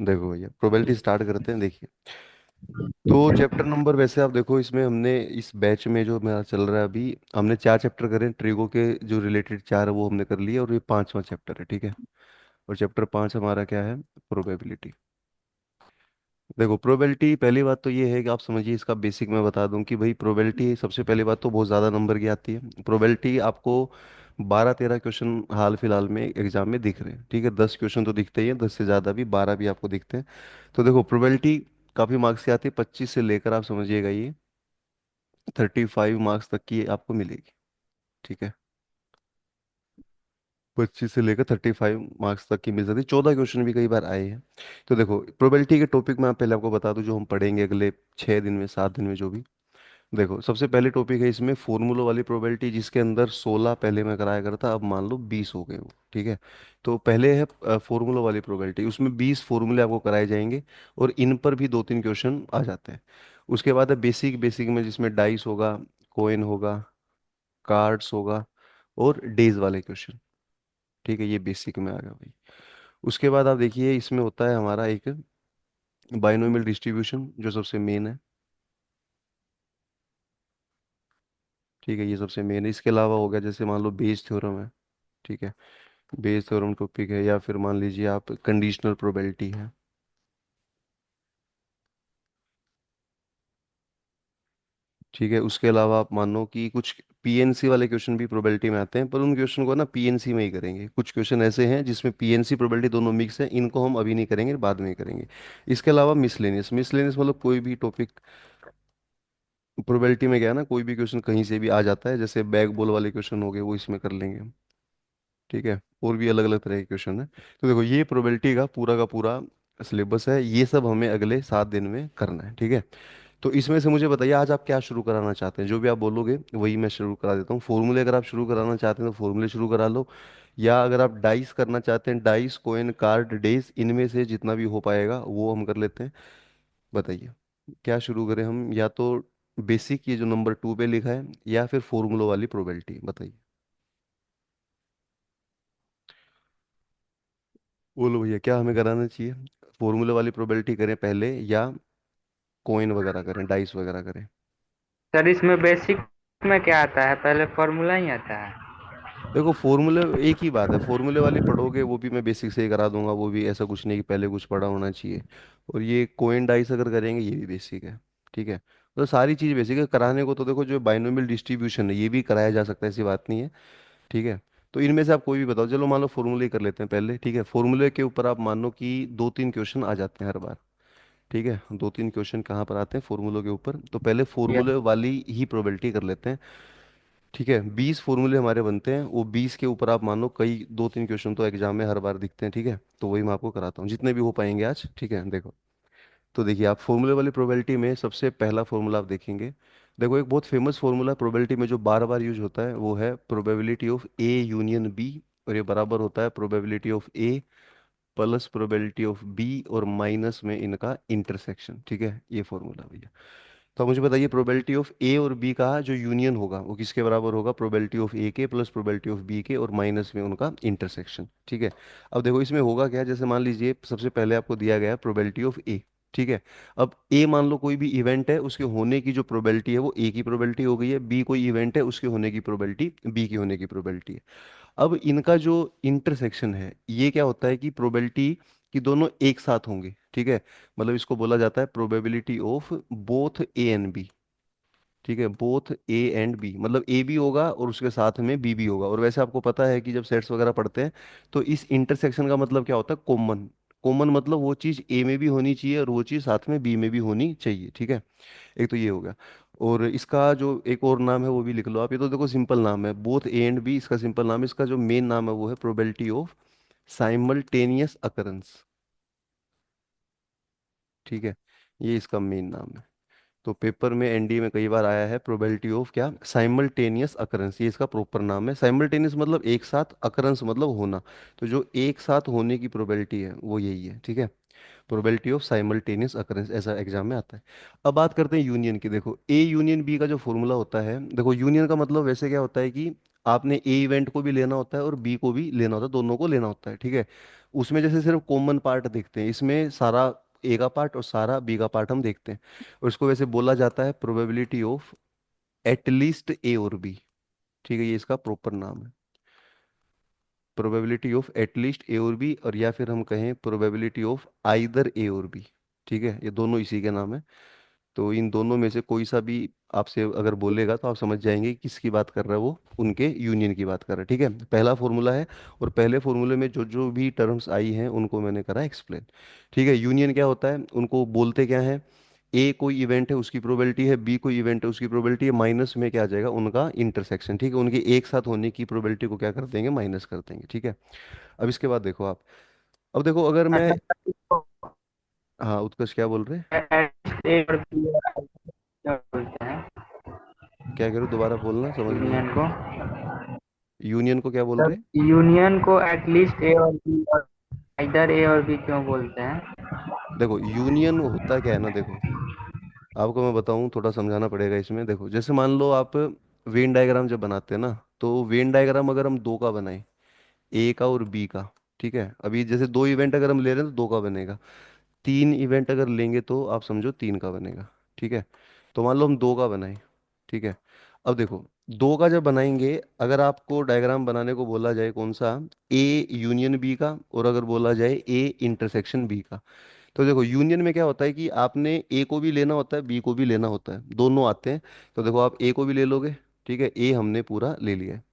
देखो भैया, probability start करते हैं, देखिए। तो चैप्टर नंबर, वैसे आप देखो इसमें हमने इस बैच में जो मेरा चल रहा है अभी, हमने 4 चैप्टर करे ट्रिगो के, जो रिलेटेड 4 है वो हमने कर लिए, और ये 5वां चैप्टर है, ठीक है। और चैप्टर 5 हमारा क्या है? प्रोबेबिलिटी। देखो, प्रोबेबिलिटी, पहली बात तो ये है कि आप समझिए, इसका बेसिक मैं बता दूं कि भाई प्रोबेबिलिटी सबसे पहली बात तो बहुत ज़्यादा नंबर की आती है। प्रोबेबिलिटी आपको 12-13 क्वेश्चन हाल फिलहाल में एग्जाम में दिख रहे हैं, ठीक है। 10 क्वेश्चन तो दिखते ही हैं, 10 से ज़्यादा भी, 12 भी आपको दिखते हैं। तो देखो, प्रोबेबिलिटी काफ़ी मार्क्स की आती है, 25 से लेकर आप समझिएगा ये 35 मार्क्स तक की आपको मिलेगी, ठीक है। 25 से लेकर 35 मार्क्स तक की मिल सकती है, 14 क्वेश्चन भी कई बार आए हैं। तो देखो, प्रोबेबिलिटी के टॉपिक में आप पहले आपको बता दूं, जो हम पढ़ेंगे अगले 6 दिन में, 7 दिन में, जो भी। देखो, सबसे पहले टॉपिक है इसमें फॉर्मूला वाली प्रोबेबिलिटी, जिसके अंदर 16 पहले मैं कराया करता, अब मान लो 20 हो गए वो, ठीक है। तो पहले है फॉर्मूला वाली प्रोबेबिलिटी, उसमें 20 फॉर्मूले आपको कराए जाएंगे, और इन पर भी 2-3 क्वेश्चन आ जाते हैं। उसके बाद है बेसिक, बेसिक में जिसमें डाइस होगा, कोइन होगा, कार्ड्स होगा, और डेज वाले क्वेश्चन, ठीक है। ये बेसिक में आ गया भाई। उसके बाद आप देखिए, इसमें होता है हमारा एक बाइनोमियल डिस्ट्रीब्यूशन, जो सबसे मेन है, ठीक है। ये सबसे मेन है। इसके अलावा हो गया, जैसे मान लो बेस थ्योरम है, ठीक है। बेस थ्योरम टॉपिक है, या फिर मान लीजिए आप कंडीशनल प्रोबेबिलिटी है, ठीक है। उसके अलावा आप मानो कि कुछ पीएनसी वाले क्वेश्चन भी प्रोबेबिलिटी में आते हैं, पर उन क्वेश्चन को ना पीएनसी में ही करेंगे। कुछ क्वेश्चन ऐसे हैं जिसमें पीएनसी प्रोबेबिलिटी दोनों मिक्स है, इनको हम अभी नहीं करेंगे, बाद में ही करेंगे। इसके अलावा मिसलेनियस, मिसलेनियस मतलब कोई भी टॉपिक, प्रोबेबिलिटी में क्या है ना, कोई भी क्वेश्चन कहीं से भी आ जाता है, जैसे बैक बॉल वाले क्वेश्चन हो गए, वो इसमें कर लेंगे हम, ठीक है। और भी अलग अलग तरह के क्वेश्चन है। तो देखो, ये प्रोबेबिलिटी का पूरा सिलेबस है, ये सब हमें अगले 7 दिन में करना है, ठीक है। तो इसमें से मुझे बताइए, आज आप क्या शुरू कराना चाहते हैं? जो भी आप बोलोगे वही मैं शुरू करा देता हूँ। फॉर्मूले अगर आप शुरू कराना चाहते हैं तो फॉर्मूले शुरू करा लो, या अगर आप डाइस करना चाहते हैं, डाइस, कोइन, कार्ड, डेज, इनमें से जितना भी हो पाएगा वो हम कर लेते हैं। बताइए, क्या शुरू करें हम? या तो बेसिक, ये जो नंबर 2 पे लिखा है, या फिर फॉर्मूलो वाली प्रोबेबिलिटी, बताइए। बोलो भैया, क्या हमें कराना चाहिए? फॉर्मूले वाली प्रोबेबिलिटी करें पहले, या कॉइन वगैरह करें, डाइस वगैरह करें? सर इसमें बेसिक में क्या आता है, पहले फॉर्मूला ही आता है। देखो, फॉर्मूले एक ही बात है, फॉर्मूले वाली पढ़ोगे वो भी मैं बेसिक से ही करा दूंगा, वो भी ऐसा कुछ नहीं कि पहले कुछ पढ़ा होना चाहिए। और ये कोइन डाइस अगर करेंगे, ये भी बेसिक है, ठीक है। तो सारी चीज़ बेसिक है कराने को। तो देखो, जो बाइनोमियल डिस्ट्रीब्यूशन है ये भी कराया जा सकता है, ऐसी बात नहीं है, ठीक है। तो इनमें से आप कोई भी बताओ, चलो मान लो फॉर्मूले ही कर लेते हैं पहले, ठीक है। फॉर्मूले के ऊपर आप मान लो कि 2-3 क्वेश्चन आ जाते हैं हर बार, ठीक है। 2-3 क्वेश्चन कहाँ पर आते हैं? फॉर्मूलों के ऊपर। तो पहले यस। फॉर्मूले वाली ही प्रोबेबिलिटी कर लेते हैं, ठीक है। 20 फॉर्मूले हमारे बनते हैं, वो 20 के ऊपर आप मान लो कई 2-3 क्वेश्चन तो एग्जाम में हर बार दिखते हैं, ठीक है। तो वही मैं आपको कराता हूँ, जितने भी हो पाएंगे आज, ठीक है। देखो, तो देखिए, आप फॉर्मूले वाली प्रोबेबिलिटी में सबसे पहला फॉर्मूला आप देखेंगे। देखो, एक बहुत फेमस फॉर्मूला प्रोबेबिलिटी में जो बार बार यूज होता है, वो है probability of A union B, और ये बराबर होता है probability of A plus probability of B, और माइनस में इनका इंटरसेक्शन, ठीक है। ये फॉर्मूला भैया। तो आप मुझे बताइए, प्रोबेबिलिटी ऑफ ए और बी का जो यूनियन होगा वो किसके बराबर होगा? प्रोबेबिलिटी ऑफ ए के प्लस प्रोबेबिलिटी ऑफ बी के, और माइनस में उनका इंटरसेक्शन, ठीक है। अब देखो, इसमें होगा क्या, जैसे मान लीजिए सबसे पहले आपको दिया गया है प्रोबेबिलिटी ऑफ ए, ठीक है। अब ए मान लो कोई भी इवेंट है, उसके होने की जो प्रोबेबिलिटी है वो ए की प्रोबेबिलिटी हो गई है, बी कोई इवेंट है, उसके होने की प्रोबेबिलिटी बी की होने की प्रोबेबिलिटी है। अब इनका जो इंटरसेक्शन है, ये क्या होता है कि प्रोबेबिलिटी कि दोनों एक साथ होंगे, ठीक है। मतलब इसको बोला जाता है probability of both A and B, ठीक है। बोथ ए एंड बी, मतलब ए भी होगा और उसके साथ में बी भी होगा। और वैसे आपको पता है कि जब सेट्स वगैरह पढ़ते हैं, तो इस इंटरसेक्शन का मतलब क्या होता है? कॉमन। कॉमन मतलब वो चीज़ ए में भी होनी चाहिए, और वो चीज़ साथ में बी में भी होनी चाहिए, ठीक है। एक तो ये हो गया। और इसका जो एक और नाम है वो भी लिख लो आप, ये तो देखो सिंपल नाम है, बोथ ए एंड बी इसका सिंपल नाम है। इसका जो मेन नाम है वो है प्रोबेबिलिटी ऑफ साइमल्टेनियस अकरेंस, ठीक है। ये इसका मेन नाम है। तो पेपर में एनडीए में कई बार आया है प्रोबेबिलिटी ऑफ क्या? साइमल्टेनियस अकरेंस, ये इसका प्रॉपर नाम है। साइमल्टेनियस मतलब एक साथ, अकरेंस मतलब होना। तो जो एक साथ होने की प्रोबेबिलिटी है वो यही है, ठीक है। प्रोबेबिलिटी ऑफ साइमल्टेनियस अकरेंस, ऐसा एग्जाम में आता है। अब बात करते हैं यूनियन की। देखो, ए यूनियन बी का जो फॉर्मूला होता है, देखो यूनियन का मतलब वैसे क्या होता है कि आपने ए इवेंट को भी लेना होता है और बी को भी लेना होता है, दोनों को लेना होता है, ठीक है। उसमें जैसे सिर्फ कॉमन पार्ट देखते हैं, इसमें सारा ए का पार्ट और सारा बी का पार्ट हम देखते हैं। और इसको वैसे बोला जाता है प्रोबेबिलिटी ऑफ एटलीस्ट ए और बी, ठीक है, ये इसका प्रॉपर नाम है, प्रोबेबिलिटी ऑफ एटलीस्ट ए और बी, और या फिर हम कहें प्रोबेबिलिटी ऑफ आइदर ए और बी, ठीक है, ये दोनों इसी के नाम है। तो इन दोनों में से कोई सा भी आपसे अगर बोलेगा तो आप समझ जाएंगे कि किसकी बात कर रहा है वो, उनके यूनियन की बात कर रहा है, ठीक है। पहला फॉर्मूला है, और पहले फॉर्मूले में जो जो भी टर्म्स आई हैं उनको मैंने करा एक्सप्लेन, ठीक है। यूनियन क्या होता है, उनको बोलते क्या है, ए कोई इवेंट है उसकी प्रोबेबिलिटी है, बी कोई इवेंट है उसकी प्रोबेबिलिटी है, माइनस में क्या आ जाएगा, उनका इंटरसेक्शन, ठीक है, उनके एक साथ होने की प्रोबेबिलिटी को क्या कर देंगे, माइनस कर देंगे, ठीक है। अब इसके बाद देखो आप, अब देखो अगर मैं, अच्छा सर, इसको हाँ उत्कर्ष क्या बोल रहे हैं, ए और बी क्या बोलते हैं? क्या कह रहे हो, दोबारा बोलना, समझ नहीं आया। यूनियन को, यूनियन को क्या बोल तब रहे हैं। यूनियन को एटलीस्ट ए और बी और इधर ए और बी क्यों बोलते हैं? देखो यूनियन होता क्या है ना, देखो आपको मैं बताऊं, थोड़ा समझाना पड़ेगा इसमें। देखो जैसे मान लो आप वेन डायग्राम जब बनाते हैं ना, तो वेन डायग्राम अगर हम दो का बनाए, ए का और बी का, ठीक है, अभी जैसे दो इवेंट अगर हम ले रहे हैं तो दो का बनेगा, तीन इवेंट अगर लेंगे तो आप समझो तीन का बनेगा, ठीक है। तो मान लो हम दो का बनाए, ठीक है। अब देखो दो का जब बनाएंगे, अगर आपको डायग्राम बनाने को बोला जाए कौन सा, ए यूनियन बी का, और अगर बोला जाए ए इंटरसेक्शन बी का, तो देखो यूनियन में क्या होता है कि आपने ए को भी लेना होता है, बी को भी लेना होता है, दोनों आते हैं। तो देखो आप ए को भी ले लोगे, ठीक है, ए हमने पूरा ले लिया है,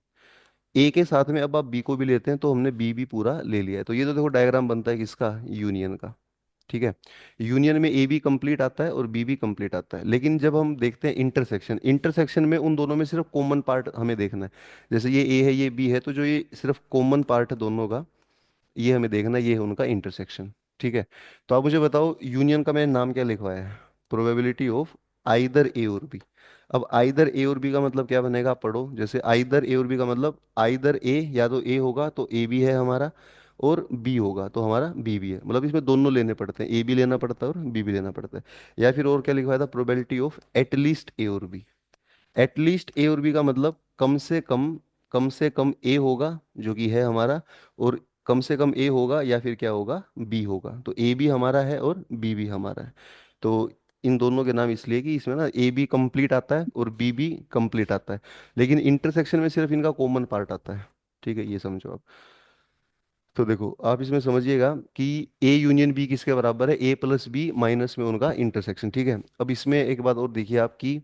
ए के साथ में अब आप बी को भी लेते हैं तो हमने बी भी पूरा ले लिया है। तो ये तो देखो डायग्राम बनता है किसका, यूनियन का, ठीक है। यूनियन में ए भी कंप्लीट आता है और बी भी कंप्लीट आता है, लेकिन जब हम देखते हैं इंटरसेक्शन, इंटरसेक्शन में उन दोनों में सिर्फ कॉमन पार्ट हमें देखना है। जैसे ये ए है ये बी है, तो जो ये सिर्फ कॉमन पार्ट है दोनों का, ये हमें देखना है, ये है उनका इंटरसेक्शन, ठीक है। तो आप मुझे बताओ यूनियन का मैंने नाम क्या लिखवाया है, प्रोबेबिलिटी ऑफ आइदर ए और बी। अब आइदर ए और बी का मतलब क्या बनेगा, आप पढ़ो, जैसे आइदर ए और बी का मतलब आइदर ए, या तो ए होगा तो ए भी है हमारा, और बी होगा तो हमारा बी भी है, मतलब इसमें दोनों लेने पड़ते हैं, ए भी लेना पड़ता है और बी भी लेना पड़ता है। या फिर और क्या लिखवाया था, प्रोबेबिलिटी ऑफ एटलीस्ट ए और बी। एटलीस्ट ए और बी का मतलब कम से कम ए होगा जो कि है हमारा, और कम से कम ए होगा या फिर क्या होगा, बी होगा, तो ए भी हमारा है और बी भी हमारा है। तो इन दोनों के नाम इसलिए कि इसमें ना ए भी कंप्लीट आता है और बी भी कंप्लीट आता है, लेकिन इंटरसेक्शन में सिर्फ इनका कॉमन पार्ट आता है, ठीक है, ये समझो आप। तो देखो आप इसमें समझिएगा कि ए यूनियन बी किसके बराबर है, ए प्लस बी माइनस में उनका इंटरसेक्शन, ठीक है। अब इसमें एक बात और देखिए आपकी,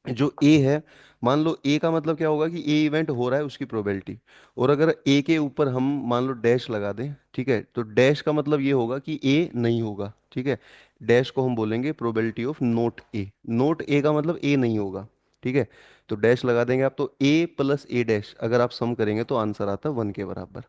जो ए है, मान लो ए का मतलब क्या होगा कि ए इवेंट हो रहा है उसकी प्रोबेबिलिटी, और अगर ए के ऊपर हम मान लो डैश लगा दें, ठीक है, तो डैश का मतलब ये होगा कि ए नहीं होगा, ठीक है। डैश को हम बोलेंगे probability of not A, not A का मतलब ए नहीं होगा, ठीक है। तो डैश लगा देंगे आप, तो ए प्लस ए डैश अगर आप सम करेंगे तो आंसर आता है वन के बराबर,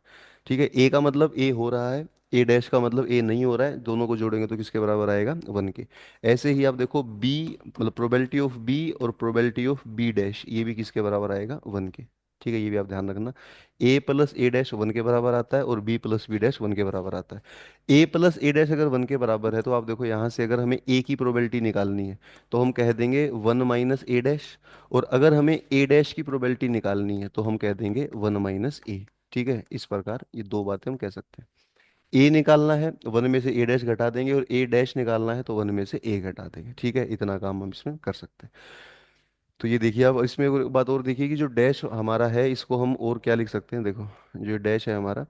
ठीक है। ए का मतलब ए हो रहा है, ए डैश का मतलब ए नहीं हो रहा है, दोनों को जोड़ेंगे तो किसके बराबर आएगा, वन के। ऐसे ही आप देखो बी, मतलब प्रोबेबिलिटी ऑफ बी और प्रोबेबिलिटी ऑफ बी डैश, ये भी किसके बराबर आएगा, वन के, ठीक है, ये भी आप ध्यान रखना। A plus A dash one के बराबर आता है और B plus B dash one के बराबर आता है। ए प्लस ए डैश अगर वन के बराबर है तो आप देखो यहाँ से अगर हमें ए की प्रोबेबिलिटी निकालनी है तो हम कह देंगे वन माइनस ए डैश, और अगर हमें ए डैश की प्रोबेबिलिटी निकालनी है तो हम कह देंगे वन माइनस ए, ठीक है। इस प्रकार ये दो बातें हम कह सकते हैं। ए निकालना है वन में से ए डैश घटा देंगे, और ए डैश निकालना है तो वन में से ए घटा देंगे, ठीक है, इतना काम हम इसमें कर सकते हैं। तो ये देखिए, अब इसमें एक बात और देखिए कि जो डैश हमारा है इसको हम और क्या लिख सकते हैं, देखो जो डैश है हमारा,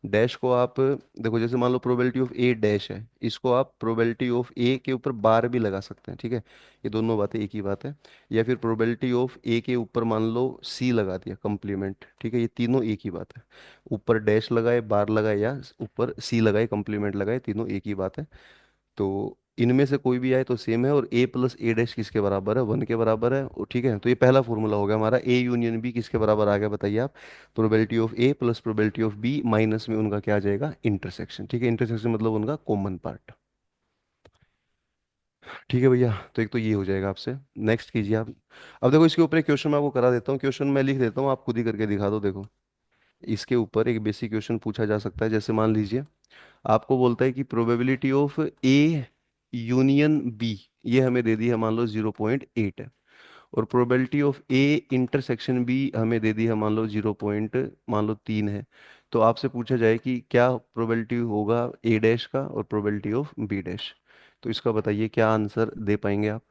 डैश को आप देखो, जैसे मान लो प्रोबेबिलिटी ऑफ ए डैश है, इसको आप प्रोबेबिलिटी ऑफ ए के ऊपर बार भी लगा सकते हैं, ठीक है, ये दोनों बातें एक ही बात है। या फिर प्रोबेबिलिटी ऑफ ए के ऊपर मान लो सी लगा दिया कम्प्लीमेंट, ठीक है, ये तीनों एक ही बात है। ऊपर डैश लगाए, बार लगाए, या ऊपर सी लगाए, कम्प्लीमेंट लगाए, तीनों एक ही बात है। तो इनमें से कोई भी आए तो सेम है, और ए प्लस ए डैश किसके बराबर है, वन के बराबर है, ठीक है। तो ये पहला फॉर्मूला हो गया हमारा, ए यूनियन बी किसके बराबर आ गया बताइए आप, probability of A plus probability of B minus में उनका क्या आ जाएगा, इंटरसेक्शन, ठीक है, इंटरसेक्शन मतलब उनका कॉमन पार्ट, ठीक है भैया। तो एक तो ये हो जाएगा आपसे, नेक्स्ट कीजिए आप। अब देखो इसके ऊपर एक क्वेश्चन मैं आपको करा देता हूँ, क्वेश्चन मैं लिख देता हूँ, आप खुद ही करके दिखा दो, देखो इसके ऊपर एक बेसिक क्वेश्चन पूछा जा सकता है। जैसे मान लीजिए आपको बोलता है कि probability of A union B, ये हमें दे दी है मान लो 0.8 है, और probability of A intersection B हमें दे दी है, मान लो 0 पॉइंट, मान लो 3 है। तो आपसे पूछा जाए कि क्या प्रोबेबिलिटी होगा ए डैश का और प्रोबेबिलिटी ऑफ बी डैश, तो इसका बताइए क्या आंसर दे पाएंगे आप।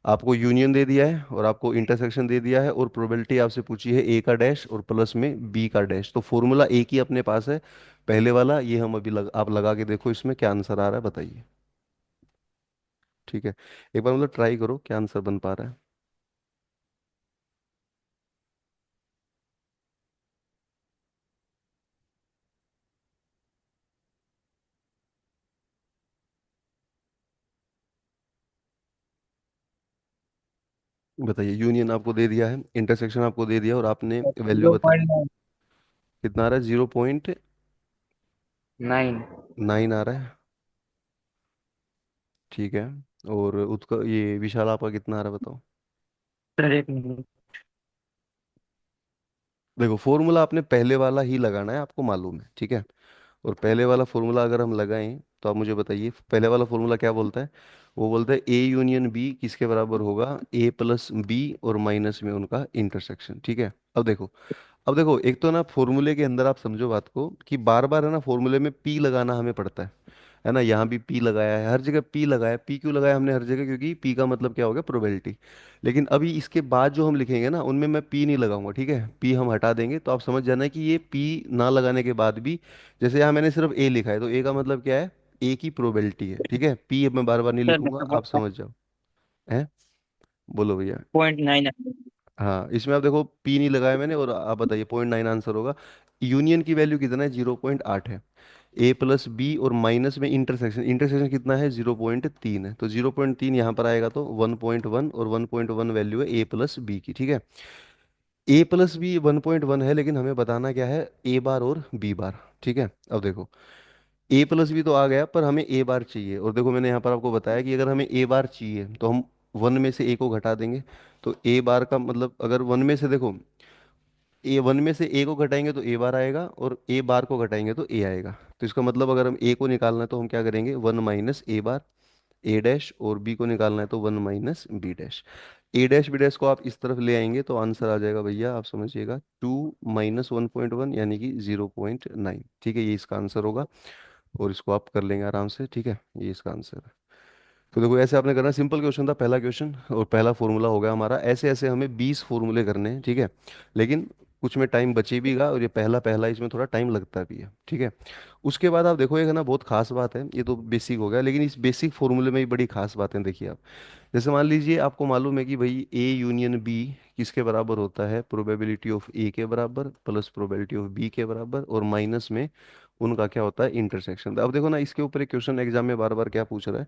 आपको यूनियन दे दिया है और आपको इंटरसेक्शन दे दिया है और प्रोबेबिलिटी आपसे पूछी है ए का डैश और प्लस में बी का डैश, तो फॉर्मूला एक ही अपने पास है, पहले वाला ये हम अभी आप लगा के देखो इसमें क्या आंसर आ रहा है बताइए। ठीक है, एक बार मतलब ट्राई करो क्या आंसर बन पा रहा है। बताइए, यूनियन आपको दे दिया है, इंटरसेक्शन आपको दे दिया और आपने वैल्यू जीरो बताई। पॉइंट कितना आ रहा है? 0.9 नाइन। आ रहा है। ठीक है, और उसका ये विशाल आपका कितना आ रहा है बताओ। सर एक मिनट। देखो फॉर्मूला आपने पहले वाला ही लगाना है, आपको मालूम है, ठीक है। और पहले वाला फॉर्मूला अगर हम लगाएं तो आप मुझे बताइए पहले वाला फॉर्मूला क्या बोलता है। वो बोलता है ए यूनियन बी किसके बराबर होगा, ए प्लस बी और माइनस में उनका इंटरसेक्शन, ठीक है। अब देखो एक तो ना फॉर्मूले के अंदर आप समझो बात को कि बार बार है ना फॉर्मूले में पी लगाना हमें पड़ता है ना, यहाँ भी पी लगाया है, हर जगह पी लगाया, पी क्यों लगाया हमने हर जगह, क्योंकि पी का मतलब क्या हो गया, प्रोबेबिलिटी। लेकिन अभी इसके बाद जो हम लिखेंगे ना उनमें मैं पी नहीं लगाऊंगा, ठीक है, पी हम हटा देंगे, तो आप समझ जाना कि ये पी ना लगाने के बाद भी, जैसे यहाँ मैंने सिर्फ ए लिखा है तो ए का मतलब क्या है, ए की प्रोबेबिलिटी है, ठीक है, पी अब मैं बार बार नहीं सर लिखूंगा, आप समझ जाओ। है, बोलो भैया। 0.9। हाँ इसमें आप देखो पी नहीं लगाया मैंने और आप बताइए 0.9 आंसर होगा। यूनियन की वैल्यू कितना है, 0.8 है। ए प्लस बी और माइनस में इंटरसेक्शन, इंटरसेक्शन कितना है, 0.3 है, तो 0.3 यहाँ पर आएगा तो 1.1, और 1.1 वैल्यू है ए प्लस बी की, ठीक है। ए प्लस बी 1.1 है लेकिन हमें बताना क्या है, ए बार और बी बार, ठीक है। अब देखो ए प्लस बी तो आ गया पर हमें ए बार चाहिए, और देखो मैंने यहाँ पर आपको बताया कि अगर हमें ए बार चाहिए तो हम वन में से ए को घटा देंगे, तो ए बार का मतलब अगर वन में से देखो, ए वन में से ए को घटाएंगे तो ए बार आएगा और ए बार को घटाएंगे तो ए आएगा, तो इसका मतलब अगर हम ए को निकालना है तो हम क्या करेंगे, वन माइनस ए बार ए डैश, और बी को निकालना है तो वन माइनस बी डैश। ए डैश बी डैश को आप इस तरफ ले आएंगे तो आंसर आ जाएगा भैया, आप समझिएगा 2 - 1.1 यानी कि 0.9, ठीक है, ये इसका आंसर होगा। और इसको आप कर लेंगे आराम से, ठीक है, ये इसका आंसर है। तो देखो ऐसे आपने करना, सिंपल क्वेश्चन था पहला क्वेश्चन और पहला फॉर्मूला हो गया हमारा, ऐसे ऐसे हमें 20 फॉर्मूले करने हैं, ठीक है। लेकिन कुछ में टाइम बचे भीगा और ये पहला पहला इसमें थोड़ा टाइम लगता भी है, ठीक है। उसके बाद आप देखो एक है ना बहुत खास बात है, ये तो बेसिक हो गया, लेकिन इस बेसिक फॉर्मूले में भी बड़ी खास बातें देखिए आप। जैसे मान लीजिए आपको मालूम है कि भाई ए यूनियन बी किसके बराबर होता है, प्रोबेबिलिटी ऑफ ए के बराबर प्लस प्रोबेबिलिटी ऑफ बी के बराबर और माइनस में उनका क्या होता है, इंटरसेक्शन। अब देखो ना इसके ऊपर एक क्वेश्चन एग्जाम में बार बार क्या पूछ रहा है,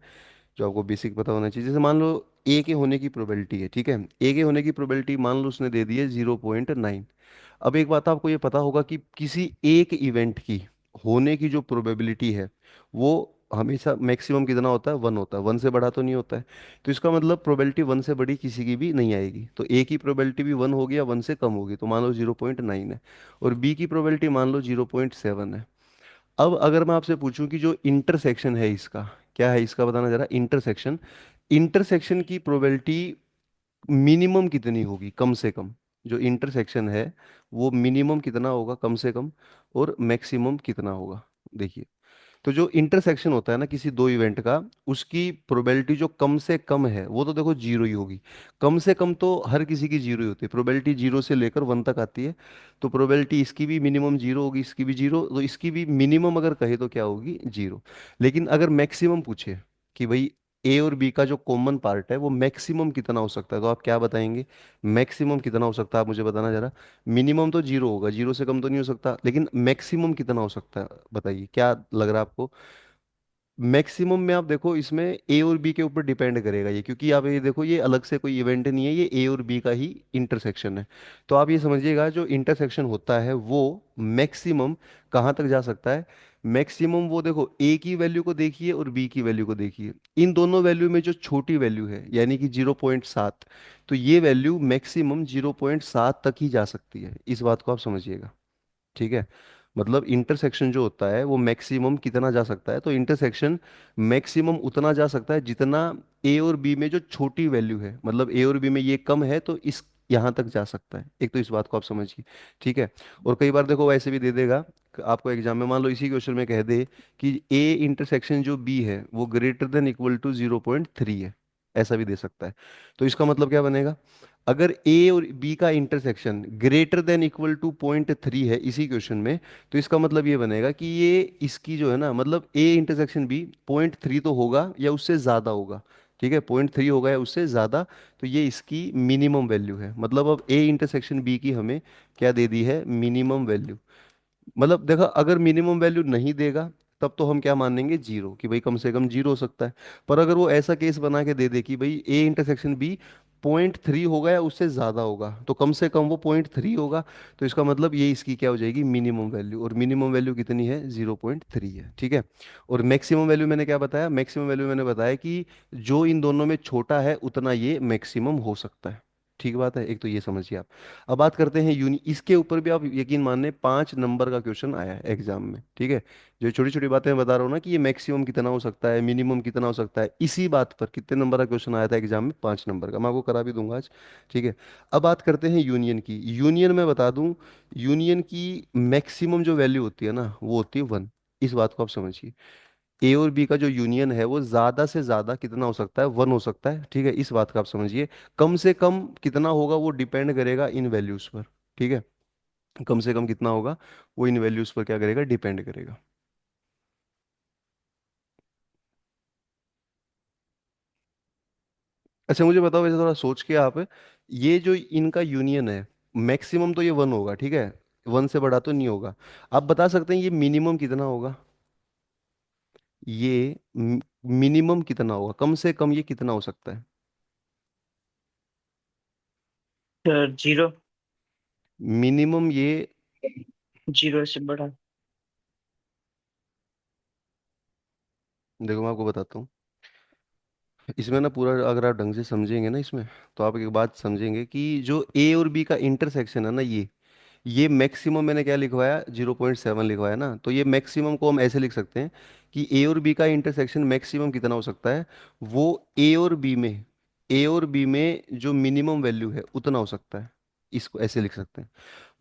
जो आपको बेसिक पता होना चाहिए। जैसे मान लो ए के होने की प्रोबेबिलिटी है, ठीक है, ए के होने की प्रोबेबिलिटी मान लो उसने दे दी है 0.9। अब एक बात आपको ये पता होगा कि किसी एक इवेंट की होने की जो प्रोबेबिलिटी है वो हमेशा मैक्सिमम कितना होता है, 1 होता है, 1 से बड़ा तो नहीं होता है। तो इसका मतलब प्रोबेबिलिटी 1 से बड़ी किसी की भी नहीं आएगी, तो ए की प्रोबेबिलिटी भी 1 होगी या 1 से कम होगी, तो मान लो 0.9 है। और बी की प्रोबेबिलिटी मान लो 0.7 है। अब अगर मैं आपसे पूछूं कि जो इंटरसेक्शन है इसका क्या है, इसका बताना जरा, इंटरसेक्शन, इंटरसेक्शन की प्रोबेबिलिटी मिनिमम कितनी होगी कम से कम, जो इंटरसेक्शन है वो मिनिमम कितना होगा कम से कम, और मैक्सिमम कितना होगा। देखिए, तो जो इंटरसेक्शन होता है ना किसी दो इवेंट का, उसकी प्रोबेबिलिटी जो कम से कम है वो तो देखो जीरो ही होगी। कम से कम तो हर किसी की जीरो ही होती है, प्रोबेबिलिटी जीरो से लेकर 1 तक आती है। तो प्रोबेबिलिटी इसकी भी मिनिमम जीरो होगी, इसकी भी जीरो, तो इसकी भी मिनिमम अगर कहे तो क्या होगी, जीरो। लेकिन अगर मैक्सिमम पूछे कि भाई ए और बी का जो कॉमन पार्ट है वो मैक्सिमम कितना हो सकता है, तो आप क्या बताएंगे, मैक्सिमम कितना हो सकता है, आप मुझे बताना जरा। मिनिमम तो जीरो होगा, जीरो से कम तो नहीं हो सकता, लेकिन मैक्सिमम कितना हो सकता है बताइए, क्या लग रहा है आपको। मैक्सिमम में आप देखो इसमें ए और बी के ऊपर डिपेंड करेगा ये, क्योंकि आप ये देखो ये अलग से कोई इवेंट नहीं है, ये ए और बी का ही इंटरसेक्शन है। तो आप ये समझिएगा जो इंटरसेक्शन होता है वो मैक्सिमम कहाँ तक जा सकता है। मैक्सिमम वो देखो ए की वैल्यू को देखिए और बी की वैल्यू को देखिए, इन दोनों वैल्यू में जो छोटी वैल्यू है यानी कि 0.7, तो ये वैल्यू मैक्सिमम 0.7 तक ही जा सकती है, इस बात को आप समझिएगा, ठीक है। मतलब इंटरसेक्शन जो होता है वो मैक्सिमम कितना जा सकता है, तो इंटरसेक्शन मैक्सिमम उतना जा सकता है जितना ए और बी में जो छोटी वैल्यू है, मतलब ए और बी में ये कम है तो इस यहाँ तक जा सकता है। एक तो इस बात को आप समझिए, ठीक है। और कई बार देखो वैसे भी दे देगा आपको एग्जाम में, मान लो इसी क्वेश्चन में कह दे कि ए इंटरसेक्शन जो बी है वो ग्रेटर देन इक्वल टू 0.3 है, ऐसा भी दे सकता है। तो इसका मतलब क्या बनेगा, अगर ए और बी का intersection greater than equal to 0.3 है इसी क्वेश्चन में, तो इसका मतलब ये बनेगा कि ये इसकी जो है ना, मतलब ए इंटरसेक्शन बी 0.3 तो होगा या उससे ज़्यादा होगा, ठीक है, 0.3 होगा या उससे ज़्यादा, तो ये इसकी मिनिमम वैल्यू है। मतलब अब ए इंटरसेक्शन बी की हमें क्या दे दी है, मिनिमम वैल्यू। मतलब देखो अगर मिनिमम वैल्यू नहीं देगा तब तो हम क्या मानेंगे, जीरो, कि भाई कम से कम जीरो हो सकता है। पर अगर वो ऐसा केस बना के दे दे कि भाई ए इंटरसेक्शन बी 0.3 होगा या उससे ज़्यादा होगा, तो कम से कम वो 0.3 होगा, तो इसका मतलब ये इसकी क्या हो जाएगी, मिनिमम वैल्यू। और मिनिमम वैल्यू कितनी है, 0.3 है, ठीक है। और मैक्सिमम वैल्यू मैंने क्या बताया, मैक्सिमम वैल्यू मैंने बताया कि जो इन दोनों में छोटा है उतना ये मैक्सिमम हो सकता है। ठीक बात है, एक तो ये समझिए आप। अब बात करते हैं यूनि, इसके ऊपर भी आप यकीन मानिए 5 नंबर का क्वेश्चन आया है एग्जाम में, ठीक है। जो छोटी छोटी बातें मैं बता रहा हूँ ना कि ये मैक्सिमम कितना हो सकता है, मिनिमम कितना हो सकता है, इसी बात पर कितने नंबर का क्वेश्चन आया था एग्जाम में, 5 नंबर का, मैं आपको करा भी दूंगा आज, ठीक है। अब बात करते हैं यूनियन की। यूनियन में बता दूं, यूनियन की मैक्सिमम जो वैल्यू होती है ना वो होती है 1। इस बात को आप समझिए, ए और बी का जो यूनियन है वो ज्यादा से ज्यादा कितना हो सकता है, 1 हो सकता है, ठीक है, इस बात का आप समझिए। कम से कम कितना होगा वो डिपेंड करेगा इन वैल्यूज पर, ठीक है। कम से कम कितना होगा वो इन वैल्यूज पर क्या करेगा, डिपेंड करेगा। अच्छा मुझे बताओ वैसे थोड़ा सोच के आप, ये जो इनका यूनियन है, मैक्सिमम तो ये 1 होगा, ठीक है, 1 से बड़ा तो नहीं होगा। आप बता सकते हैं ये मिनिमम कितना होगा, ये मिनिमम कितना होगा, कम से कम ये कितना हो सकता है। जीरो। मिनिमम ये, जीरो से बड़ा। देखो मैं आपको बताता हूँ, इसमें ना पूरा अगर आप ढंग से समझेंगे ना इसमें, तो आप एक बात समझेंगे कि जो ए और बी का इंटरसेक्शन है ना, ये मैक्सिमम मैंने क्या लिखवाया, 0.7 लिखवाया ना, तो ये मैक्सिमम को हम ऐसे लिख सकते हैं कि ए और बी का इंटरसेक्शन मैक्सिमम कितना हो सकता है, वो ए और बी में, ए और बी में जो मिनिमम वैल्यू है उतना हो सकता है। इसको ऐसे लिख सकते हैं,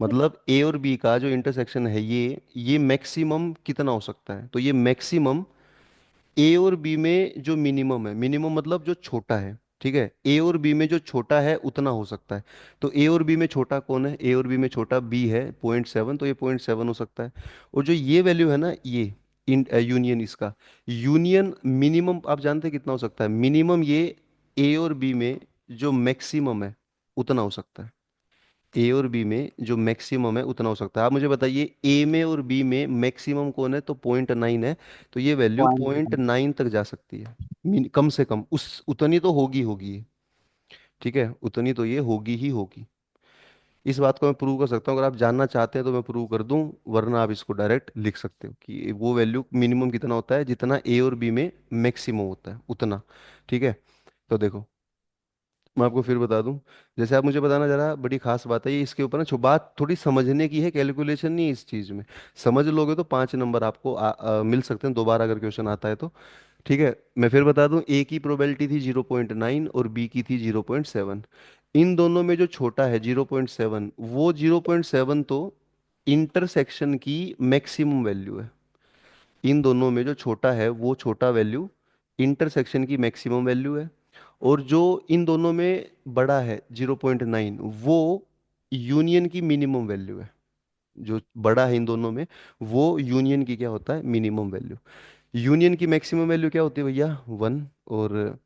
मतलब ए और बी का जो इंटरसेक्शन है ये मैक्सिमम कितना हो सकता है, तो ये मैक्सिमम ए और बी में जो मिनिमम है, मिनिमम मतलब जो छोटा है, ठीक है, ए और बी में जो छोटा है उतना हो सकता है। तो ए और बी में छोटा कौन है, ए और बी में छोटा बी है 0.7, तो ये 0.7 हो सकता है। और जो ये वैल्यू है ना, ये इन यूनियन इसका, यूनियन मिनिमम आप जानते हैं कितना हो सकता है, मिनिमम ये ए और बी में जो मैक्सिमम है उतना हो सकता है। ए और बी में जो मैक्सिमम है उतना हो सकता है। आप मुझे बताइए ए में और बी में मैक्सिमम कौन है, तो 0.9 है, तो ये वैल्यू पॉइंट। 0.9 तक जा सकती है। कम से कम उस उतनी तो होगी होगी ये, ठीक है, उतनी तो ये होगी ही होगी। इस बात को मैं प्रूव कर सकता हूँ, अगर आप जानना चाहते हैं तो मैं प्रूव कर दूं, वरना आप इसको डायरेक्ट लिख सकते हो कि वो वैल्यू मिनिमम कितना होता है, जितना ए और बी में मैक्सिमम होता है उतना, ठीक है। तो देखो मैं आपको फिर बता दूं, जैसे आप मुझे बताना जरा, बड़ी खास बात है ये, इसके ऊपर ना बात थोड़ी समझने की है, कैलकुलेशन नहीं है इस चीज़ में। समझ लोगे तो 5 नंबर आपको मिल सकते हैं दोबारा अगर क्वेश्चन आता है तो, ठीक है। मैं फिर बता दूं, ए की प्रोबेबिलिटी थी 0.9 और बी की थी 0.7। इन दोनों में जो छोटा है 0.7, वो 0.7 तो इंटरसेक्शन की मैक्सिमम वैल्यू है। इन दोनों में जो छोटा है वो छोटा वैल्यू इंटरसेक्शन की मैक्सिमम वैल्यू है। और जो इन दोनों में बड़ा है 0.9, वो यूनियन की मिनिमम वैल्यू है। जो बड़ा है इन दोनों में वो यूनियन की क्या होता है, मिनिमम वैल्यू। यूनियन की मैक्सिमम वैल्यू क्या होती है भैया, 1। और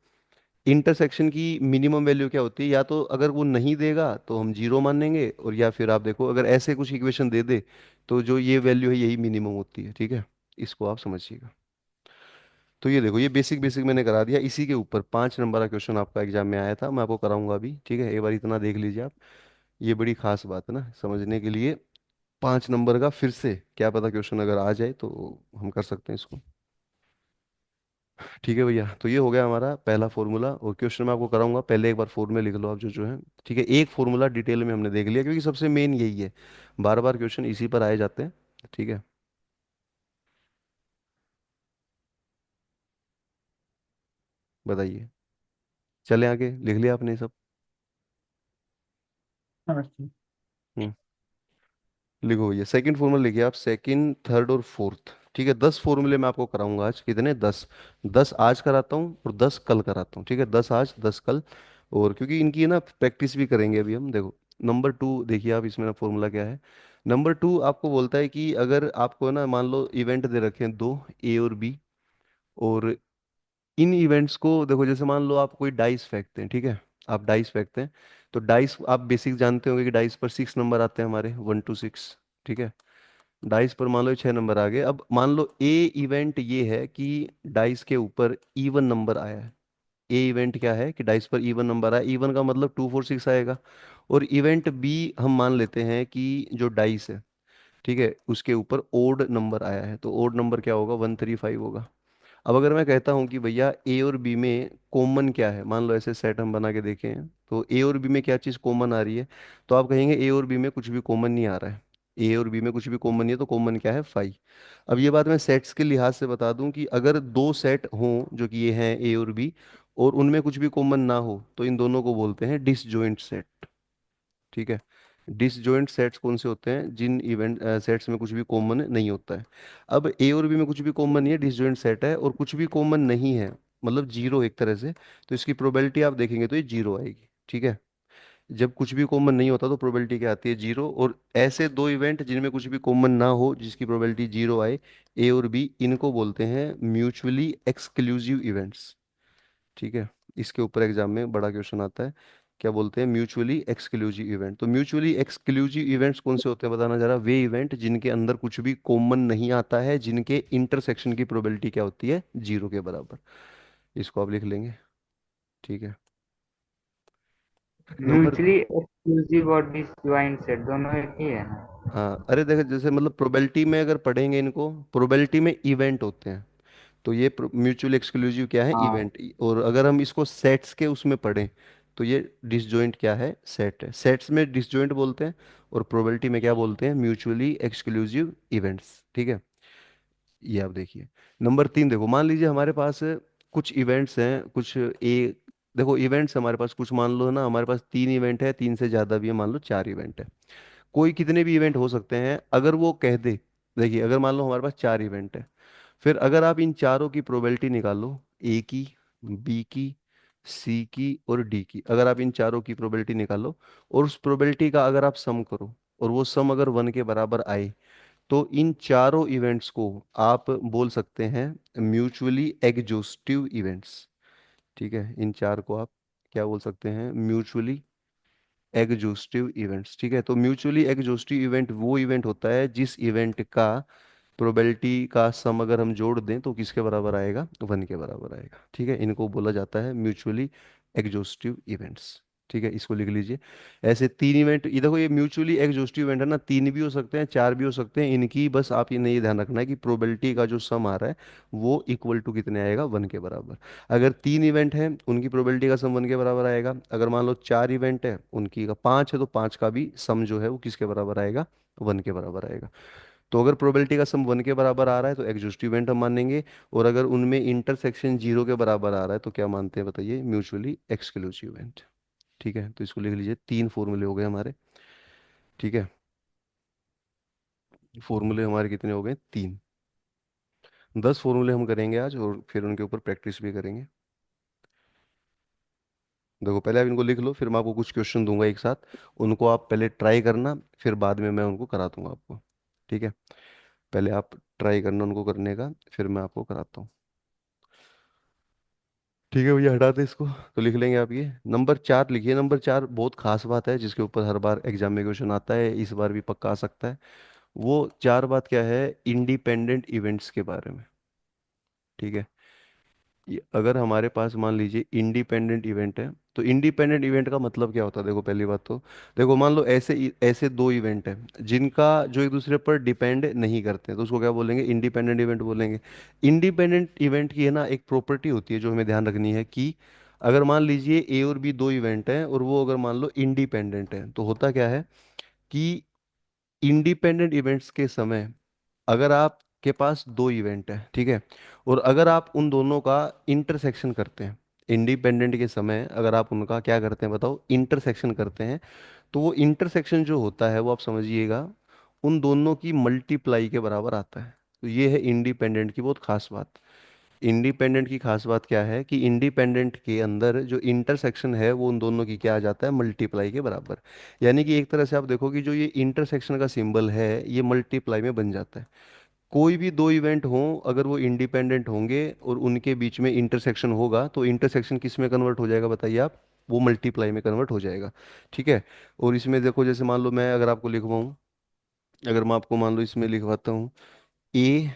इंटरसेक्शन की मिनिमम वैल्यू क्या होती है, या तो अगर वो नहीं देगा तो हम जीरो मानेंगे, और या फिर आप देखो अगर ऐसे कुछ इक्वेशन दे दे तो जो ये वैल्यू है यही मिनिमम होती है, ठीक है। इसको आप समझिएगा। तो ये देखो, ये बेसिक बेसिक मैंने करा दिया, इसी के ऊपर 5 नंबर का क्वेश्चन आपका एग्जाम में आया था, मैं आपको कराऊंगा अभी, ठीक है, एक बार इतना देख लीजिए आप। ये बड़ी खास बात है ना समझने के लिए। 5 नंबर का फिर से क्या पता क्वेश्चन अगर आ जाए तो हम कर सकते हैं इसको। ठीक है भैया, तो ये हो गया हमारा पहला फॉर्मूला, और क्वेश्चन मैं आपको कराऊंगा, पहले एक बार फॉर्मूला लिख लो आप जो जो है, ठीक है। एक फॉर्मूला डिटेल में हमने देख लिया क्योंकि सबसे मेन यही है, बार बार क्वेश्चन इसी पर आए जाते हैं। ठीक है, बताइए। चले आगे, लिख लिया आपने सब? अच्छा। हम्म, लिखो, ये सेकंड फॉर्मूला लिखिए आप, सेकंड, थर्ड और फोर्थ। ठीक है, 10 फॉर्मूले मैं आपको कराऊंगा आज। कितने? 10। 10 आज कराता हूँ और 10 कल कराता हूँ। ठीक है, 10 आज, 10 कल। और क्योंकि इनकी ना प्रैक्टिस भी करेंगे अभी हम। देखो, नंबर 2 देखिए आप, इसमें ना फॉर्मूला क्या है। नंबर 2 आपको बोलता है कि अगर आपको ना मान लो इवेंट दे रखे हैं दो, ए और बी, और इन इवेंट्स को देखो, जैसे मान लो आप कोई डाइस फेंकते हैं, ठीक है, आप डाइस फेंकते हैं, तो डाइस आप बेसिक जानते होंगे कि डाइस पर 6 नंबर आते हैं हमारे, 1 to 6। ठीक है, डाइस पर मान लो 6 नंबर आ गए। अब मान लो ए इवेंट ये है कि डाइस के ऊपर इवन नंबर आया है। ए इवेंट क्या है कि डाइस पर इवन नंबर आया, इवन का मतलब 2 4 6 आएगा। और इवेंट बी हम मान लेते हैं कि जो डाइस है, ठीक है, उसके ऊपर ओड नंबर आया है, तो ओड नंबर क्या होगा? 1 3 5 होगा। अब अगर मैं कहता हूँ कि भैया ए और बी में कॉमन क्या है, मान लो ऐसे सेट हम बना के देखें, तो ए और बी में क्या चीज़ कॉमन आ रही है, तो आप कहेंगे ए और बी में कुछ भी कॉमन नहीं आ रहा है। ए और बी में कुछ भी कॉमन नहीं है, तो कॉमन क्या है? 5। अब ये बात मैं सेट्स के लिहाज से बता दूं कि अगर दो सेट हों जो कि ये हैं ए और बी, और उनमें कुछ भी कॉमन ना हो, तो इन दोनों को बोलते हैं डिसजॉइंट सेट। ठीक है, डिसजॉइंट सेट्स कौन से होते हैं? जिन इवेंट सेट्स में कुछ भी कॉमन नहीं होता है। अब ए और बी में कुछ भी कॉमन नहीं है, डिसजॉइंट सेट है, और कुछ भी कॉमन नहीं है, मतलब जीरो एक तरह से, तो इसकी प्रोबेबिलिटी आप देखेंगे तो ये जीरो आएगी। ठीक है, जब कुछ भी कॉमन नहीं होता तो प्रोबेबिलिटी क्या आती है? जीरो। और ऐसे दो इवेंट जिनमें कुछ भी कॉमन ना हो, जिसकी प्रोबेबिलिटी जीरो आए, ए और बी, इनको बोलते हैं म्यूचुअली एक्सक्लूसिव इवेंट्स। ठीक है, इसके ऊपर एग्जाम में बड़ा क्वेश्चन आता है, क्या बोलते हैं? Mutually exclusive event. तो म्यूचुअली एक्सक्लूसिव इवेंट्स कौन से होते हैं बताना जरा? वे इवेंट जिनके अंदर कुछ भी कॉमन नहीं आता है, जिनके इंटरसेक्शन की प्रोबेबिलिटी क्या होती है? जीरो के बराबर। इसको आप लिख लेंगे। ठीक है, नंबर। म्यूचुअली एक्सक्लूसिव और डिसजॉइंट सेट दोनों एक ही है ना? हाँ, अरे देखो, जैसे मतलब प्रोबेबिलिटी में अगर पढ़ेंगे इनको, प्रोबेबिलिटी में इवेंट होते हैं, तो ये म्यूचुअल एक्सक्लूसिव क्या है? हाँ। इवेंट। और अगर हम इसको सेट्स के उसमें पढ़ें, तो ये डिसजॉइंट क्या है? सेट है। सेट्स में डिसजॉइंट बोलते हैं, और प्रोबेबिलिटी में क्या बोलते हैं? Mutually exclusive events. ठीक है, ये आप देखिए। नंबर 3 देखो, मान लीजिए हमारे पास कुछ इवेंट्स हैं, कुछ ए, देखो इवेंट्स हमारे पास कुछ, मान लो ना हमारे पास 3 इवेंट है, 3 से ज़्यादा भी है, मान लो 4 इवेंट है। कोई कितने भी इवेंट हो सकते हैं, अगर वो कह दे। देखिए, अगर मान लो हमारे पास 4 इवेंट है, फिर अगर आप इन चारों की प्रोबेबिलिटी निकालो, ए की, बी की, सी की और डी की, अगर आप इन चारों की प्रोबेबिलिटी निकालो, और उस प्रोबेबिलिटी का अगर आप सम करो, और वो सम अगर 1 के बराबर आए, तो इन चारों इवेंट्स को आप बोल सकते हैं म्यूचुअली एग्जॉस्टिव इवेंट्स। ठीक है, इन चार को आप क्या बोल सकते हैं? Mutually exhaustive events. ठीक है, तो म्यूचुअली एग्जॉस्टिव इवेंट वो इवेंट होता है जिस इवेंट का प्रोबेबिलिटी का सम अगर हम जोड़ दें तो किसके बराबर आएगा? 1 के बराबर आएगा। ठीक है, इनको बोला जाता है म्यूचुअली एग्जॉस्टिव इवेंट्स। ठीक है, इसको लिख लीजिए। ऐसे 3 इवेंट, ये देखो, ये म्यूचुअली एग्जॉस्टिव इवेंट है ना, 3 भी हो सकते हैं, 4 भी हो सकते हैं, इनकी बस आप ये ध्यान रखना है कि प्रोबेबिलिटी का जो सम आ रहा है वो इक्वल टू कितने आएगा? 1 के बराबर। अगर 3 इवेंट है, उनकी प्रोबेबिलिटी का सम 1 के बराबर आएगा। अगर मान लो 4 इवेंट है, उनकी का 5 है, तो 5 का भी सम जो है वो किसके बराबर आएगा? 1 के बराबर आएगा। तो अगर प्रोबेबिलिटी का सम 1 के बराबर आ रहा है तो एग्जॉस्टिव इवेंट हम मानेंगे, और अगर उनमें इंटरसेक्शन 0 के बराबर आ रहा है तो क्या मानते हैं बताइए? Mutually exclusive event. ठीक है, तो इसको लिख लीजिए, 3 फॉर्मूले हो गए हमारे। ठीक है, फॉर्मूले हमारे कितने हो गए? 3। 10 फॉर्मूले हम करेंगे आज, और फिर उनके ऊपर प्रैक्टिस भी करेंगे। देखो, पहले आप इनको लिख लो, फिर मैं आपको कुछ क्वेश्चन दूंगा एक साथ, उनको आप पहले ट्राई करना, फिर बाद में मैं उनको करा दूंगा आपको। ठीक है, पहले आप ट्राई करना उनको करने का, फिर मैं आपको कराता हूँ। ठीक है भैया, हटा दे इसको। तो लिख लेंगे आप, ये नंबर 4 लिखिए। नंबर 4 बहुत खास बात है, जिसके ऊपर हर बार एग्जाम में क्वेश्चन आता है, इस बार भी पक्का आ सकता है। वो 4 बात क्या है? इंडिपेंडेंट इवेंट्स के बारे में। ठीक है, अगर हमारे पास मान लीजिए इंडिपेंडेंट इवेंट है, तो इंडिपेंडेंट इवेंट का मतलब क्या होता है? देखो, पहली बात तो देखो, मान लो ऐसे ऐसे दो इवेंट हैं जिनका जो एक दूसरे पर डिपेंड नहीं करते, तो उसको क्या बोलेंगे? इंडिपेंडेंट इवेंट बोलेंगे। इंडिपेंडेंट इवेंट की है ना एक प्रॉपर्टी होती है जो हमें ध्यान रखनी है, कि अगर मान लीजिए ए और बी दो इवेंट हैं, और वो अगर मान लो इंडिपेंडेंट है, तो होता क्या है कि इंडिपेंडेंट इवेंट्स के समय अगर आपके पास दो इवेंट है, ठीक है, और अगर आप उन दोनों का इंटरसेक्शन करते हैं इंडिपेंडेंट के समय, अगर आप उनका क्या करते हैं बताओ, इंटरसेक्शन करते हैं, तो वो इंटरसेक्शन जो होता है वो आप समझिएगा उन दोनों की मल्टीप्लाई के बराबर आता है। तो ये है इंडिपेंडेंट की बहुत खास बात। इंडिपेंडेंट की खास बात क्या है कि इंडिपेंडेंट के अंदर जो इंटरसेक्शन है वो उन दोनों की क्या आ जाता है, मल्टीप्लाई के बराबर। यानी कि एक तरह से आप देखो कि जो ये इंटरसेक्शन का सिंबल है ये मल्टीप्लाई में बन जाता है। कोई भी दो इवेंट हों, अगर वो इंडिपेंडेंट होंगे और उनके बीच में इंटरसेक्शन होगा, तो इंटरसेक्शन किस में कन्वर्ट हो जाएगा बताइए आप, वो मल्टीप्लाई में कन्वर्ट हो जाएगा। ठीक है। और इसमें देखो जैसे मान लो मैं अगर आपको लिखवाऊं, अगर मैं आपको मान लो इसमें लिखवाता हूँ ए,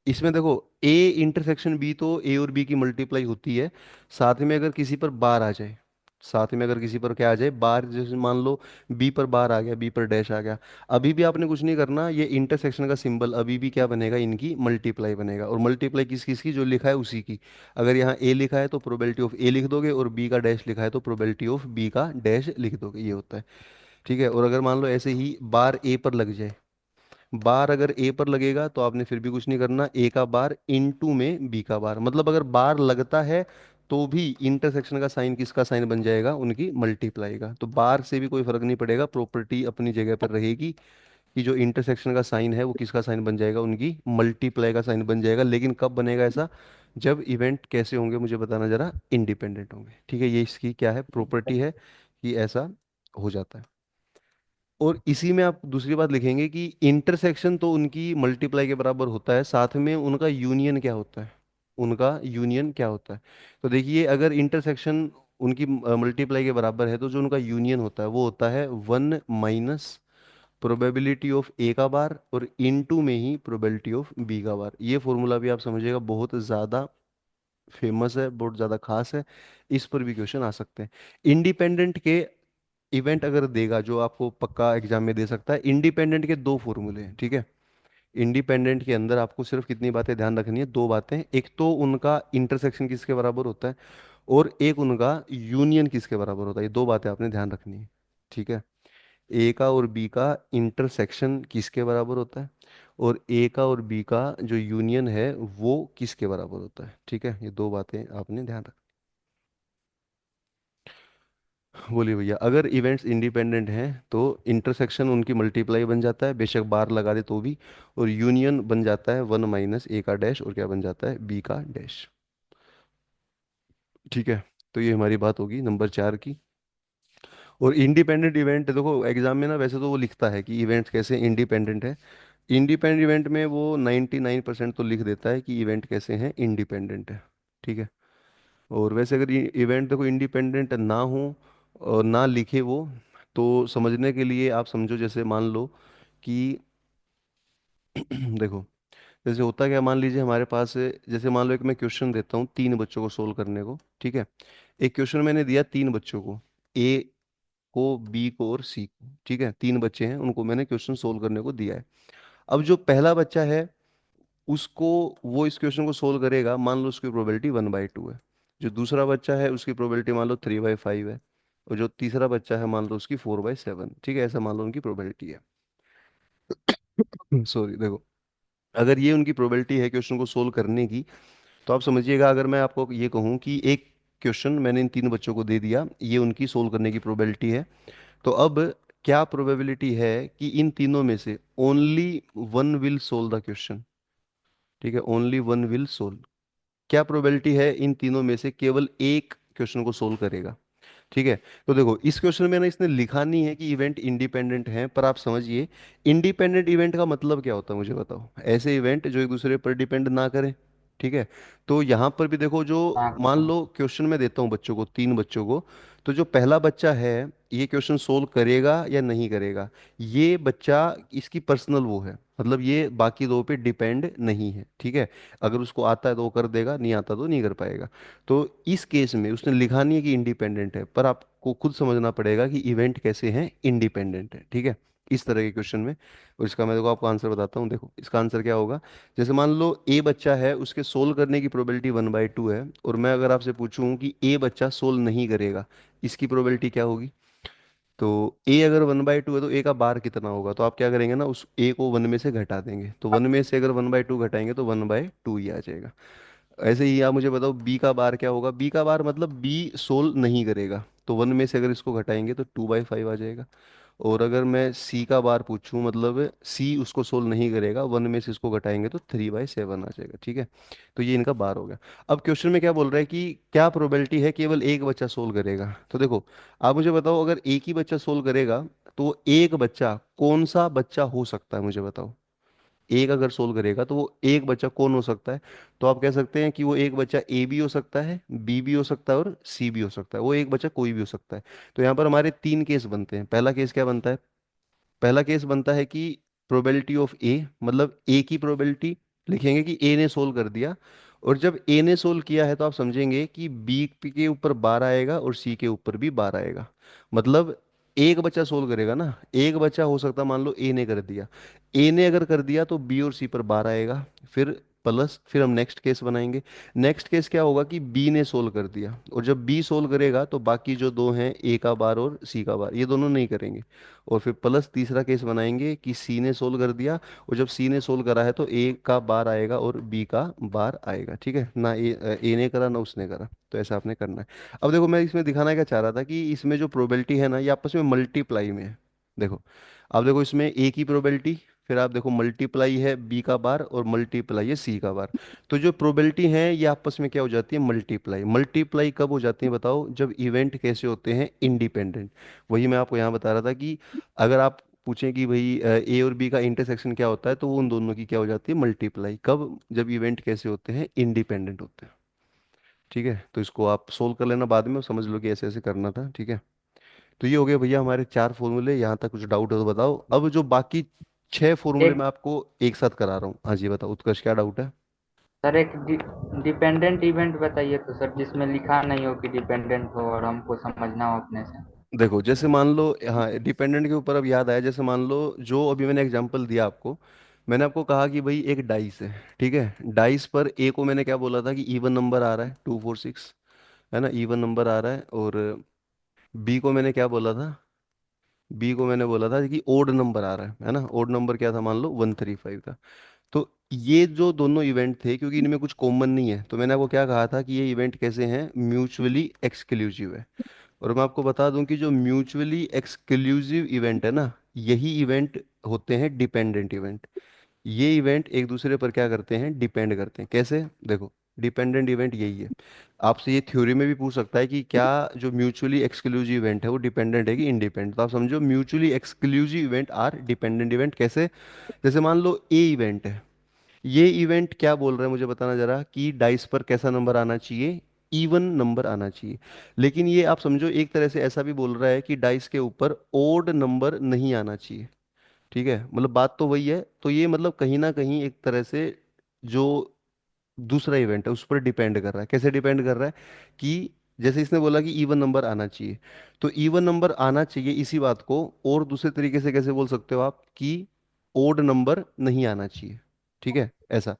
इसमें देखो ए इंटरसेक्शन बी, तो ए और बी की मल्टीप्लाई होती है। साथ में अगर किसी पर बार आ जाए, साथ में अगर किसी पर क्या आ जाए बार, जैसे मान लो बी पर बार आ गया, बी पर डैश आ गया, अभी भी आपने कुछ नहीं करना, ये इंटरसेक्शन का सिंबल अभी भी क्या बनेगा, इनकी मल्टीप्लाई बनेगा। और मल्टीप्लाई किस किस की, जो लिखा है उसी की। अगर यहाँ ए लिखा है तो प्रोबेबिलिटी ऑफ ए लिख दोगे, और बी का डैश लिखा है तो प्रोबेबिलिटी ऑफ बी का डैश लिख दोगे, ये होता है। ठीक है। और अगर मान लो ऐसे ही बार ए पर लग जाए, बार अगर ए पर लगेगा तो आपने फिर भी कुछ नहीं करना, ए का बार इनटू में बी का बार, मतलब अगर बार लगता है तो भी इंटरसेक्शन का साइन किसका साइन बन जाएगा, उनकी मल्टीप्लाई का। तो बार से भी कोई फर्क नहीं पड़ेगा, प्रॉपर्टी अपनी जगह पर रहेगी कि जो इंटरसेक्शन का साइन है वो किसका साइन बन जाएगा, उनकी मल्टीप्लाई का साइन बन जाएगा। लेकिन कब बनेगा ऐसा, जब इवेंट कैसे होंगे मुझे बताना जरा, इंडिपेंडेंट होंगे। ठीक है, ये इसकी क्या है, प्रॉपर्टी है कि ऐसा हो जाता है। और इसी में आप दूसरी बात लिखेंगे कि इंटरसेक्शन तो उनकी मल्टीप्लाई के बराबर होता है, साथ में उनका यूनियन क्या होता है, उनका यूनियन क्या होता है। तो देखिए अगर इंटरसेक्शन उनकी मल्टीप्लाई के बराबर है, तो जो उनका यूनियन होता है वो होता है वन माइनस प्रोबेबिलिटी ऑफ ए का बार और इनटू में ही प्रोबेबिलिटी ऑफ बी का बार। ये फॉर्मूला भी आप समझिएगा बहुत ज़्यादा फेमस है, बहुत ज़्यादा खास है, इस पर भी क्वेश्चन आ सकते हैं। इंडिपेंडेंट के इवेंट अगर देगा, जो आपको पक्का एग्जाम में दे सकता है, इंडिपेंडेंट के दो फॉर्मूले हैं, ठीक है। इंडिपेंडेंट के अंदर आपको सिर्फ कितनी बातें ध्यान रखनी है, दो बातें, एक तो उनका इंटरसेक्शन किसके बराबर होता है, और एक उनका यूनियन किसके बराबर होता है। ये दो बातें आपने ध्यान रखनी है, ठीक है। ए का और बी का इंटरसेक्शन किसके बराबर होता है, और ए का और बी का जो यूनियन है वो किसके बराबर होता है, ठीक है। ये दो बातें आपने ध्यान रख। बोलिए भैया, अगर इवेंट्स इंडिपेंडेंट हैं तो इंटरसेक्शन उनकी मल्टीप्लाई बन जाता है, बेशक बार लगा दे तो भी, और यूनियन बन जाता है वन माइनस ए का डैश, और क्या बन जाता है, बी का डैश। ठीक है। तो ये हमारी बात होगी नंबर 4 की। और इंडिपेंडेंट इवेंट देखो एग्जाम में ना, वैसे तो वो लिखता है कि इवेंट्स कैसे इंडिपेंडेंट है, इंडिपेंडेंट इवेंट में वो 99% तो लिख देता है कि इवेंट कैसे हैं, इंडिपेंडेंट है। ठीक है। और वैसे अगर इवेंट देखो इंडिपेंडेंट ना हो और ना लिखे वो, तो समझने के लिए आप समझो, जैसे मान लो कि देखो जैसे होता क्या, मान लीजिए हमारे पास जैसे मान लो एक मैं क्वेश्चन देता हूँ तीन बच्चों को सोल्व करने को, ठीक है। एक क्वेश्चन मैंने दिया तीन बच्चों को, ए को, बी को और सी को, ठीक है, तीन बच्चे हैं उनको मैंने क्वेश्चन सोल्व करने को दिया है। अब जो पहला बच्चा है उसको, वो इस क्वेश्चन को सोल्व करेगा, मान लो उसकी प्रोबेबिलिटी 1/2 है। जो दूसरा बच्चा है उसकी प्रोबेबिलिटी मान लो 3/5 है। और जो तीसरा बच्चा है मान लो उसकी 4/7, ठीक है, ऐसा मान लो उनकी प्रोबेबिलिटी है। सॉरी, देखो अगर ये उनकी प्रोबेबिलिटी है क्वेश्चन को सोल्व करने की, तो आप समझिएगा अगर मैं आपको ये कहूँ कि एक क्वेश्चन मैंने इन तीन बच्चों को दे दिया, ये उनकी सोल्व करने की प्रोबेबिलिटी है, तो अब क्या प्रोबेबिलिटी है कि इन तीनों में से only one will solve the question, ठीक है, ओनली वन विल सोल्व। क्या प्रोबेबिलिटी है इन तीनों में से केवल एक क्वेश्चन को सोल्व करेगा, ठीक है। तो देखो इस क्वेश्चन में ना इसने लिखा नहीं है कि इवेंट इंडिपेंडेंट है, पर आप समझिए इंडिपेंडेंट इवेंट का मतलब क्या होता है मुझे बताओ, ऐसे इवेंट जो एक दूसरे पर डिपेंड ना करें, ठीक है। तो यहाँ पर भी देखो, जो हाँ मान लो क्वेश्चन में देता हूँ बच्चों को, तीन बच्चों को, तो जो पहला बच्चा है ये क्वेश्चन सोल्व करेगा या नहीं करेगा, ये बच्चा, इसकी पर्सनल वो है, मतलब ये बाकी दो पे डिपेंड नहीं है, ठीक है। अगर उसको आता है तो वो कर देगा, नहीं आता तो नहीं कर पाएगा। तो इस केस में उसने लिखा नहीं है कि इंडिपेंडेंट है, पर आपको खुद समझना पड़ेगा कि इवेंट कैसे हैं, इंडिपेंडेंट है, ठीक है, इस तरह के क्वेश्चन में। और इसका मैं देखो आपको आंसर बताता हूँ, देखो इसका आंसर क्या होगा। जैसे मान लो ए बच्चा है, उसके सोल्व करने की प्रोबेबिलिटी 1/2 है, और मैं अगर आपसे पूछूं कि ए बच्चा सोल्व नहीं करेगा, इसकी प्रोबेबिलिटी क्या होगी। तो ए अगर 1/2 है तो ए का बार कितना होगा, तो आप क्या करेंगे ना, उस ए को 1 में से घटा देंगे, तो 1 में से अगर 1/2 घटाएंगे तो 1/2 ही आ जाएगा। ऐसे ही आप मुझे बताओ बी का बार क्या होगा, बी का बार मतलब बी सोल्व नहीं करेगा, तो 1 में से अगर इसको घटाएंगे तो 2/5 आ जाएगा। और अगर मैं सी का बार पूछूं, मतलब सी उसको सोल्व नहीं करेगा, 1 में से इसको घटाएंगे तो 3/7 आ जाएगा, ठीक है। तो ये इनका बार हो गया। अब क्वेश्चन में क्या बोल रहा है कि क्या प्रोबेबिलिटी है केवल एक बच्चा सोल्व करेगा, तो देखो आप मुझे बताओ अगर एक ही बच्चा सोल्व करेगा तो एक बच्चा कौन सा बच्चा हो सकता है, मुझे बताओ। एक अगर सोल्व करेगा तो वो एक बच्चा कौन हो सकता है, तो आप कह सकते हैं कि वो एक बच्चा ए भी हो सकता है, बी भी हो सकता है और सी भी हो सकता है, वो एक बच्चा कोई भी हो सकता है। तो यहाँ पर हमारे 3 केस बनते हैं। पहला केस क्या बनता है, पहला केस बनता है कि प्रोबेबिलिटी ऑफ ए, मतलब ए की प्रोबेबिलिटी लिखेंगे कि ए ने सोल्व कर दिया, और जब ए ने सोल्व किया है तो आप समझेंगे कि बी के ऊपर 12 आएगा और सी के ऊपर भी 12 आएगा। मतलब एक बच्चा सोल्व करेगा ना, एक बच्चा हो सकता, मान लो ए ने कर दिया, ए ने अगर कर दिया तो बी और सी पर 12 आएगा, फिर प्लस, फिर हम नेक्स्ट केस बनाएंगे। नेक्स्ट केस क्या होगा कि बी ने सोल्व कर दिया, और जब बी सोल्व करेगा तो बाकी जो दो हैं ए का बार और सी का बार ये दोनों नहीं करेंगे, और फिर प्लस तीसरा केस बनाएंगे कि सी ने सोल्व कर दिया, और जब सी ने सोल्व करा है तो ए का बार आएगा और बी का बार आएगा, ठीक है ना। ए ने करा ना उसने करा, तो ऐसा आपने करना है। अब देखो मैं इसमें दिखाना क्या चाह रहा था कि इसमें जो प्रोबेबिलिटी है ना ये आपस में मल्टीप्लाई में है। देखो, अब देखो इसमें ए की प्रोबेबिलिटी, फिर आप देखो मल्टीप्लाई है बी का बार और मल्टीप्लाई है सी का बार। तो जो प्रोबेबिलिटी है ये आपस में क्या हो जाती है, मल्टीप्लाई। मल्टीप्लाई कब हो जाती है बताओ, जब इवेंट कैसे होते हैं, इंडिपेंडेंट। वही मैं आपको यहाँ बता रहा था कि अगर आप पूछें कि भाई ए और बी का इंटरसेक्शन क्या होता है, तो वो उन दोनों की क्या हो जाती है, मल्टीप्लाई। कब, जब इवेंट कैसे होते हैं, इंडिपेंडेंट होते हैं, ठीक है। तो इसको आप सोल्व कर लेना बाद में, समझ लो कि ऐसे ऐसे करना था, ठीक है। तो ये हो गए भैया हमारे 4 फॉर्मूले, यहाँ तक कुछ डाउट है तो बताओ। अब जो बाकी 6 फॉर्मूले एक मैं आपको एक साथ करा रहा हूँ, हाँ जी बताओ उत्कर्ष क्या डाउट है। सर, एक डिपेंडेंट इवेंट बताइए तो सर, जिसमें लिखा नहीं हो कि डिपेंडेंट हो और हमको समझना हो अपने से। देखो जैसे मान लो, हाँ डिपेंडेंट के ऊपर अब याद आया, जैसे मान लो जो अभी मैंने एग्जांपल दिया आपको, मैंने आपको कहा कि भाई एक डाइस है, ठीक है। डाइस पर ए को मैंने क्या बोला था कि इवन नंबर आ रहा है 2 4 6, है ना, इवन नंबर आ रहा है। और बी को मैंने क्या बोला था, बी को मैंने बोला था कि ओड नंबर आ रहा है ना, ओड नंबर क्या था, मान लो 135 था। तो ये जो दोनों इवेंट थे, क्योंकि इनमें कुछ कॉमन नहीं है, तो मैंने आपको क्या कहा था कि ये इवेंट कैसे हैं, म्यूचुअली एक्सक्लूसिव है। और मैं आपको बता दूं कि जो म्यूचुअली एक्सक्लूसिव इवेंट है ना, यही इवेंट होते हैं डिपेंडेंट इवेंट। ये इवेंट एक दूसरे पर क्या करते हैं, डिपेंड करते हैं। कैसे, देखो डिपेंडेंट इवेंट यही है। आपसे ये थ्योरी में भी पूछ सकता है कि क्या जो म्यूचुअली एक्सक्लूसिव इवेंट है वो डिपेंडेंट है कि इंडिपेंडेंट, तो आप समझो mutually exclusive event are dependent event. कैसे, जैसे मान लो ए इवेंट है, ये इवेंट क्या बोल रहा है मुझे बताना जरा, कि डाइस पर कैसा नंबर आना चाहिए, इवन नंबर आना चाहिए। लेकिन ये आप समझो एक तरह से ऐसा भी बोल रहा है कि डाइस के ऊपर ओड नंबर नहीं आना चाहिए, ठीक है। मतलब बात तो वही है, तो ये मतलब कहीं ना कहीं एक तरह से जो दूसरा इवेंट है उस पर डिपेंड कर रहा है। कैसे डिपेंड कर रहा है कि जैसे इसने बोला कि इवन नंबर आना चाहिए, तो इवन नंबर आना चाहिए, इसी बात को और दूसरे तरीके से कैसे बोल सकते हो आप कि ओड नंबर नहीं आना चाहिए, ठीक है ऐसा।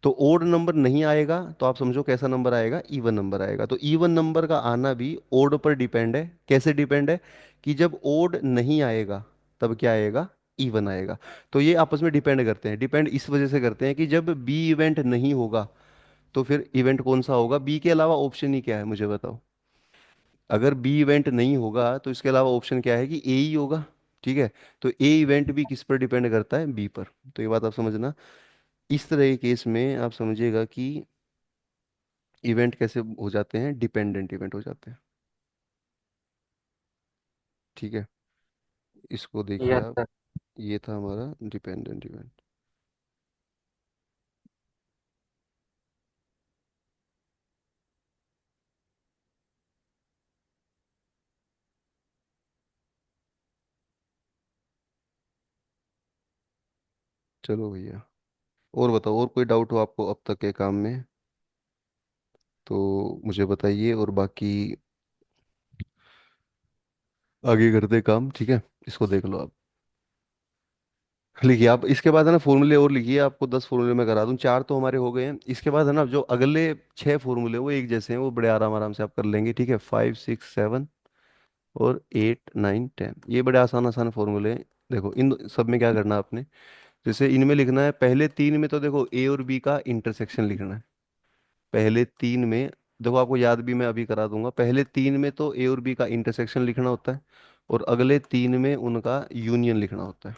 तो ओड नंबर नहीं आएगा तो आप समझो कैसा नंबर आएगा, इवन नंबर आएगा। तो इवन नंबर का आना भी ओड पर डिपेंड है। कैसे डिपेंड है, कि जब ओड नहीं आएगा तब क्या आएगा, इवन आएगा। तो ये आपस में डिपेंड करते हैं। डिपेंड इस वजह से करते हैं कि जब बी इवेंट नहीं होगा तो फिर इवेंट कौन सा होगा, बी के अलावा ऑप्शन ही क्या है मुझे बताओ। अगर बी इवेंट नहीं होगा तो इसके अलावा ऑप्शन क्या है कि ए ही होगा, ठीक है। तो ए इवेंट भी किस पर डिपेंड करता है, बी पर। तो ये बात आप समझना। इस तरह के केस में आप समझिएगा कि इवेंट कैसे हो जाते हैं, डिपेंडेंट इवेंट हो जाते हैं, ठीक है। इसको देखिए यस आप, सर। ये था हमारा डिपेंडेंट इवेंट। चलो भैया, और बताओ और कोई डाउट हो आपको अब तक के काम में तो मुझे बताइए, और बाकी आगे करते काम, ठीक है। इसको देख लो आप, लिखिए आप इसके बाद है ना फॉर्मूले और लिखिए, आपको 10 फॉर्मूले मैं करा दूं, 4 तो हमारे हो गए हैं। इसके बाद है ना जो अगले 6 फॉर्मूले वो एक जैसे हैं, वो बड़े आराम आराम से आप कर लेंगे, ठीक है, 5 6 7 और 8 9 10, ये बड़े आसान आसान फॉर्मूले हैं। देखो इन सब में क्या करना है आपने, जैसे इनमें लिखना है पहले तीन में तो देखो ए और बी का इंटरसेक्शन लिखना है। पहले तीन में, देखो आपको याद भी मैं अभी करा दूंगा, पहले तीन में तो ए और बी का इंटरसेक्शन लिखना होता है, और अगले तीन में उनका यूनियन लिखना होता है।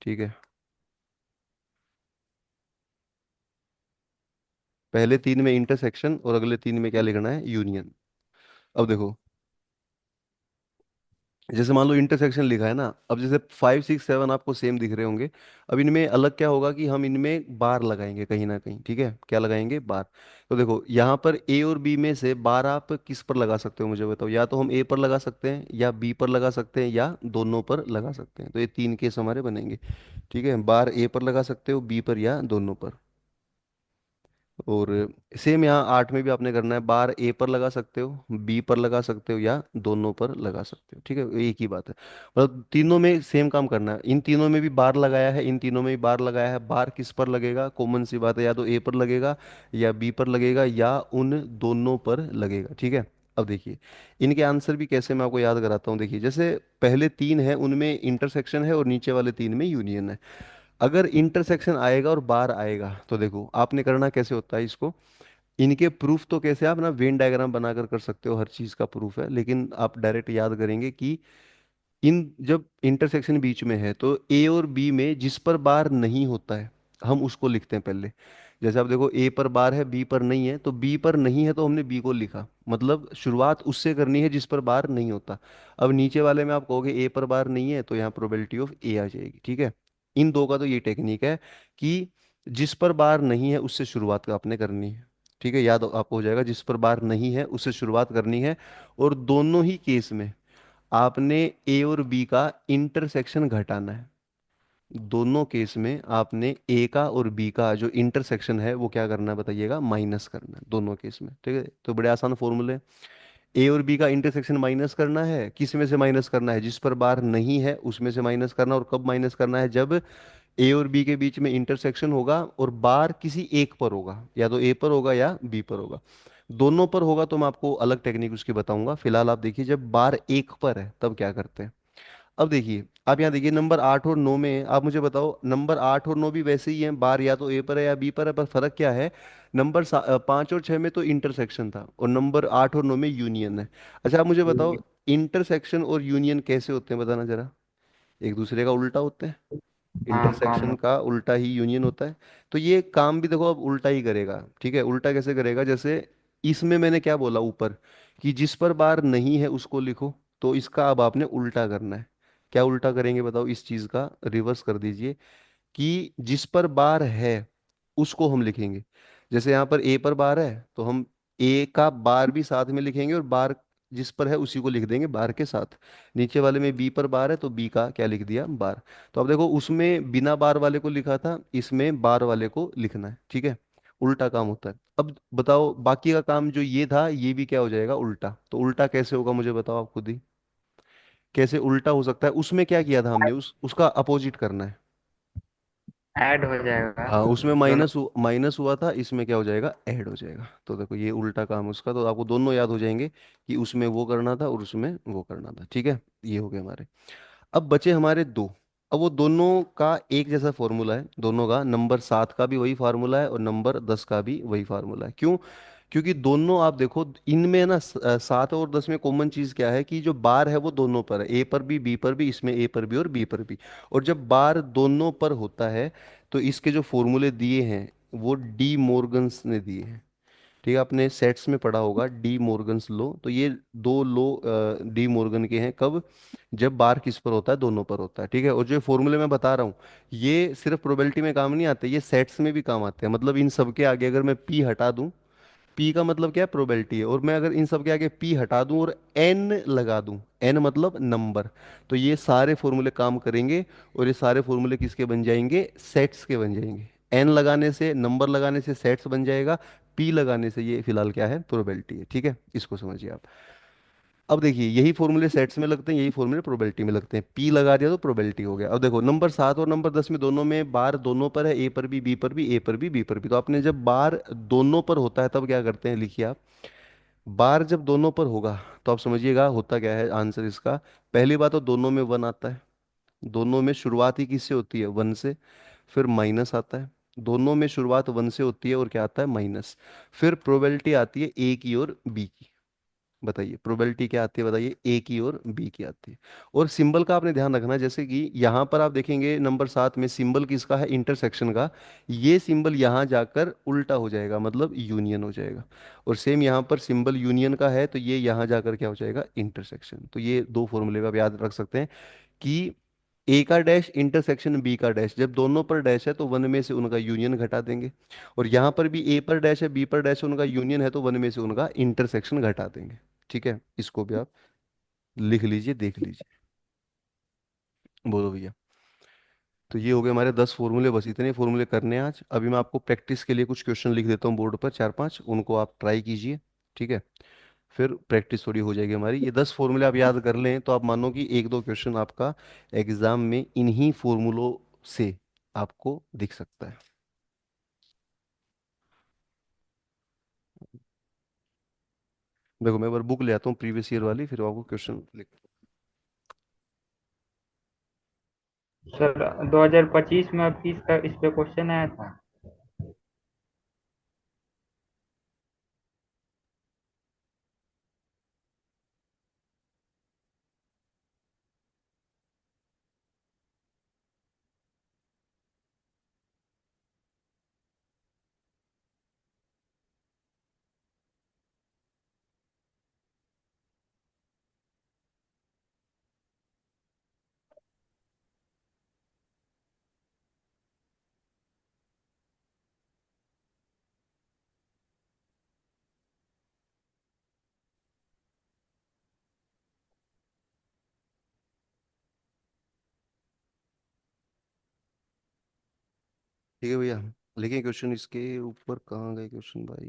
ठीक है, पहले तीन में इंटरसेक्शन और अगले तीन में क्या लिखना है, यूनियन। अब देखो, जैसे मान लो इंटरसेक्शन लिखा है ना, अब जैसे 5 6 7 आपको सेम दिख रहे होंगे। अब इनमें अलग क्या होगा कि हम इनमें बार लगाएंगे कहीं ना कहीं, ठीक है, क्या लगाएंगे, बार। तो देखो यहाँ पर ए और बी में से बार आप किस पर लगा सकते हो मुझे बताओ, या तो हम ए पर लगा सकते हैं या बी पर लगा सकते हैं या दोनों पर लगा सकते हैं, तो ये तीन केस हमारे बनेंगे। ठीक है, बार ए पर लगा सकते हो, बी पर या दोनों पर। और सेम यहाँ 8 में भी आपने करना है, बार ए पर लगा सकते हो, बी पर लगा सकते हो या दोनों पर लगा सकते हो। ठीक है, एक ही बात है, मतलब तीनों में सेम काम करना है। इन तीनों में भी बार लगाया है, इन तीनों में भी बार लगाया है, बार किस पर लगेगा, कॉमन सी बात है, या तो ए पर लगेगा या बी पर लगेगा या उन दोनों पर लगेगा। ठीक है, अब देखिए इनके आंसर भी कैसे मैं आपको याद कराता हूँ। देखिए जैसे पहले तीन है उनमें इंटरसेक्शन है और नीचे वाले तीन में यूनियन है। अगर इंटरसेक्शन आएगा और बार आएगा तो देखो आपने करना कैसे होता है इसको, इनके प्रूफ तो कैसे आप ना वेन डायग्राम बनाकर कर सकते हो, हर चीज का प्रूफ है, लेकिन आप डायरेक्ट याद करेंगे कि इन जब इंटरसेक्शन बीच में है तो ए और बी में जिस पर बार नहीं होता है हम उसको लिखते हैं पहले। जैसे आप देखो ए पर बार है, बी पर नहीं है, तो बी पर नहीं है तो हमने बी को लिखा, मतलब शुरुआत उससे करनी है जिस पर बार नहीं होता। अब नीचे वाले में आप कहोगे ए पर बार नहीं है तो यहाँ प्रोबेबिलिटी ऑफ ए आ जाएगी। ठीक है, इन दो का तो ये टेक्निक है कि जिस पर बार नहीं है उससे शुरुआत का आपने करनी है। ठीक है, याद आपको हो जाएगा, जिस पर बार नहीं है उससे शुरुआत करनी है। और दोनों ही केस में आपने ए और बी का इंटरसेक्शन घटाना है। दोनों केस में आपने ए का और बी का जो इंटरसेक्शन है वो क्या करना है बताइएगा, माइनस करना है दोनों केस में। ठीक है, तो बड़े आसान फॉर्मूले। ए और बी का इंटरसेक्शन माइनस करना है, किस में से माइनस करना है, जिस पर बार नहीं है उसमें से माइनस करना। और कब माइनस करना है, जब ए और बी के बीच में इंटरसेक्शन होगा और बार किसी एक पर होगा, या तो ए पर होगा या बी पर होगा। दोनों पर होगा तो मैं आपको अलग टेक्निक उसकी बताऊंगा, फिलहाल आप देखिए जब बार एक पर है तब क्या करते हैं। अब देखिए आप यहाँ देखिए नंबर 8 और 9 में, आप मुझे बताओ नंबर 8 और 9 भी वैसे ही हैं, बार या तो ए पर है या बी पर है, पर फर्क क्या है, नंबर 5 और 6 में तो इंटरसेक्शन था और नंबर 8 और 9 में यूनियन है। अच्छा आप मुझे बताओ इंटरसेक्शन और यूनियन कैसे होते हैं बताना जरा, एक दूसरे का उल्टा होते हैं, हाँ, इंटरसेक्शन का उल्टा ही यूनियन होता है। तो ये काम भी देखो अब उल्टा ही करेगा। ठीक है, उल्टा कैसे करेगा, जैसे इसमें मैंने क्या बोला ऊपर कि जिस पर बार नहीं है उसको लिखो, तो इसका अब आपने उल्टा करना है। क्या उल्टा करेंगे बताओ, इस चीज का रिवर्स कर दीजिए कि जिस पर बार है उसको हम लिखेंगे। जैसे यहाँ पर ए पर बार है तो हम ए का बार भी साथ में लिखेंगे और बार जिस पर है उसी को लिख देंगे बार के साथ। नीचे वाले में बी पर बार है तो बी का क्या लिख दिया, बार। तो अब देखो उसमें बिना बार वाले को लिखा था, इसमें बार वाले को लिखना है। ठीक है, उल्टा काम होता है। अब बताओ बाकी का काम जो ये था ये भी क्या हो जाएगा, उल्टा। तो उल्टा कैसे होगा मुझे बताओ आप खुद ही, कैसे उल्टा हो सकता है, उसमें क्या किया था हमने, उसका अपोजिट करना है। ऐड हो जाएगा हाँ उसमें दोनों। माइनस हुआ था, इसमें क्या हो जाएगा, ऐड हो जाएगा। तो देखो ये उल्टा काम उसका, तो आपको दोनों याद हो जाएंगे कि उसमें वो करना था और उसमें वो करना था। ठीक है, ये हो गए हमारे। अब बचे हमारे दो। अब वो दोनों का एक जैसा फॉर्मूला है, दोनों का, नंबर 7 का भी वही फार्मूला है और नंबर 10 का भी वही फार्मूला है। क्यों, क्योंकि दोनों आप देखो इनमें ना 7 और 10 में कॉमन चीज क्या है कि जो बार है वो दोनों पर है, ए पर भी बी पर भी, इसमें ए पर भी और बी पर भी। और जब बार दोनों पर होता है तो इसके जो फॉर्मूले दिए हैं वो डी मोर्गन्स ने दिए हैं। ठीक है, आपने सेट्स में पढ़ा होगा डी मोर्गन्स लो, तो ये दो लो डी मोर्गन के हैं। कब, जब बार किस पर होता है, दोनों पर होता है। ठीक है, और जो फॉर्मूले मैं बता रहा हूँ ये सिर्फ प्रोबेबिलिटी में काम नहीं आते, ये सेट्स में भी काम आते हैं। मतलब इन सब के आगे अगर मैं पी हटा दूं, पी का मतलब क्या है, प्रोबेबिलिटी है, और मैं अगर इन सब के आगे पी हटा दूं और एन लगा दूं, एन मतलब नंबर, तो ये सारे फॉर्मूले काम करेंगे। और ये सारे फॉर्मूले किसके बन जाएंगे, सेट्स के बन जाएंगे। एन लगाने से, नंबर लगाने से सेट्स बन जाएगा, पी लगाने से ये फिलहाल क्या है, प्रोबेबिलिटी है। ठीक है, इसको समझिए आप। अब देखिए यही फॉर्मूले सेट्स में लगते हैं, यही फॉर्मूले प्रोबेबिलिटी में लगते हैं, पी लगा दिया तो प्रोबेबिलिटी हो गया। अब देखो नंबर 7 और नंबर 10 में दोनों में बार दोनों पर है, ए पर भी बी पर भी, ए पर भी बी पर भी। तो आपने जब बार दोनों पर होता है तब क्या करते हैं, लिखिए आप, बार जब दोनों पर होगा तो आप समझिएगा होता क्या है आंसर इसका। पहली बात तो दोनों में वन आता है, दोनों में शुरुआत ही किससे होती है, वन से। फिर माइनस आता है, दोनों में शुरुआत वन से होती है और क्या आता है, माइनस। फिर प्रोबेबिलिटी आती है ए की और बी की। बताइए प्रोबेबिलिटी क्या आती है, बताइए, ए की और बी की आती है। और सिंबल का आपने ध्यान रखना, जैसे कि यहाँ पर आप देखेंगे नंबर 7 में सिंबल किसका है, इंटरसेक्शन का। ये सिंबल यहाँ जाकर उल्टा हो जाएगा, मतलब यूनियन हो जाएगा। और सेम यहाँ पर सिंबल यूनियन का है तो ये यहाँ जाकर क्या हो जाएगा, इंटरसेक्शन। तो ये दो फॉर्मूले का आप याद रख सकते हैं कि ए का डैश इंटरसेक्शन बी का डैश, जब दोनों पर डैश है तो वन में से उनका यूनियन घटा देंगे। और यहाँ पर भी ए पर डैश है बी पर डैश है, उनका यूनियन है तो वन में से उनका इंटरसेक्शन घटा देंगे। ठीक है, इसको भी आप लिख लीजिए, देख लीजिए। बोलो भैया। तो ये हो गए हमारे 10 फॉर्मूले, बस इतने फॉर्मूले करने हैं आज। अभी मैं आपको प्रैक्टिस के लिए कुछ क्वेश्चन लिख देता हूँ बोर्ड पर, 4 5, उनको आप ट्राई कीजिए। ठीक है, फिर प्रैक्टिस थोड़ी हो जाएगी हमारी। ये 10 फॉर्मूले आप याद कर लें तो आप मानो कि एक दो क्वेश्चन आपका एग्जाम में इन्हीं फॉर्मूलों से आपको दिख सकता है। देखो मैं एक बार बुक ले आता हूँ प्रीवियस ईयर वाली, फिर आपको क्वेश्चन लिख। सर 2025 में आपकी इसका इस पे क्वेश्चन आया था। ठीक है भैया, लेकिन क्वेश्चन इसके ऊपर कहाँ गए क्वेश्चन भाई।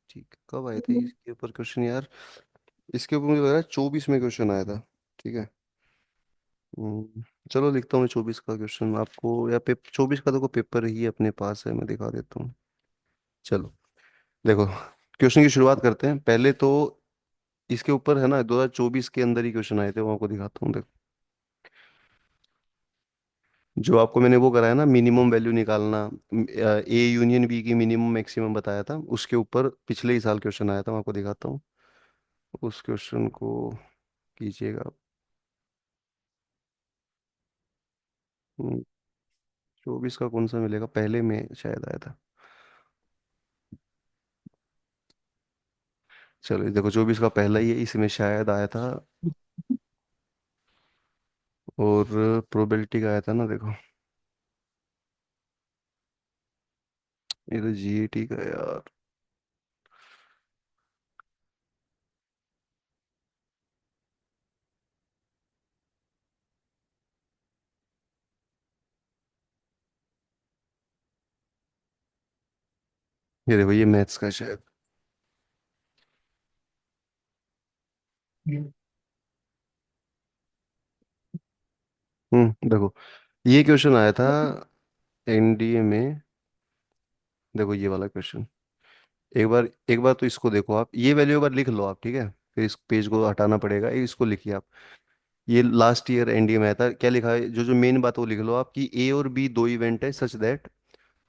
ठीक, कब आए थे इसके ऊपर क्वेश्चन यार। इसके ऊपर मुझे लग रहा है 24 में क्वेश्चन आया था। ठीक है। चलो लिखता हूँ मैं 24 का क्वेश्चन आपको, या 24 का देखो पेपर ही अपने पास है, मैं दिखा देता हूँ। चलो देखो, क्वेश्चन की शुरुआत करते हैं पहले तो। इसके ऊपर है ना 2024 के अंदर ही क्वेश्चन आए थे, वो आपको दिखाता हूँ देखो। जो आपको मैंने वो कराया ना, मिनिमम वैल्यू निकालना, ए यूनियन बी की मिनिमम मैक्सिमम बताया था, उसके ऊपर पिछले ही साल क्वेश्चन आया था, मैं आपको दिखाता हूँ। उस क्वेश्चन को कीजिएगा। 24 का कौन सा मिलेगा, पहले में शायद आया था। चलो ये देखो 24 का पहला ही है, इसमें शायद आया था। और प्रोबेबिलिटी का आया था ना, देखो। ये तो जीएटी का है यार। ये देखो ये मैथ्स का शायद। देखो ये क्वेश्चन आया था एनडीए में। देखो ये वाला क्वेश्चन, एक बार तो इसको देखो आप, ये वैल्यू एक बार लिख लो आप, ठीक है। फिर इस पेज को हटाना पड़ेगा, इसको लिखिए आप। ये लास्ट ईयर एनडीए में आया था, क्या लिखा है, जो जो मेन बात वो लिख लो आप, कि ए और बी दो इवेंट है सच दैट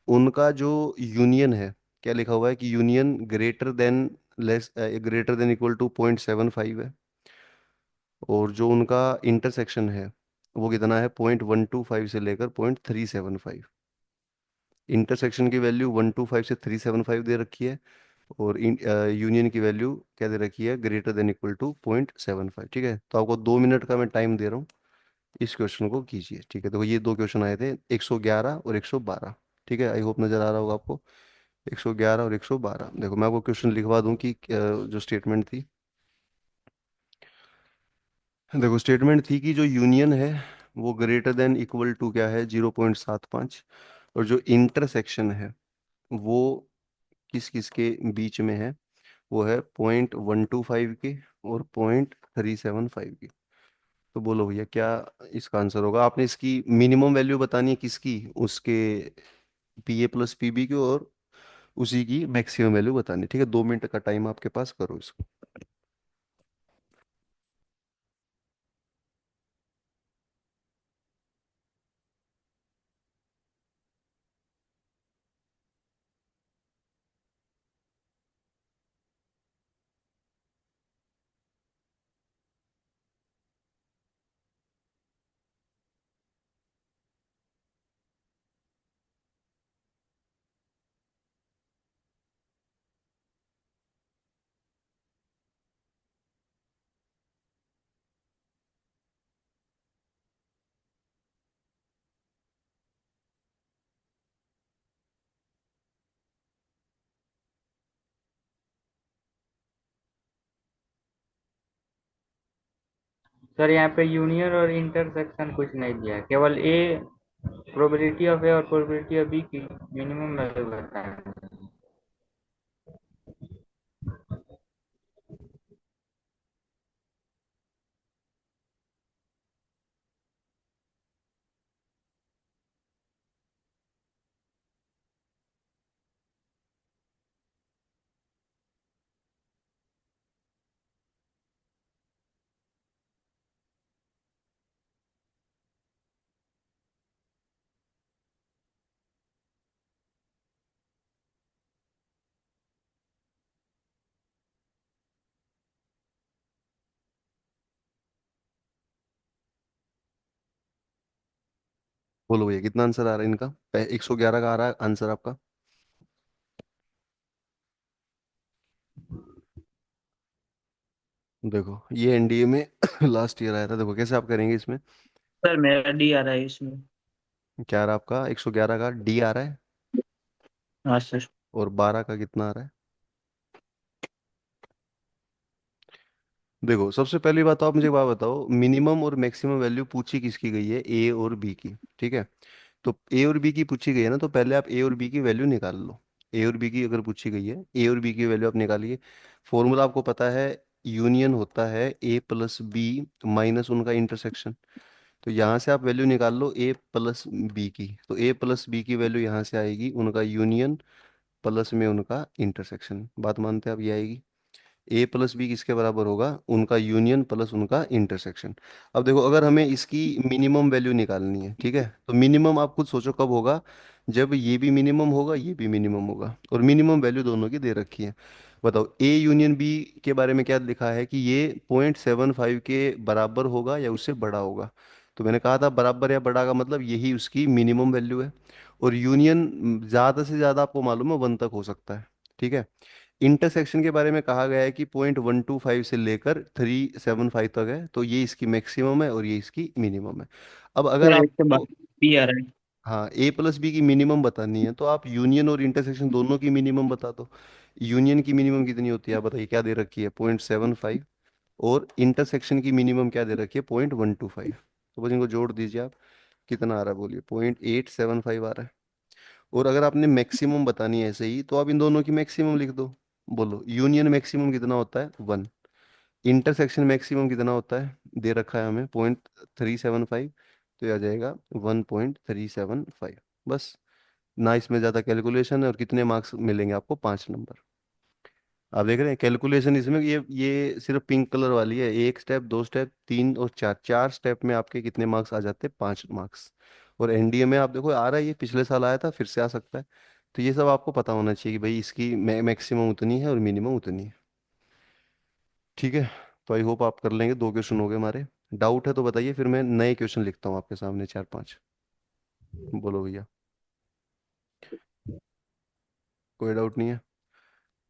उनका जो यूनियन है, क्या लिखा हुआ है कि union greater than less greater than equal to 0.75 है। और जो उनका इंटरसेक्शन है वो कितना है, 0.125 से लेकर 0.375। इंटरसेक्शन की वैल्यू 125 से 375 दे रखी है। और यूनियन की वैल्यू क्या दे रखी है, ग्रेटर देन इक्वल टू 0.75। ठीक है, तो आपको 2 मिनट का मैं टाइम दे रहा हूँ, इस क्वेश्चन को कीजिए। ठीक है, तो ये दो क्वेश्चन आए थे, 111 और 112। ठीक है, आई होप नजर आ रहा होगा आपको। 111 और 112, देखो मैं आपको क्वेश्चन लिखवा दूं कि जो स्टेटमेंट थी। देखो स्टेटमेंट थी कि जो यूनियन है वो ग्रेटर देन इक्वल टू क्या है, 0.75। और जो इंटरसेक्शन है वो किस किस के बीच में है, वो है 0.125 के और 0.375 की। तो बोलो भैया क्या इसका आंसर होगा। आपने इसकी मिनिमम वैल्यू बतानी है किसकी, उसके P A plus P B की, और उसी की मैक्सिमम वैल्यू बतानी है। ठीक है, 2 मिनट का टाइम आपके पास, करो इसको। सर यहाँ पे यूनियन और इंटरसेक्शन कुछ नहीं दिया है, केवल ए प्रोबेबिलिटी ऑफ ए और प्रोबेबिलिटी ऑफ बी की मिनिमम वैल्यू बताया। बोलो भैया कितना आंसर आ रहा है इनका? 111 का आ रहा है आंसर आपका। देखो ये एनडीए में लास्ट ईयर आया था। देखो कैसे आप करेंगे इसमें। सर मेरा डी आ रहा है इसमें। क्या आ रहा है आपका? 111 का डी आ रहा है। हाँ सर। और 12 का कितना आ रहा है? देखो सबसे पहली बात तो आप मुझे एक बात बताओ, मिनिमम और मैक्सिमम वैल्यू पूछी किसकी गई है? ए और बी की। ठीक है। तो ए और बी की पूछी गई है ना, तो पहले आप ए और बी की वैल्यू निकाल लो। ए और बी की अगर पूछी गई है, ए और बी की वैल्यू आप निकालिए। फॉर्मूला आपको पता है, यूनियन होता है ए प्लस बी माइनस उनका इंटरसेक्शन। तो यहाँ से आप वैल्यू निकाल लो ए प्लस बी की। तो ए प्लस बी की वैल्यू यहाँ से आएगी उनका यूनियन प्लस में उनका इंटरसेक्शन। बात मानते हैं आप? ये आएगी ए प्लस बी किसके बराबर होगा? उनका यूनियन प्लस उनका इंटरसेक्शन। अब देखो अगर हमें इसकी मिनिमम वैल्यू निकालनी है, ठीक है, तो मिनिमम आप खुद सोचो कब होगा? जब ये भी मिनिमम होगा ये भी मिनिमम होगा, और मिनिमम वैल्यू दोनों की दे रखी है। बताओ ए यूनियन बी के बारे में क्या लिखा है कि ये 0.75 के बराबर होगा या उससे बड़ा होगा। तो मैंने कहा था बराबर या बड़ा का मतलब यही उसकी मिनिमम वैल्यू है। और यूनियन ज़्यादा से ज़्यादा आपको मालूम है 1 तक हो सकता है। ठीक है। इंटरसेक्शन के बारे में कहा गया है कि 0.125 से लेकर 375 तक है, तो ये इसकी मैक्सिमम है और ये इसकी मिनिमम है। अब अगर सर इसके बाद आपको, बी आ रहा है। हाँ, ए प्लस बी की मिनिमम बतानी है तो आप यूनियन और इंटरसेक्शन दोनों की मिनिमम बता दो। यूनियन की मिनिमम कितनी होती है आप बताइए? क्या दे रखी है? 0.75। और इंटरसेक्शन की मिनिमम क्या दे रखी है? 0.125। तो बस इनको जोड़ दीजिए आप। कितना आ रहा है बोलिए? 0.875 आ रहा है। और अगर आपने मैक्सिमम बतानी है ऐसे ही, तो आप इन दोनों की मैक्सिमम लिख दो। बोलो यूनियन मैक्सिमम कितना होता है? 1। इंटरसेक्शन मैक्सिमम कितना होता है? दे रखा है हमें 0.375। तो ये आ जाएगा 1.375। बस। ना इसमें ज़्यादा कैलकुलेशन है, और कितने मार्क्स मिलेंगे आपको? 5 नंबर। आप देख रहे हैं कैलकुलेशन इसमें, ये सिर्फ पिंक कलर वाली है। एक स्टेप, दो स्टेप, तीन और चार, चार स्टेप में आपके कितने मार्क्स आ जाते हैं? 5 मार्क्स। और एनडीए में आप देखो आ रहा है, ये पिछले साल आया था, फिर से आ सकता है। तो ये सब आपको पता होना चाहिए कि भाई इसकी मैक्सिमम उतनी है और मिनिमम उतनी है। ठीक है। तो आई होप आप कर लेंगे। 2 क्वेश्चन हो गए हमारे। डाउट है तो बताइए, फिर मैं नए क्वेश्चन लिखता हूँ आपके सामने 4 5। बोलो भैया। कोई डाउट नहीं है?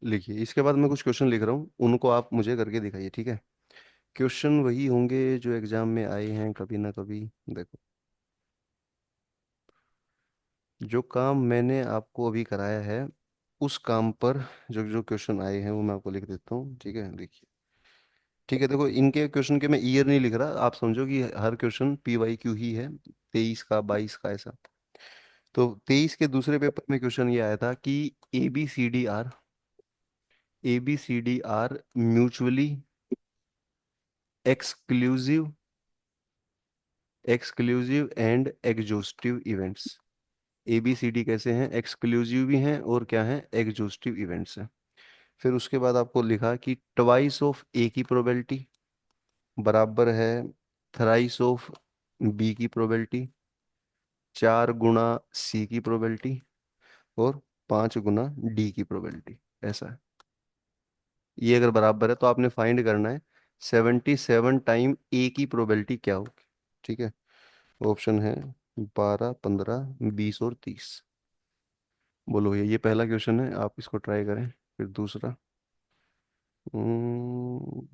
लिखिए। इसके बाद मैं कुछ क्वेश्चन लिख रहा हूँ, उनको आप मुझे करके दिखाइए। ठीक है। क्वेश्चन वही होंगे जो एग्जाम में आए हैं कभी ना कभी। देखो जो काम मैंने आपको अभी कराया है, उस काम पर जो जो क्वेश्चन आए हैं वो मैं आपको लिख देता हूँ। ठीक है, देखिए। ठीक है, देखो इनके क्वेश्चन के मैं ईयर नहीं लिख रहा, आप समझो कि हर क्वेश्चन PYQ ही है। 23 का, 22 का, ऐसा। तो 23 के दूसरे पेपर में क्वेश्चन ये आया था कि A B C D are mutually exclusive exclusive and exhaustive events. ABCD कैसे हैं? एक्सक्लूसिव भी हैं और क्या हैं? एग्जॉस्टिव इवेंट्स हैं। फिर उसके बाद आपको लिखा कि ट्वाइस ऑफ ए की प्रोबेबिलिटी बराबर है थ्राइस ऑफ बी की प्रोबेबिलिटी, 4 गुना सी की प्रोबेबिलिटी, और 5 गुना डी की प्रोबेबिलिटी। ऐसा है। ये अगर बराबर है तो आपने फाइंड करना है 77 टाइम ए की प्रोबेबिलिटी क्या होगी। ठीक है। ऑप्शन है 12, 15, 20 और 30। बोलो भैया, ये पहला क्वेश्चन है, आप इसको ट्राई करें। फिर दूसरा। हम्म,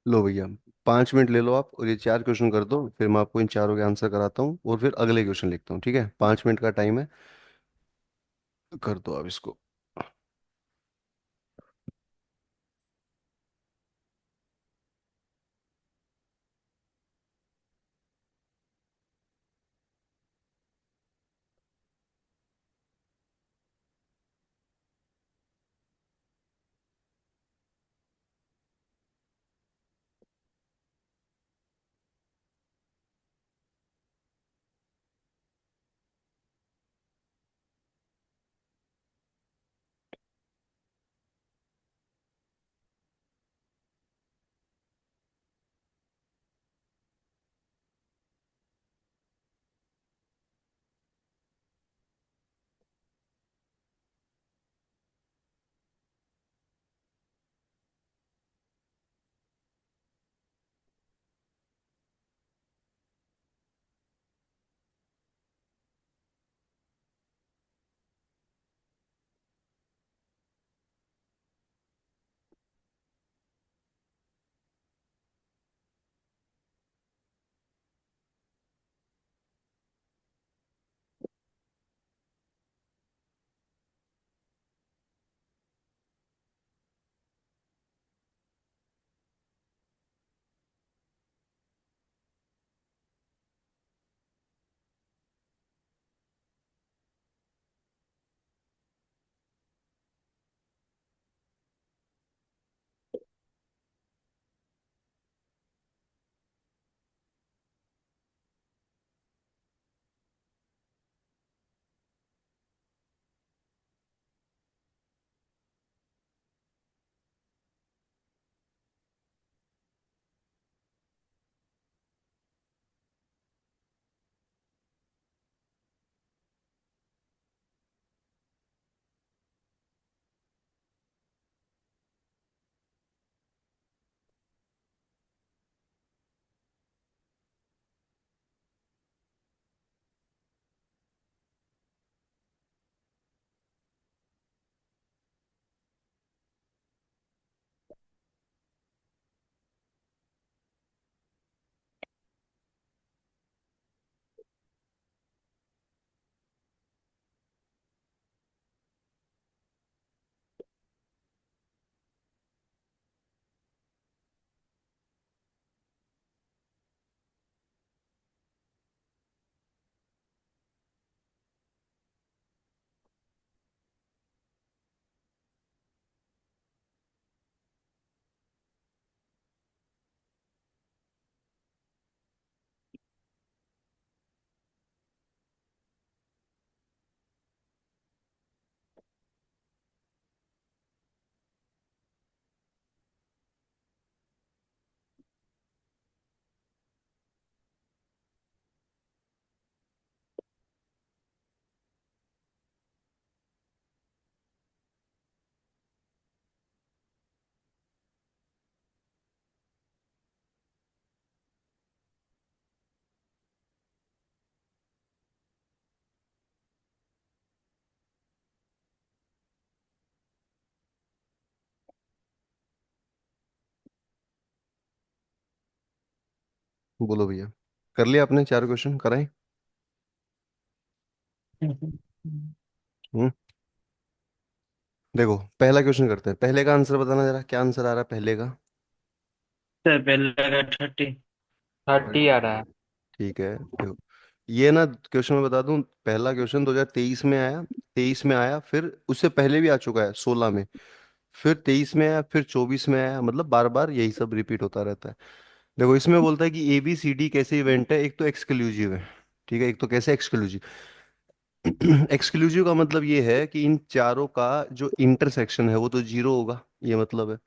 लो भैया, 5 मिनट ले लो आप, और ये 4 क्वेश्चन कर दो, फिर मैं आपको इन चारों के आंसर कराता हूँ, और फिर अगले क्वेश्चन लिखता हूँ, ठीक है? 5 मिनट का टाइम है, कर दो आप इसको। बोलो भैया, कर लिया आपने? 4 क्वेश्चन कराए? हम्म। देखो, पहला क्वेश्चन करते हैं, पहले का आंसर बताना जरा, क्या आंसर आ रहा है पहले का? सर पहले का 30। 30 आ रहा है। ठीक है, देखो, ये ना क्वेश्चन मैं बता दूं, पहला क्वेश्चन 2023 में आया, 23 में आया, फिर उससे पहले भी आ चुका है 16 में, फिर 23 में आया, फिर 24 में आया, मतलब बार बार यही सब रिपीट होता रहता है। देखो, इसमें बोलता है कि ABCD कैसे इवेंट है, एक तो एक्सक्लूसिव है, ठीक है? एक तो कैसे एक्सक्लूसिव। एक्सक्लूसिव का मतलब ये है कि इन चारों का जो इंटरसेक्शन है वो तो जीरो होगा, ये मतलब है।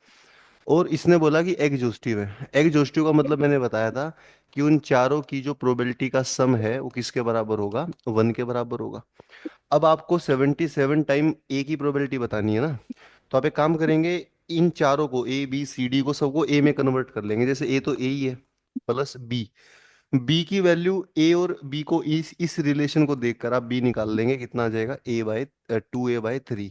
और इसने बोला कि एग्जॉस्टिव है। एग्जॉस्टिव का मतलब मैंने बताया था कि उन चारों की जो प्रोबेबिलिटी का सम है वो किसके बराबर होगा? 1 के बराबर होगा। अब आपको 77 टाइम ए की प्रोबेबिलिटी बतानी है ना, तो आप एक काम करेंगे, इन चारों को, A B C D को, सबको ए में कन्वर्ट कर लेंगे। जैसे ए तो ए ही है, प्लस बी, बी की वैल्यू, ए और बी को इस रिलेशन को देखकर आप बी निकाल लेंगे, कितना आ जाएगा? A/2A/3।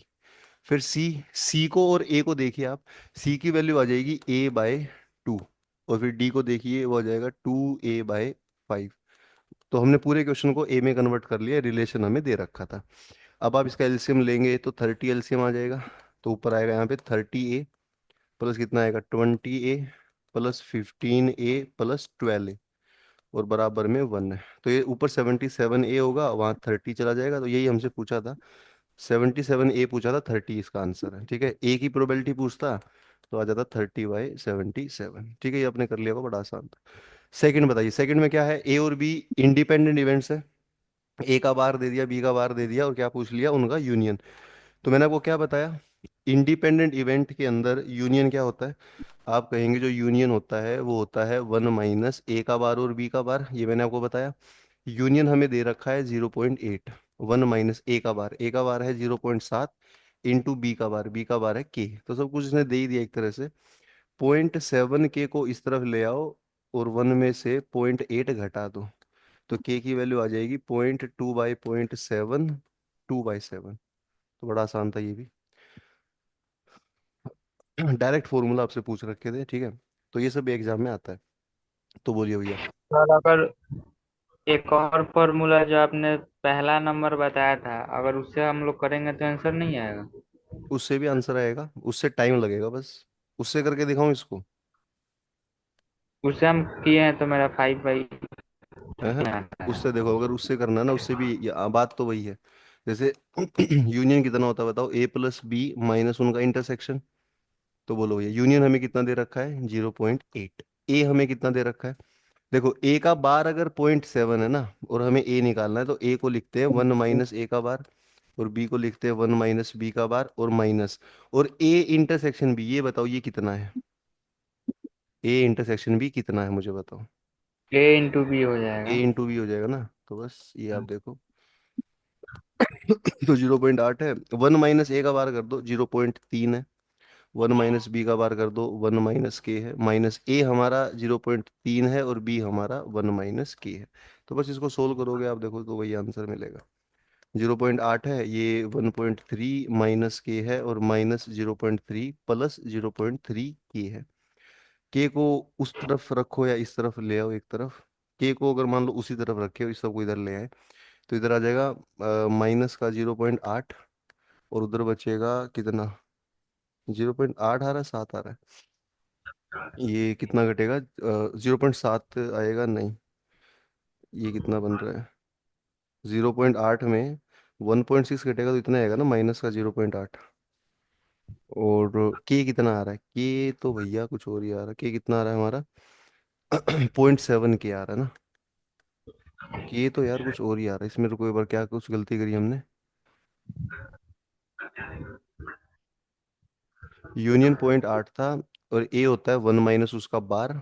फिर सी, सी को और ए को देखिए आप, सी की वैल्यू आ जाएगी A/2, और फिर डी को देखिए, वो आ जाएगा 2a/5। तो हमने पूरे क्वेश्चन को ए में कन्वर्ट कर लिया, रिलेशन हमें दे रखा था। अब आप इसका एलसीएम लेंगे तो 30 एलसीएम आ जाएगा। तो ऊपर आएगा यहाँ पे 30a प्लस कितना आएगा 20a plus 15a plus 12a, और बराबर में 1 है। तो ये ऊपर 77a होगा, वहाँ 30 चला जाएगा, तो यही हमसे पूछा था। 77a पूछा था, 30 इसका आंसर है। ठीक है, ए की प्रोबेबिलिटी पूछता तो आ जाता 30/77। ठीक है, ये आपने कर लिया होगा, बड़ा आसान था। सेकंड बताइए, सेकंड में क्या है, ए और बी इंडिपेंडेंट इवेंट्स है। ए का बार दे दिया, बी का बार दे दिया, और क्या पूछ लिया, उनका यूनियन। तो मैंने आपको क्या बताया, इंडिपेंडेंट इवेंट के अंदर यूनियन क्या होता है। आप कहेंगे जो यूनियन होता है वो होता है 1 - ए का बार और बी का बार, ये मैंने आपको बताया। यूनियन हमें दे रखा है 0.8। 1 - ए का बार, ए का बार है 0.7 इंटू बी का बार है के। तो सब कुछ इसने दे ही दिया एक तरह से। 0.7 के को इस तरफ ले आओ, और 1 में से 0.8 घटा दो, तो के की वैल्यू आ जाएगी 0.2/0.7, 2/7। तो बड़ा आसान था ये भी। डायरेक्ट फॉर्मूला आपसे पूछ रखे थे, ठीक है। तो ये सब एग्जाम में आता है। तो बोलिए भैया। सर अगर एक और फॉर्मूला जो आपने पहला नंबर बताया था, अगर उससे हम लोग करेंगे तो आंसर नहीं आएगा? उससे भी आंसर आएगा, उससे टाइम लगेगा बस। उससे करके दिखाऊं इसको? उससे हम किए हैं तो मेरा 5/, है। आता है। उससे देखो, अगर उससे करना है ना, उससे भी बात तो वही है। जैसे यूनियन कितना होता है बताओ, a+b माइनस उनका इंटरसेक्शन। तो बोलो भैया, यूनियन हमें कितना दे रखा है 0.8। ए हमें कितना दे रखा है, देखो ए का बार अगर 0.7 है ना, और हमें ए निकालना है, तो ए को लिखते हैं 1 - ए का बार, और बी को लिखते हैं 1 - बी का बार, और माइनस, और ए इंटरसेक्शन बी, ये बताओ ये कितना है। ए इंटरसेक्शन बी कितना है, मुझे बताओ। a/b हो ए जाएगा। इंटू बी हो जाएगा ना, तो बस ये आप देखो। तो 0.8 है, 1 - ए का बार कर दो 0.3 है, 1 - बी का बार कर दो 1 - के है, माइनस ए हमारा 0.3 है, और बी हमारा 1 - के है। तो बस इसको सोल्व करोगे आप, देखो तो वही आंसर मिलेगा। 0.8 है, ये 1.3 माइनस के है, और माइनस 0.3 प्लस 0.3 के है। के को उस तरफ रखो या इस तरफ ले आओ एक तरफ। के को अगर मान लो उसी तरफ रखे हो, इस सबको इधर ले आए, तो इधर आ जाएगा माइनस का 0.8, और उधर बचेगा कितना, 0.8 आ रहा है, 7 आ रहा है। ये कितना घटेगा, 0.7 आएगा नहीं, ये कितना बन रहा है, 0.8 में 1.6 घटेगा, तो इतना आएगा ना माइनस का 0.8। और के कितना आ रहा है, के तो भैया कुछ और ही आ रहा है, के कितना आ रहा है हमारा 0.7 के आ रहा है ना। के तो यार कुछ और ही आ रहा है इसमें, रुको एक बार, क्या कुछ गलती करी हमने। यूनियन 0.8 था, और ए होता है 1 - उसका बार,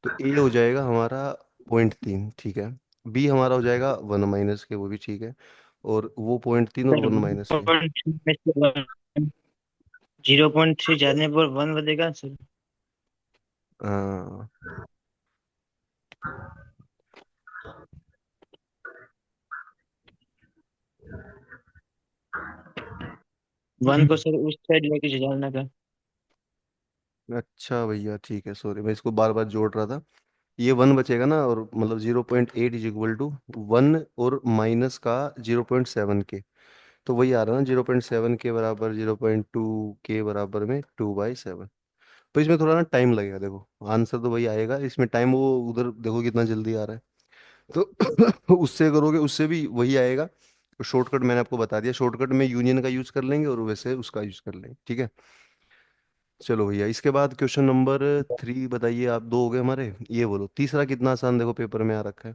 तो ए हो जाएगा हमारा 0.3, ठीक है। बी हमारा हो जाएगा 1 - के, वो भी ठीक है। और वो 0.3 और सर 1 - के। 0.3 जाने पर 1 बनेगा सर। हाँ। 1 को सर उस साइड लेके जाना का। अच्छा भैया ठीक है, सॉरी, मैं इसको बार बार जोड़ रहा था। ये 1 बचेगा ना, और मतलब 0.8 इज इक्वल टू 1, और माइनस का 0.7 के। तो वही आ रहा है ना, 0.7 के बराबर 0.2 के बराबर में 2/7। तो इसमें थोड़ा ना टाइम लगेगा, देखो आंसर तो वही आएगा, इसमें टाइम वो उधर देखो कितना जल्दी आ रहा है। तो उससे करोगे उससे भी वही आएगा। शॉर्टकट मैंने आपको बता दिया, शॉर्टकट में यूनियन का यूज कर लेंगे, और वैसे उसका यूज कर लेंगे, ठीक है। चलो भैया, इसके बाद क्वेश्चन नंबर 3 बताइए आप, दो हो गए हमारे। ये बोलो तीसरा कितना आसान, देखो पेपर में आ रखा है।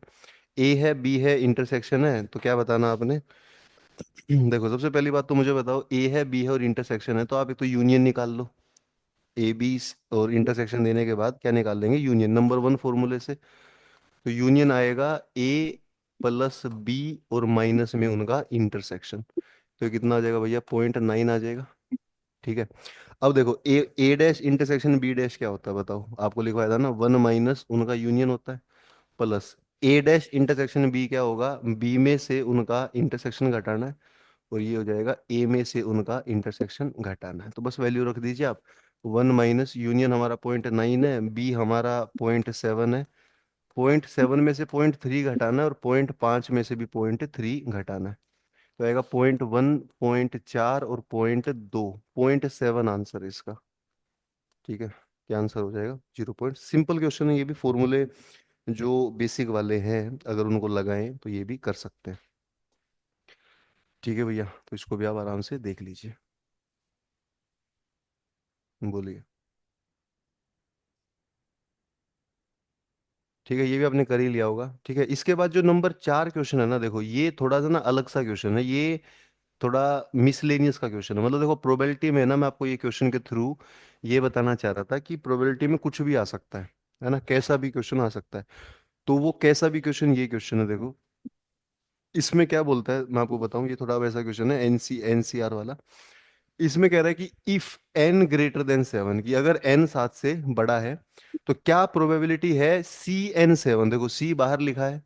ए है, बी है, इंटरसेक्शन है, तो क्या बताना आपने। देखो सबसे पहली बात तो मुझे बताओ, ए है, बी है, और इंटरसेक्शन है, तो आप एक तो यूनियन निकाल लो। ए बी और इंटरसेक्शन देने के बाद क्या निकाल लेंगे, यूनियन, नंबर 1 फॉर्मूले से। तो यूनियन आएगा ए प्लस बी, और माइनस में उनका इंटरसेक्शन। तो ये कितना आ जाएगा भैया, 0.9 आ जाएगा, ठीक है। अब देखो ए डैश इंटरसेक्शन बी डैश क्या होता है बताओ, आपको लिखवाया था ना, 1 - उनका यूनियन होता है, plus A dash intersection B क्या होगा, बी में से उनका इंटरसेक्शन घटाना है, और ये हो जाएगा ए में से उनका इंटरसेक्शन घटाना है। तो बस वैल्यू रख दीजिए आप, वन माइनस यूनियन हमारा 0.9 है, बी हमारा 0.7 है, 0.7 में से 0.3 घटाना है और 0.5 में से भी 0.3 घटाना है। तो आएगा 0.1, 0.4 और 0.2, 0.7 आंसर है इसका। ठीक है, क्या आंसर हो जाएगा? 0 पॉइंट। सिंपल क्वेश्चन है ये भी, फॉर्मूले जो बेसिक वाले हैं अगर उनको लगाएं तो ये भी कर सकते हैं। ठीक है भैया, तो इसको भी आप आराम से देख लीजिए। बोलिए। ठीक है, ये भी आपने कर ही लिया होगा। ठीक है, इसके बाद जो नंबर 4 क्वेश्चन है ना, देखो ये थोड़ा सा ना अलग सा क्वेश्चन है, ये थोड़ा मिसलेनियस का क्वेश्चन है। मतलब देखो प्रोबेबिलिटी में ना, मैं आपको ये क्वेश्चन के थ्रू ये बताना चाह रहा था कि प्रोबेबिलिटी में कुछ भी आ सकता है ना, कैसा भी क्वेश्चन आ सकता है। तो वो कैसा भी क्वेश्चन, ये क्वेश्चन है देखो। इसमें क्या बोलता है मैं आपको बताऊं, ये थोड़ा वैसा क्वेश्चन है एनसीआर वाला। इसमें कह रहा है कि इफ n ग्रेटर देन 7, कि अगर n 7 से बड़ा है तो क्या प्रोबेबिलिटी है Cn 7, देखो C बाहर लिखा है,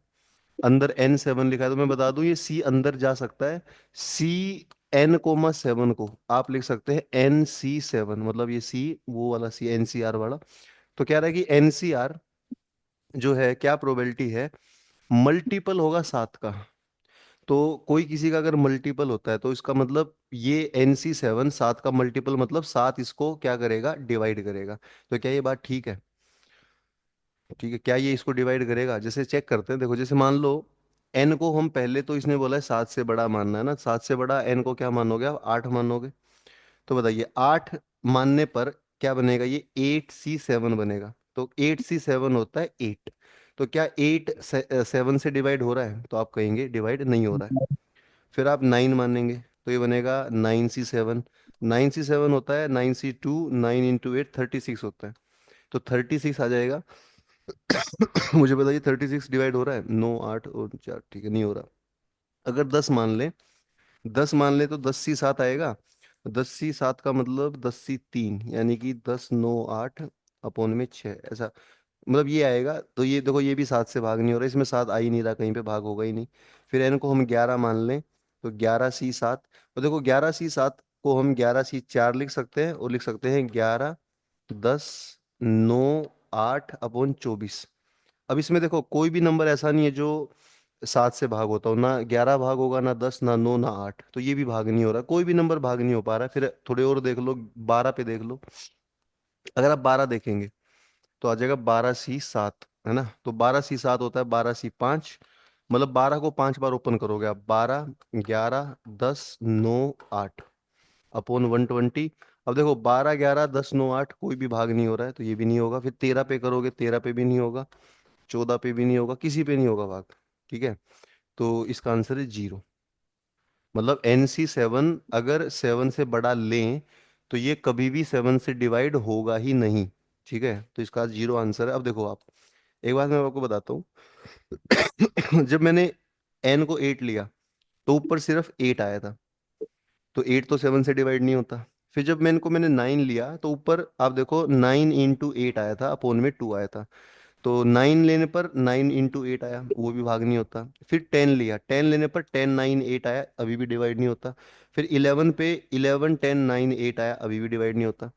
अंदर n 7 लिखा है, तो मैं बता दूं ये C अंदर जा सकता है। Cn 7 को आप लिख सकते हैं NC 7, मतलब ये C वो वाला C NCR वाला। तो कह रहा है कि NCR जो है क्या प्रोबेबिलिटी है, मल्टीपल होगा 7 का। तो कोई किसी का अगर मल्टीपल होता है तो इसका मतलब ये NC 7 7 का मल्टीपल, मतलब 7 इसको क्या करेगा, डिवाइड करेगा। तो क्या ये बात ठीक है? ठीक है, क्या ये इसको डिवाइड करेगा? जैसे चेक करते हैं, देखो जैसे मान लो n को हम पहले, तो इसने बोला है 7 से बड़ा मानना है ना, 7 से बड़ा n को क्या मानोगे आप? 8 मानोगे। तो बताइए 8 मानने पर क्या बनेगा, ये 8C 7 बनेगा। तो 8C 7 होता है 8। तो क्या 8 7 से डिवाइड हो रहा है? तो आप कहेंगे डिवाइड नहीं हो रहा है। फिर आप 9 मानेंगे तो ये बनेगा 9C 7। 9C 7 होता है 9C 2, 9 × 8 36 होता है। तो 36 आ जाएगा। मुझे बताइए 36 डिवाइड हो रहा है? 9 8 और 4, ठीक है नहीं हो रहा। अगर 10 मान ले, 10 मान ले तो 10C 7 आएगा। 10C 7 का मतलब 10C 3, यानी कि 10 9 8 अपॉन में 6, ऐसा मतलब ये आएगा। तो ये देखो ये भी 7 से भाग नहीं हो रहा, इसमें 7 आ ही नहीं रहा, कहीं पे भाग होगा ही नहीं। फिर एन को हम 11 मान लें तो 11C 7। और देखो 11C 7 को हम 11C 4 लिख सकते हैं, और लिख सकते हैं 11 10 9 8 अपॉन 24। अब इसमें देखो कोई भी नंबर ऐसा नहीं है जो 7 से भाग होता हो, ना 11 भाग होगा, ना 10, ना 9, ना 8। तो ये भी भाग नहीं हो रहा, कोई भी नंबर भाग नहीं हो पा रहा है। फिर थोड़े और देख लो, 12 पे देख लो। अगर आप 12 देखेंगे तो आ जाएगा 12C 7, है ना। तो 12C 7 होता है 12C 5, मतलब 12 को 5 बार ओपन करोगे आप, 12 11 10 9 8 अपॉन 120। अब देखो 12 11 10 9 8 कोई भी भाग नहीं हो रहा है, तो ये भी नहीं होगा। फिर 13 पे करोगे, 13 पे भी नहीं होगा, 14 पे भी नहीं होगा, किसी पे नहीं होगा भाग। ठीक है, तो इसका आंसर है 0। मतलब NC 7 अगर 7 से बड़ा लें तो ये कभी भी 7 से डिवाइड होगा ही नहीं। ठीक है, तो इसका 0 आंसर है। अब देखो आप, एक बात मैं आपको बताता हूँ। जब मैंने n को 8 लिया तो ऊपर सिर्फ 8 आया था, तो 8 तो 7 से डिवाइड नहीं होता। फिर जब मैंने 9 लिया तो ऊपर आप देखो 9 × 8 आया था, अपॉन में 2 आया था। तो 9 लेने पर 9 × 8 आया, वो भी भाग नहीं होता। फिर 10 लिया, 10 लेने पर 10 9 8 आया, अभी भी डिवाइड नहीं होता। फिर 11 पे 11 10 9 8 आया, अभी भी डिवाइड नहीं होता।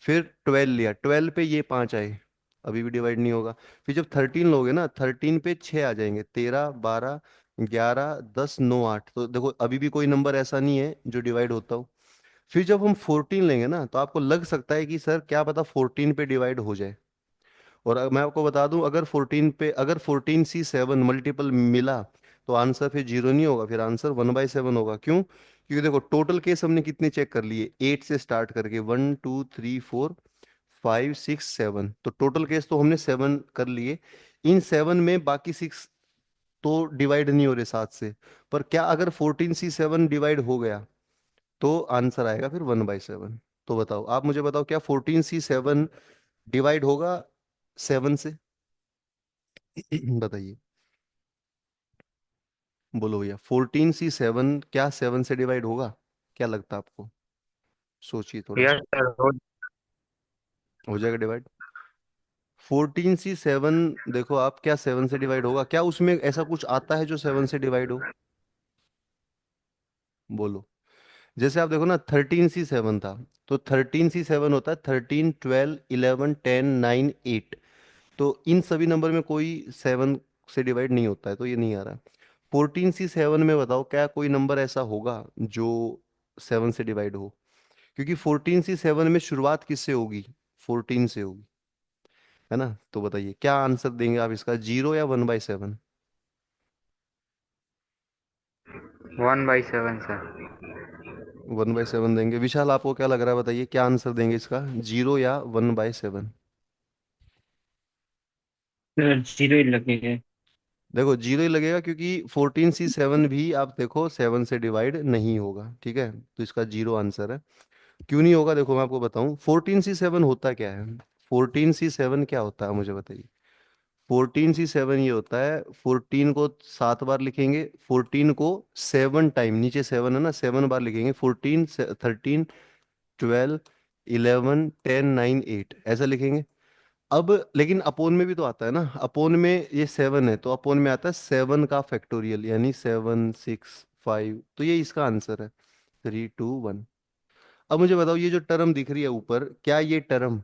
फिर 12 लिया, 12 पे ये 5 आए, अभी भी डिवाइड नहीं होगा। फिर जब 13 लोगे ना, 13 पे 6 आ जाएंगे, 13 12 11 10 9 8। तो देखो अभी भी कोई नंबर ऐसा नहीं है जो डिवाइड होता हो। फिर जब हम 14 लेंगे ना, तो आपको लग सकता है कि सर क्या पता 14 पे डिवाइड हो जाए। और मैं आपको बता दूं, अगर 14C 7 मल्टीपल मिला तो आंसर फिर 0 नहीं होगा, फिर आंसर 1/7 होगा। क्यों? क्योंकि देखो टोटल केस हमने कितने चेक कर लिए, 8 से स्टार्ट करके, 1 2 3 4 5 6 7। तो टोटल केस तो हमने 7 कर लिए। इन 7 में बाकी 6 तो डिवाइड नहीं हो रहे 7 से। पर क्या अगर 14C 7 डिवाइड हो गया तो आंसर आएगा फिर 1/7। तो बताओ, आप मुझे बताओ, क्या 14C 7 डिवाइड होगा 7 से? बताइए, बोलो भैया, 14C 7 क्या 7 से डिवाइड होगा? क्या लगता है आपको? सोचिए थोड़ा सा। यस सर, हो। हो जाएगा डिवाइड? 14C 7, देखो आप, क्या 7 से डिवाइड होगा? क्या उसमें ऐसा कुछ आता है जो 7 से डिवाइड हो? बोलो। जैसे आप देखो ना, 13C 7 था, तो 13C7 होता है 13, 12, 11, 10, 9, 8। तो इन सभी नंबर में कोई 7 से डिवाइड नहीं होता है, तो ये नहीं आ रहा। 14C7 में बताओ क्या कोई नंबर ऐसा होगा जो 7 से डिवाइड हो? क्योंकि 14C7 में शुरुआत किससे होगी? 14 से होगी, है ना? तो बताइए क्या आंसर देंगे आप इसका, 0 या 1/7? 1/7 सर। 1/7 देंगे। विशाल आपको क्या लग रहा है, बताइए क्या आंसर देंगे इसका, 0 या 1/7? सर जीरो ही लगेगा। देखो जीरो ही लगेगा, क्योंकि 14C7 भी आप देखो 7 से डिवाइड नहीं होगा, ठीक है, तो इसका जीरो आंसर है। क्यों नहीं होगा, देखो मैं आपको बताऊं 14C7 होता क्या है। 14C7 क्या होता है मुझे बताइए। 14C7 ये होता है, 14 को 7 बार लिखेंगे, 14 को 7 टाइम, नीचे 7 है ना, 7 बार लिखेंगे, 14, 13, 12, 11, 10, 9, 8 ऐसा लिखेंगे। अब लेकिन अपोन में भी तो आता है ना, अपोन में ये 7 है तो अपोन में आता है 7 का फैक्टोरियल, यानी 7, 6, 5, तो ये इसका आंसर है, 3, 2, 1। अब मुझे बताओ ये जो टर्म दिख रही है ऊपर, क्या ये टर्म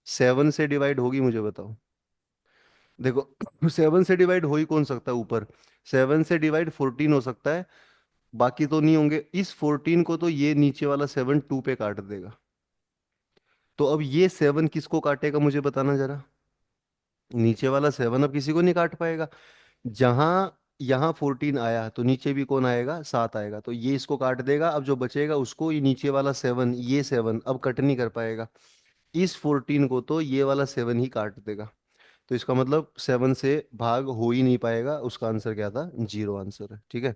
7 से डिवाइड होगी, मुझे बताओ। देखो 7 से डिवाइड हो ही कौन सकता है ऊपर, 7 से डिवाइड 14 हो सकता है, बाकी तो नहीं होंगे। इस 14 को तो ये नीचे वाला 7 2 पे काट देगा। तो अब ये 7 किसको काटेगा मुझे बताना जरा। नीचे वाला 7 अब किसी को नहीं काट पाएगा। जहां यहाँ 14 आया तो नीचे भी कौन आएगा, 7 आएगा, तो ये इसको काट देगा। अब जो बचेगा उसको, ये नीचे वाला 7, ये 7 अब कट नहीं कर पाएगा। इस 14 को तो ये वाला 7 ही काट देगा। तो इसका मतलब 7 से भाग हो ही नहीं पाएगा, उसका आंसर क्या था, जीरो आंसर है, ठीक है।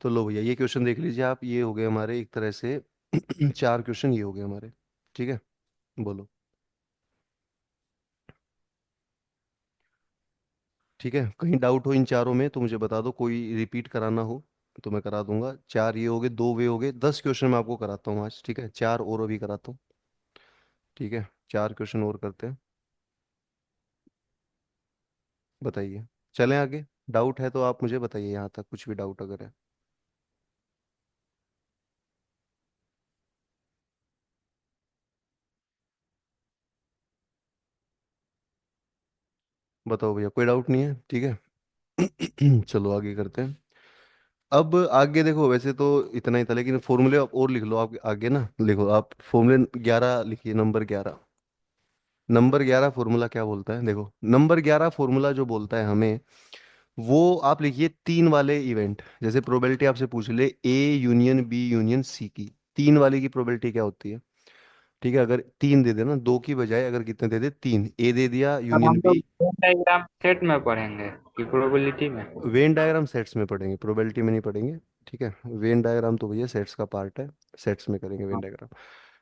तो लो भैया ये क्वेश्चन देख लीजिए आप, ये हो गए हमारे एक तरह से 4 क्वेश्चन ये हो गए हमारे, ठीक है। बोलो। ठीक है, कहीं डाउट हो इन चारों में तो मुझे बता दो, कोई रिपीट कराना हो तो मैं करा दूंगा। 4 ये हो गए, 2 वे हो गए, 10 क्वेश्चन मैं आपको कराता हूँ आज, ठीक है, 4 और अभी कराता हूँ। ठीक है, 4 क्वेश्चन और करते हैं। बताइए, चलें आगे। डाउट है तो आप मुझे बताइए, यहाँ तक कुछ भी डाउट अगर है। बताओ भैया, कोई डाउट नहीं है, ठीक है। चलो आगे करते हैं। अब आगे देखो, वैसे तो इतना ही था, लेकिन फॉर्मूले आप और लिख लो, आप आगे ना लिखो, आप फॉर्मूले 11 लिखिए, नंबर 11। नंबर 11 फॉर्मूला क्या बोलता है, देखो नंबर 11 फॉर्मूला जो बोलता है हमें, वो आप लिखिए 3 वाले इवेंट, जैसे प्रोबेबिलिटी आपसे पूछ ले A union B union C की, 3 वाले की प्रोबेबिलिटी क्या होती है। ठीक है, अगर 3 दे देना, 2 की बजाय अगर कितने दे दे, 3, A दे दिया अब हम यूनियन लोग B। वेन डायग्राम सेट में पढ़ेंगे कि प्रोबेबिलिटी में? वेन डायग्राम सेट्स में पढ़ेंगे, प्रोबेबिलिटी में नहीं पढ़ेंगे। ठीक है, वेन डायग्राम तो भैया सेट्स का पार्ट है, सेट्स में करेंगे वेन हाँ। डायग्राम।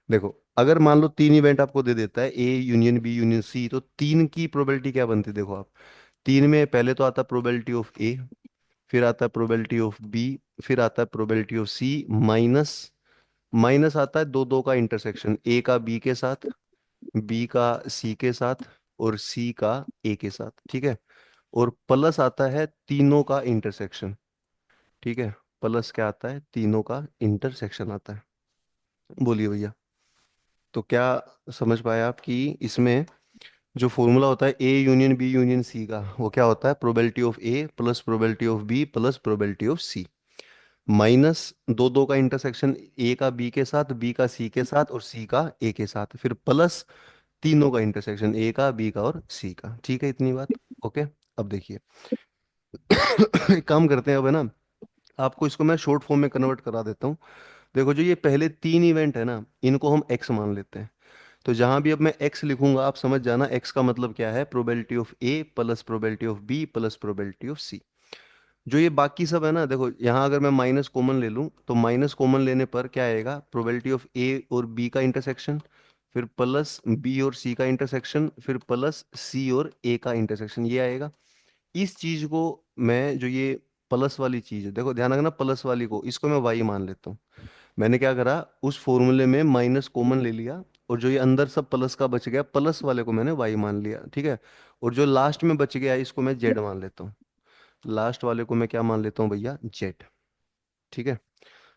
देखो, अगर मान लो 3 इवेंट आपको दे देता है A union B union C, तो 3 की प्रोबेबिलिटी क्या बनती है, देखो आप। 3 में पहले तो आता है प्रोबेबिलिटी ऑफ A, फिर आता है प्रोबेबिलिटी ऑफ B, फिर आता है probability of C, minus, minus आता है दो दो का इंटरसेक्शन, A का B के साथ, B का C के साथ, और C का A के साथ, ठीक है। और प्लस आता है तीनों का इंटरसेक्शन, ठीक है। प्लस क्या आता है, तीनों का इंटरसेक्शन आता है। बोलिए भैया, तो क्या समझ पाए आप कि इसमें जो फॉर्मूला होता है A union B union C का, वो क्या होता है, probability of A plus probability of B plus probability of C, minus दो दो का इंटरसेक्शन, A का B के साथ, B का C के साथ, और C का A के साथ, फिर प्लस तीनों का इंटरसेक्शन, A का, B का और C का, ठीक है, इतनी बात। ओके। अब देखिए एक काम करते हैं अब, है ना, आपको इसको मैं शॉर्ट फॉर्म में कन्वर्ट करा देता हूँ। देखो जो ये पहले 3 इवेंट है ना, इनको हम x मान लेते हैं। तो जहां भी अब मैं x लिखूंगा, आप समझ जाना x का मतलब क्या है, probability of A plus probability of B plus probability of C। जो ये बाकी सब है ना, देखो यहाँ अगर मैं माइनस कॉमन ले लूँ, तो माइनस कॉमन लेने पर क्या आएगा, प्रोबेबिलिटी ऑफ A और B का इंटरसेक्शन, फिर प्लस B और C का इंटरसेक्शन, फिर प्लस C और A का इंटरसेक्शन, ये आएगा। इस चीज को मैं, जो ये प्लस वाली चीज है, देखो ध्यान रखना, प्लस वाली को, इसको मैं y मान लेता हूँ। मैंने क्या करा, उस फॉर्मूले में माइनस कॉमन ले लिया, और जो ये अंदर सब प्लस का बच गया, प्लस वाले को मैंने y मान लिया, ठीक है। और जो लास्ट में बच गया इसको मैं z मान लेता हूँ। लास्ट वाले को मैं क्या मान लेता हूँ भैया, z, ठीक है।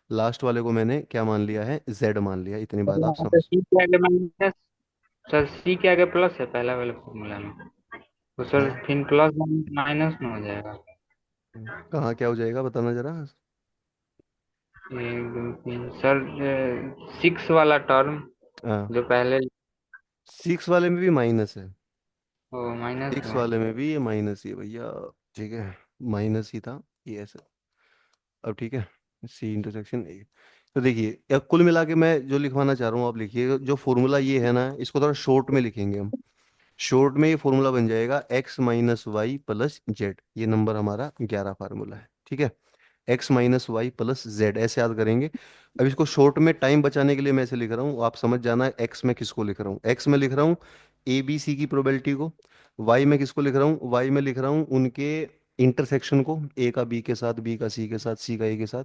लास्ट वाले को मैंने क्या मान लिया है, जेड मान लिया, इतनी सर बात आप यहाँ पे समझ। सी के आगे माइनस, सर सी के आगे प्लस है पहला वाले फॉर्मूला में, तो सर हाँ। फिर प्लस माइनस में हो जाएगा। कहाँ क्या हो जाएगा बताना जरा। 1 2 3 सर, 6 वाला टर्म हाँ, जो पहले, 6 वाले में भी माइनस है। वो माइनस 6 है। वाले में भी ये माइनस ही है भैया। ठीक है, माइनस ही था ये ऐसे। अब ठीक है, सी इंटरसेक्शन ए। तो देखिए, या कुल मिला के मैं जो लिखवाना चाह रहा हूँ आप लिखिए, जो फॉर्मूला ये है ना, इसको थोड़ा शॉर्ट में लिखेंगे हम। शॉर्ट में ये फॉर्मूला बन जाएगा x minus y plus z, ये नंबर हमारा 11 फार्मूला है। ठीक है, x minus y plus z ऐसे याद करेंगे। अब इसको शॉर्ट में टाइम बचाने के लिए मैं ऐसे लिख रहा हूँ, आप समझ जाना है एक्स में किसको लिख रहा हूँ। एक्स में लिख रहा हूँ ए बी सी की प्रोबेबिलिटी को। वाई में किसको लिख रहा हूँ, वाई में लिख रहा हूँ उनके इंटरसेक्शन को, ए का बी के साथ, बी का सी के साथ, सी का ए के साथ।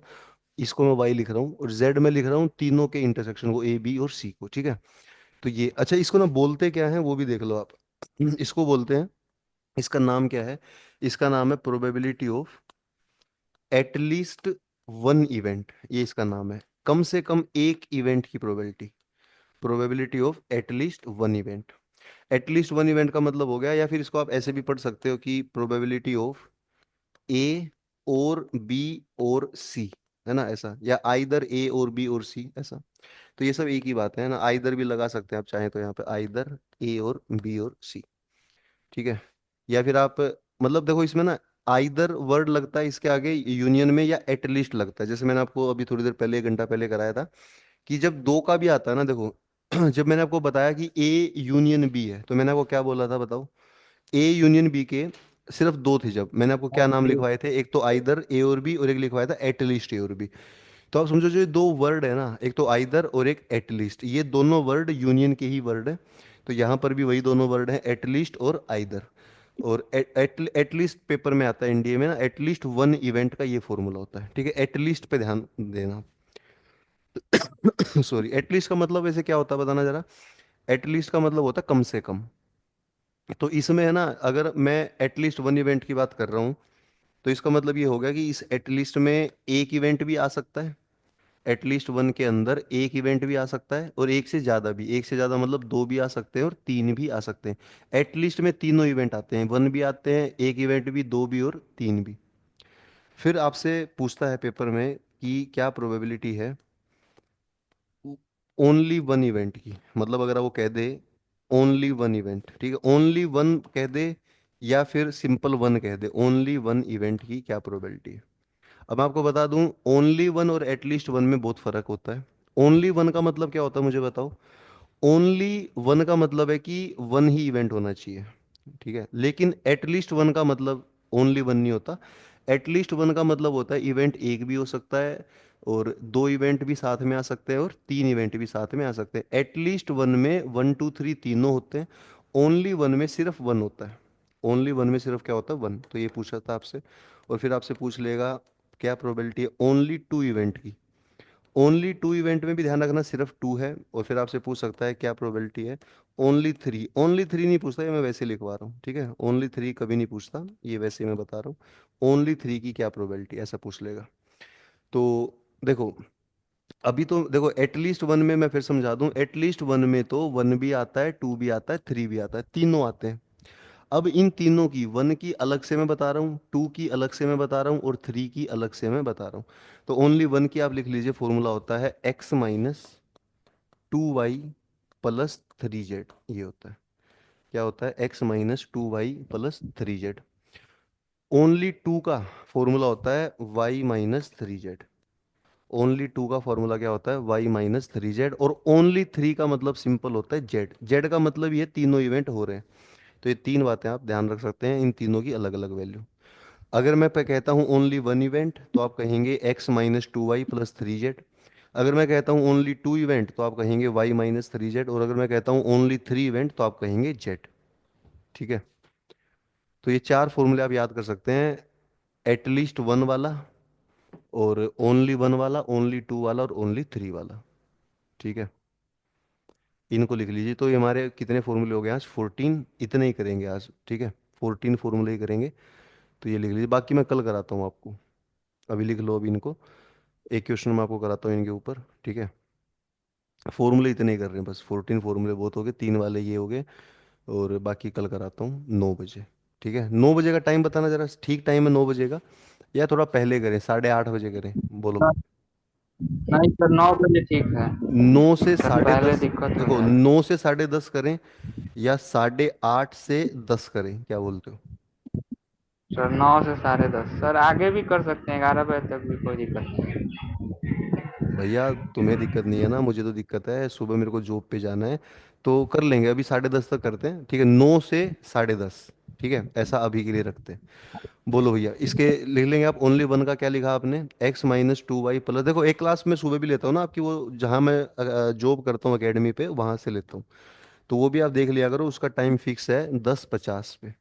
इसको मैं वाई लिख रहा हूँ, और जेड में लिख रहा हूँ तीनों के इंटरसेक्शन को, ए बी और सी को। ठीक है, तो ये अच्छा, इसको ना बोलते क्या है वो भी देख लो आप। इसको बोलते हैं, इसका नाम क्या है, इसका नाम है probability of at least one event, ये इसका नाम है। कम से कम एक इवेंट की probability, probability of at least one event. At least one event का मतलब हो गया, या फिर इसको आप ऐसे भी पढ़ सकते हो कि प्रोबेबिलिटी ऑफ ए और बी और सी, है ना ऐसा, या आइदर ए और बी और सी ऐसा। तो ये सब एक ही बात है ना, आइदर भी लगा सकते हैं आप चाहें तो, यहाँ पे आइदर ए और बी और सी। ठीक है, या फिर आप, मतलब देखो इसमें ना आइदर वर्ड लगता है इसके आगे यूनियन में, या एटलीस्ट लगता है। जैसे मैंने आपको अभी थोड़ी देर पहले, 1 घंटा पहले कराया था, कि जब दो का भी आता है ना, देखो जब मैंने आपको बताया कि ए यूनियन बी है, तो मैंने आपको क्या बोला था बताओ। ए यूनियन बी के सिर्फ दो थे, जब मैंने आपको क्या नाम लिखवाए थे, एक तो आइदर ए और बी, और एक लिखवाया था एटलीस्ट ए और बी। तो आप समझो जो ये दो वर्ड है ना, एक तो आइदर और एक एटलीस्ट, ये दोनों वर्ड यूनियन के ही वर्ड है। तो यहाँ पर भी वही दोनों वर्ड हैं, एटलीस्ट और आइदर। और एटलीस्ट पेपर में आता है इंडिया में ना, एटलीस्ट वन इवेंट का ये फॉर्मूला होता है। ठीक है, एटलीस्ट पे ध्यान देना। सॉरी, एटलीस्ट का मतलब वैसे क्या होता है बताना जरा। एटलीस्ट का मतलब होता है कम से कम। तो इसमें है ना, अगर मैं एटलीस्ट वन इवेंट की बात कर रहा हूँ, तो इसका मतलब ये होगा कि इस एटलीस्ट में एक इवेंट भी आ सकता है, एटलीस्ट वन के अंदर एक इवेंट भी आ सकता है, और एक से ज्यादा भी, एक से ज्यादा मतलब दो भी आ सकते हैं और तीन भी आ सकते हैं। एटलीस्ट में तीनों इवेंट आते हैं, वन भी आते हैं, एक इवेंट भी, दो भी और तीन भी। फिर आपसे पूछता है पेपर में कि क्या प्रोबेबिलिटी है ओनली वन इवेंट की, मतलब अगर वो कह दे ओनली वन इवेंट, ठीक है, ओनली वन कह दे, या फिर सिंपल वन कह दे, ओनली वन इवेंट की क्या प्रोबेबिलिटी है। अब मैं आपको बता दूं, ओनली वन और एटलीस्ट वन में बहुत फर्क होता है। ओनली वन का मतलब क्या होता है मुझे बताओ। ओनली वन का मतलब है कि वन ही इवेंट होना चाहिए, ठीक है, लेकिन एटलीस्ट वन का मतलब ओनली वन नहीं होता। एटलीस्ट वन का मतलब होता है इवेंट एक भी हो सकता है, और दो इवेंट भी साथ में आ सकते हैं, और तीन इवेंट भी साथ में आ सकते हैं। एटलीस्ट वन में वन टू थ्री तीनों होते हैं, ओनली वन में सिर्फ वन होता है। ओनली वन में सिर्फ क्या होता है, वन। तो ये पूछा था आपसे, और फिर आपसे पूछ लेगा क्या प्रोबेबिलिटी है ओनली टू इवेंट की। ओनली टू इवेंट में भी ध्यान रखना सिर्फ टू है, और फिर आपसे पूछ सकता है क्या प्रोबेबिलिटी है ओनली थ्री। ओनली थ्री नहीं पूछता, ये मैं वैसे लिखवा रहा हूँ, ठीक है, ओनली थ्री कभी नहीं पूछता, ये वैसे मैं बता रहा हूँ। ओनली थ्री की क्या प्रोबेबिलिटी, ऐसा पूछ लेगा। तो देखो, अभी तो देखो एटलीस्ट वन में मैं फिर समझा दूं, एटलीस्ट वन में तो वन भी आता है, टू भी आता है, थ्री भी आता है, तीनों आते हैं। अब इन तीनों की, वन की अलग से मैं बता रहा हूँ, टू की अलग से मैं बता रहा हूँ, और थ्री की अलग से मैं बता रहा हूँ। तो ओनली वन की आप लिख लीजिए, फॉर्मूला होता है x minus two y plus three z, ये होता है। क्या होता है, x minus two y plus three z. Only two का फॉर्मूला होता है y minus three z. Only two का फॉर्मूला क्या होता है, वाई माइनस थ्री जेड। और ओनली थ्री का मतलब सिंपल होता है जेड, जेड का मतलब ये तीनों इवेंट हो रहे हैं। तो ये तीन बातें आप ध्यान रख सकते हैं, इन तीनों की अलग अलग वैल्यू। अगर मैं पे कहता हूँ ओनली वन इवेंट, तो आप कहेंगे x minus two y plus three z. अगर मैं कहता हूँ ओनली टू इवेंट, तो आप कहेंगे वाई माइनस थ्री जेड। और अगर मैं कहता हूँ ओनली थ्री इवेंट, तो आप कहेंगे जेड। ठीक है, तो ये चार फॉर्मूले आप याद कर सकते हैं, एटलीस्ट वन वाला, और ओनली वन वाला, ओनली टू वाला, और ओनली थ्री वाला। ठीक है, इनको लिख लीजिए। तो ये हमारे कितने फॉर्मूले हो गए आज, 14, इतने ही करेंगे आज, ठीक है, 14 फॉर्मूले ही करेंगे। तो ये लिख लीजिए, बाकी मैं कल कराता हूँ आपको, अभी लिख लो अभी इनको। एक क्वेश्चन मैं आपको कराता हूँ इनके ऊपर, ठीक है। फॉर्मूले इतने ही कर रहे हैं बस, 14 फॉर्मूले बहुत हो गए, 3 वाले ये हो गए। और बाकी कल कराता हूँ 9 बजे। ठीक है, 9 बजे का टाइम बताना जरा, ठीक टाइम है 9 बजे का, या थोड़ा पहले करें, 8:30 बजे करें, बोलो। नहीं सर, 9 बजे ठीक है। 9 से सर साढ़े पहले दस दिक्कत हो देखो, जाएगा। 9 से 10:30 करें, या 8:30 से 10 करें, क्या बोलते हो? सर 9 से 10:30, सर आगे भी कर सकते हैं, 11 बजे तक भी कोई दिक्कत नहीं है। भैया तुम्हें दिक्कत नहीं है ना, मुझे तो दिक्कत है, सुबह मेरे को जॉब पे जाना है। तो कर लेंगे, अभी 10:30 तक करते हैं, ठीक है, 9 से 10:30। ठीक है, ऐसा अभी के लिए रखते हैं। बोलो भैया, इसके लिख लेंगे आप, ओनली वन का क्या लिखा आपने, x-2y प्लस, देखो एक क्लास में सुबह भी लेता हूँ ना आपकी, वो जहाँ मैं जॉब करता हूँ एकेडमी पे, वहाँ से लेता हूँ। तो वो भी आप देख लिया करो, उसका टाइम फिक्स है 10:50 पे।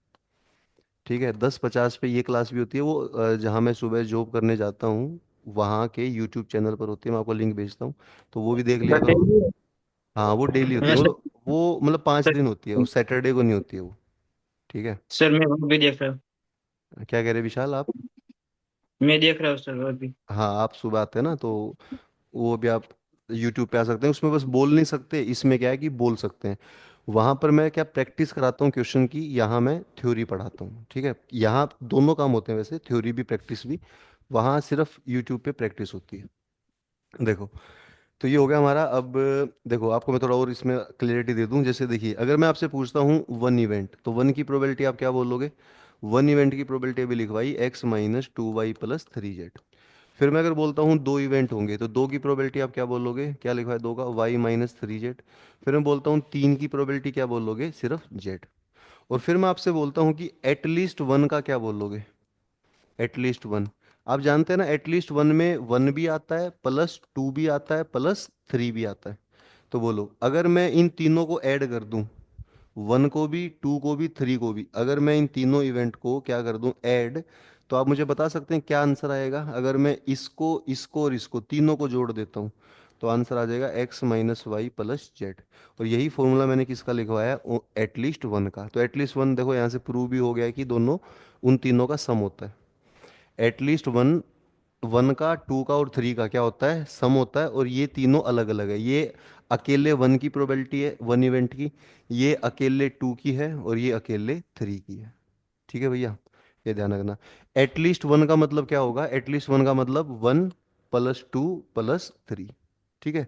ठीक है, 10:50 पे ये क्लास भी होती है, वो जहाँ मैं सुबह जॉब करने जाता हूँ, वहाँ के यूट्यूब चैनल पर होती है, मैं आपको लिंक भेजता हूँ, तो वो भी देख लिया सर करो। डेली हाँ वो डेली होती हाँ है, सर। वो मतलब 5 दिन होती है, वो सर सैटरडे को नहीं होती है वो। ठीक है। सर मैं वो भी देख रहा हूँ। क्या कह रहे विशाल आप? मैं देख रहा हूँ सर वो भी। हाँ आप सुबह आते हैं ना, तो वो भी आप यूट्यूब पे आ सकते हैं, उसमें बस बोल नहीं सकते, इसमें क्या है कि बोल सकते हैं। वहाँ पर मैं क्या प्रैक्टिस कराता हूँ क्वेश्चन की, यहाँ मैं थ्योरी पढ़ाता हूँ, ठीक है, यहाँ दोनों काम होते हैं वैसे, थ्योरी भी प्रैक्टिस भी। वहाँ सिर्फ यूट्यूब पे प्रैक्टिस होती है। देखो, तो ये हो गया हमारा। अब देखो, आपको मैं थोड़ा और इसमें क्लियरिटी दे दूं, जैसे देखिए, अगर मैं आपसे पूछता हूँ वन इवेंट, तो वन की प्रोबेबिलिटी आप क्या बोलोगे? वन इवेंट की प्रोबेबिलिटी अभी लिखवाई, x-2y+3z। फिर मैं अगर बोलता हूँ दो इवेंट होंगे, तो दो की प्रोबेबिलिटी आप क्या बोलोगे, क्या लिखा है दो का, y-3z। फिर मैं बोलता हूँ तीन की प्रोबेबिलिटी क्या बोलोगे, सिर्फ z। और फिर मैं आपसे बोलता हूँ कि एटलीस्ट वन का क्या बोलोगे, एटलीस्ट वन। आप जानते हैं ना, एटलीस्ट वन में वन भी आता है, +2 भी आता है, +3 भी आता है। तो बोलो, अगर मैं इन तीनों को ऐड कर दूं, वन को भी, टू को भी, थ्री को भी, अगर मैं इन तीनों इवेंट को क्या कर दूं, ऐड, तो आप मुझे बता सकते हैं क्या आंसर आएगा? अगर मैं इसको इसको और इसको तीनों को जोड़ देता हूँ, तो आंसर आ जाएगा x-y+z। और यही फॉर्मूला मैंने किसका लिखवाया, एटलीस्ट वन का। तो एटलीस्ट वन देखो, यहाँ से प्रूव भी हो गया है कि दोनों, उन तीनों का सम होता है। एटलीस्ट वन, वन का, टू का और थ्री का क्या होता है, सम होता है। और ये तीनों अलग अलग है, ये अकेले वन की प्रोबेबिलिटी है वन इवेंट की, ये अकेले टू की है, और ये अकेले थ्री की है। ठीक है भैया, ये ध्यान रखना। एटलीस्ट वन का मतलब क्या होगा, एटलीस्ट वन का मतलब 1+2+3। ठीक है,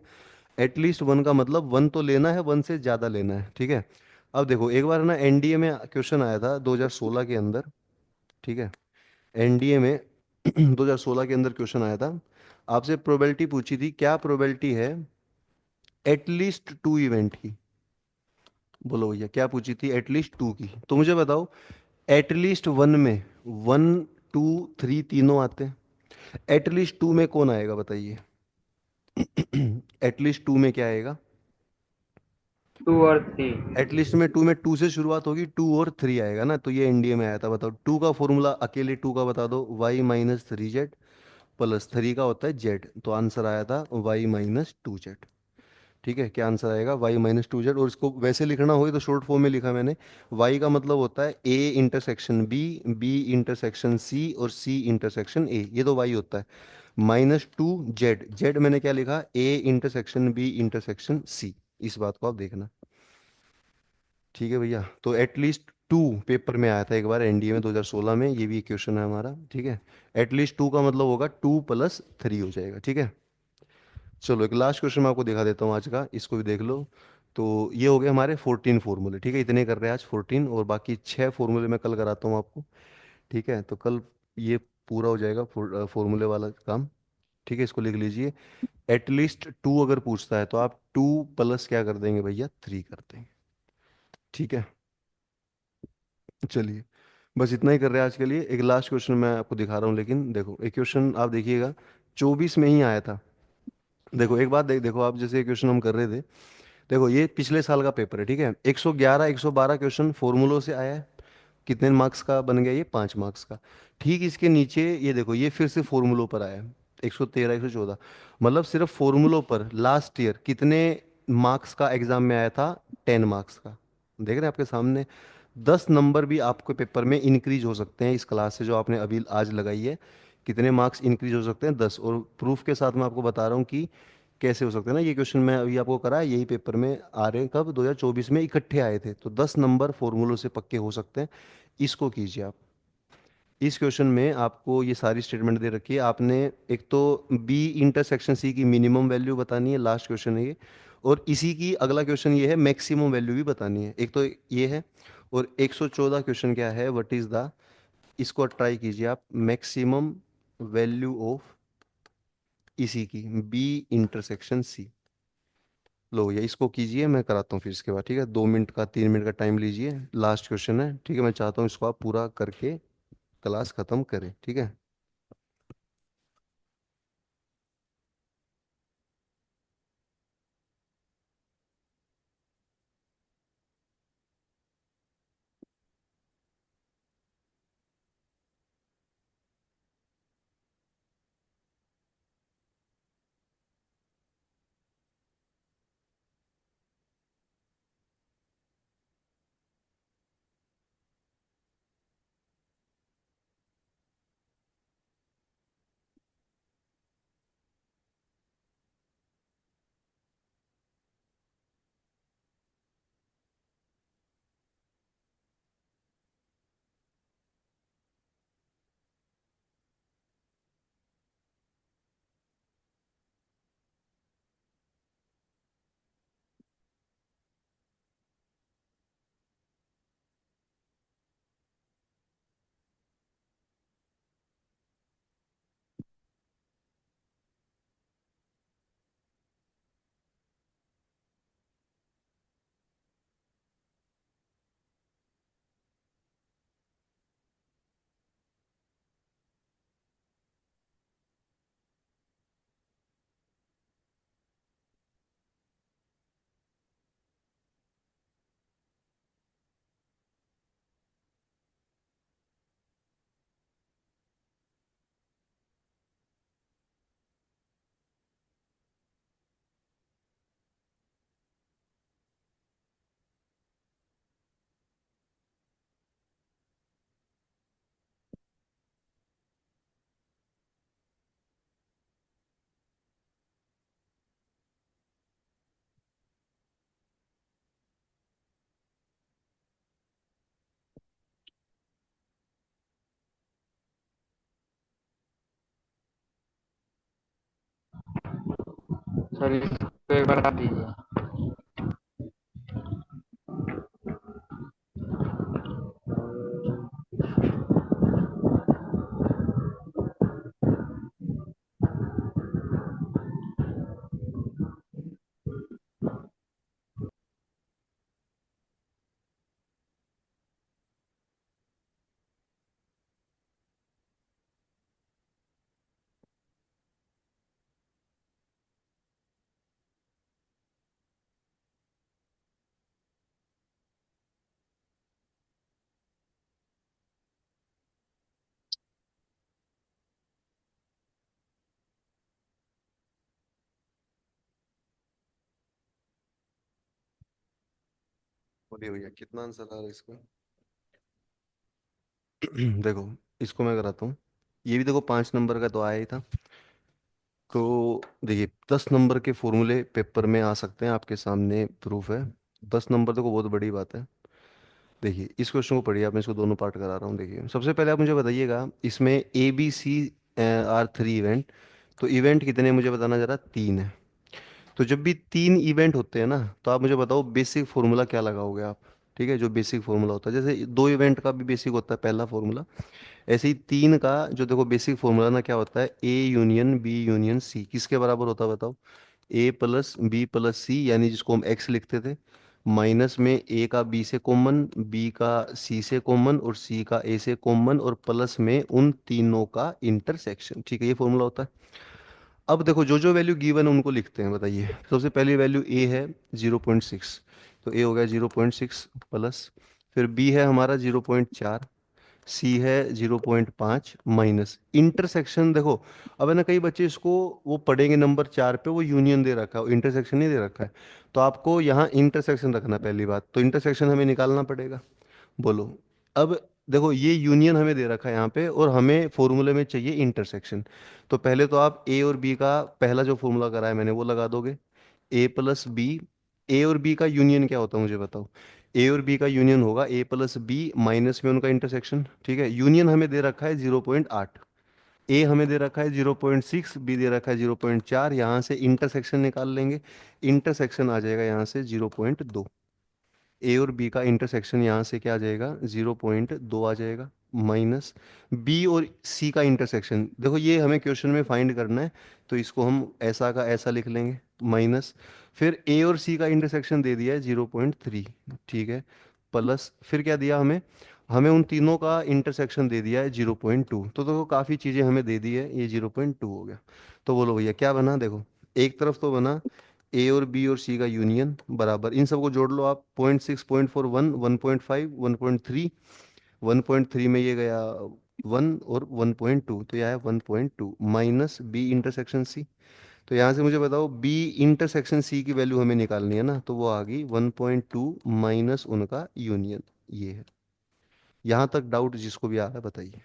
एटलीस्ट वन का मतलब वन तो लेना है, वन से ज्यादा लेना है। ठीक है। अब देखो, एक बार ना एनडीए में क्वेश्चन आया था 2016 के अंदर, ठीक है, एनडीए में 2016 के अंदर क्वेश्चन आया था, आपसे प्रोबेबिलिटी पूछी थी, क्या प्रोबेबिलिटी है एटलीस्ट टू इवेंट की? बोलो भैया, क्या पूछी थी, एटलीस्ट टू की, तो मुझे बताओ, एटलीस्ट वन में वन, टू, थ्री तीनों आते हैं, एटलीस्ट टू में कौन आएगा बताइए? एटलीस्ट टू में क्या आएगा? 2 और 3। एटलीस्ट में टू, में टू से शुरुआत होगी, टू और थ्री आएगा ना, तो ये एनडीए में आया था। बताओ टू का फॉर्मूला, अकेले टू का बता दो, y-3z, प्लस थ्री का होता है जेड, तो आंसर आया था y-2z। ठीक है, क्या आंसर आएगा, y-2z। और इसको वैसे लिखना होगी तो शॉर्ट फॉर्म में लिखा मैंने, y का मतलब होता है a intersection b intersection c, और c इंटरसेक्शन a, ये तो y होता है। -2z, z मैंने क्या लिखा, a intersection b intersection c। इस बात को आप देखना। ठीक है भैया, तो एटलीस्ट टू पेपर में आया था एक बार एनडीए में 2016 में, ये भी क्वेश्चन है हमारा। ठीक है, एटलीस्ट टू का मतलब होगा 2+3 हो जाएगा। ठीक है, चलो एक लास्ट क्वेश्चन मैं आपको दिखा देता हूँ आज का, इसको भी देख लो। तो ये हो गए हमारे 14 फॉर्मूले, ठीक है, इतने कर रहे हैं आज 14, और बाकी 6 फॉर्मूले मैं कल कराता हूँ आपको। ठीक है, तो कल ये पूरा हो जाएगा फॉर्मूले वाला काम। ठीक है, इसको लिख लीजिए, एटलीस्ट टू अगर पूछता है तो आप टू प्लस क्या कर देंगे भैया, थ्री कर देंगे। ठीक है, चलिए, बस इतना ही कर रहे हैं आज के लिए। एक लास्ट क्वेश्चन मैं आपको दिखा रहा हूँ, लेकिन देखो एक क्वेश्चन आप देखिएगा, 24 में ही आया था। देखो एक बात देखो आप, जैसे क्वेश्चन हम कर रहे थे, देखो ये पिछले साल का पेपर है, ठीक है, 111 112 क्वेश्चन फॉर्मूलों से आया है। कितने मार्क्स का बन गया, ये 5 मार्क्स का। ठीक इसके नीचे ये देखो, ये फिर से फॉर्मूलों पर आया है, 113 114, मतलब सिर्फ फॉर्मूलों पर लास्ट ईयर कितने मार्क्स का एग्जाम में आया था, 10 मार्क्स का। देख रहे हैं आपके सामने, 10 नंबर भी आपके पेपर में इंक्रीज हो सकते हैं इस क्लास से जो आपने अभी आज लगाई है। कितने मार्क्स इंक्रीज हो सकते हैं? 10। और प्रूफ के साथ मैं आपको बता रहा हूँ कि कैसे हो सकते हैं ना। ये क्वेश्चन मैं अभी आपको करा है, यही पेपर में आ रहे हैं, कब 2024 में इकट्ठे आए थे। तो 10 नंबर फॉर्मूलों से पक्के हो सकते हैं। इसको कीजिए आप। इस क्वेश्चन में आपको ये सारी स्टेटमेंट दे रखी है। आपने एक तो बी इंटरसेक्शन सी की मिनिमम वैल्यू बतानी है, लास्ट क्वेश्चन है ये। और इसी की अगला क्वेश्चन ये है, मैक्सिमम वैल्यू भी बतानी है। एक तो ये है। और 114 क्वेश्चन क्या है, व्हाट इज द, इसको ट्राई कीजिए आप, मैक्सिमम वैल्यू ऑफ इसी की, बी इंटरसेक्शन सी। लो ये इसको कीजिए, मैं कराता हूँ फिर इसके बाद, ठीक है? 2 मिनट का 3 मिनट का टाइम लीजिए, लास्ट क्वेश्चन है, ठीक है? मैं चाहता हूँ इसको आप पूरा करके क्लास खत्म करें, ठीक है? सर इसको एक बार आप दीजिए। बोलिए भैया, कितना आंसर आ रहा है इसका? देखो, इसको मैं कराता हूँ। ये भी देखो 5 नंबर का तो आया ही था। तो देखिए, 10 नंबर के फॉर्मूले पेपर में आ सकते हैं, आपके सामने प्रूफ है। 10 नंबर देखो बहुत बड़ी बात है। देखिए इस क्वेश्चन को पढ़िए आप, मैं इसको दोनों पार्ट करा रहा हूँ। देखिए सबसे पहले आप मुझे बताइएगा, इसमें A B C are 3 event. तो इवेंट कितने हैं मुझे बताना जरा, 3 है। तो जब भी 3 इवेंट होते हैं ना, तो आप मुझे बताओ बेसिक फॉर्मूला क्या लगाओगे आप? ठीक है, जो बेसिक फॉर्मूला होता है, जैसे 2 इवेंट का भी बेसिक होता है पहला फॉर्मूला, ऐसे ही 3 का जो देखो बेसिक फॉर्मूला ना क्या होता है, A union B union C किसके बराबर होता है बताओ? A plus B plus C, यानी जिसको हम एक्स लिखते थे, माइनस में ए का बी से कॉमन, बी का सी से कॉमन और सी का ए से कॉमन, और प्लस में उन तीनों का इंटरसेक्शन। ठीक है, ये फॉर्मूला होता है। अब देखो जो जो वैल्यू गिवन है उनको लिखते हैं, बताइए। सबसे पहली वैल्यू ए है 0.6, तो ए हो गया 0.6 प्लस। फिर बी है हमारा 0.4, सी है 0.5 माइनस इंटरसेक्शन। देखो अब है ना, कई बच्चे इसको वो पढ़ेंगे नंबर 4 पे, वो यूनियन दे रखा है, इंटरसेक्शन नहीं दे रखा है। तो आपको यहाँ इंटरसेक्शन रखना है पहली बात, तो इंटरसेक्शन हमें निकालना पड़ेगा। बोलो अब। देखो ये यूनियन हमें दे रखा है यहाँ पे, और हमें फॉर्मूले में चाहिए इंटरसेक्शन। तो पहले तो आप ए और बी का पहला जो फॉर्मूला करा है मैंने वो लगा दोगे, ए प्लस बी। ए और बी का यूनियन क्या होता है मुझे बताओ। ए और बी का यूनियन होगा ए प्लस बी माइनस में उनका इंटरसेक्शन। ठीक है, यूनियन हमें दे रखा है 0.8। ए हमें दे रखा है 0.6, बी दे रखा है 0.4। यहाँ से इंटरसेक्शन निकाल लेंगे, इंटरसेक्शन आ जाएगा यहाँ से 0.2। ए और बी का इंटरसेक्शन यहाँ से क्या आ जाएगा, 0.2 आ जाएगा, माइनस बी और सी का इंटरसेक्शन। देखो ये हमें क्वेश्चन में फाइंड करना है, तो इसको हम ऐसा का ऐसा लिख लेंगे, माइनस फिर ए और सी का इंटरसेक्शन दे दिया है 0.3। ठीक है, प्लस फिर क्या दिया हमें, हमें उन तीनों का इंटरसेक्शन दे दिया है 0.2। तो देखो काफ़ी चीज़ें हमें दे दी है, ये 0.2 हो गया। तो बोलो भैया क्या बना, देखो एक तरफ तो बना ए और बी और सी का यूनियन बराबर, इन सबको जोड़ लो आप, 0.6, 0.4, 1.5, 1.3। 1.3 में ये गया 1 और 1.2, तो यह है 1.2 माइनस बी इंटरसेक्शन सी। तो यहाँ से मुझे बताओ बी इंटरसेक्शन सी की वैल्यू हमें निकालनी है ना, तो वो आ गई 1.2 माइनस उनका यूनियन। ये है, यहाँ तक डाउट जिसको भी आ रहा है बताइए।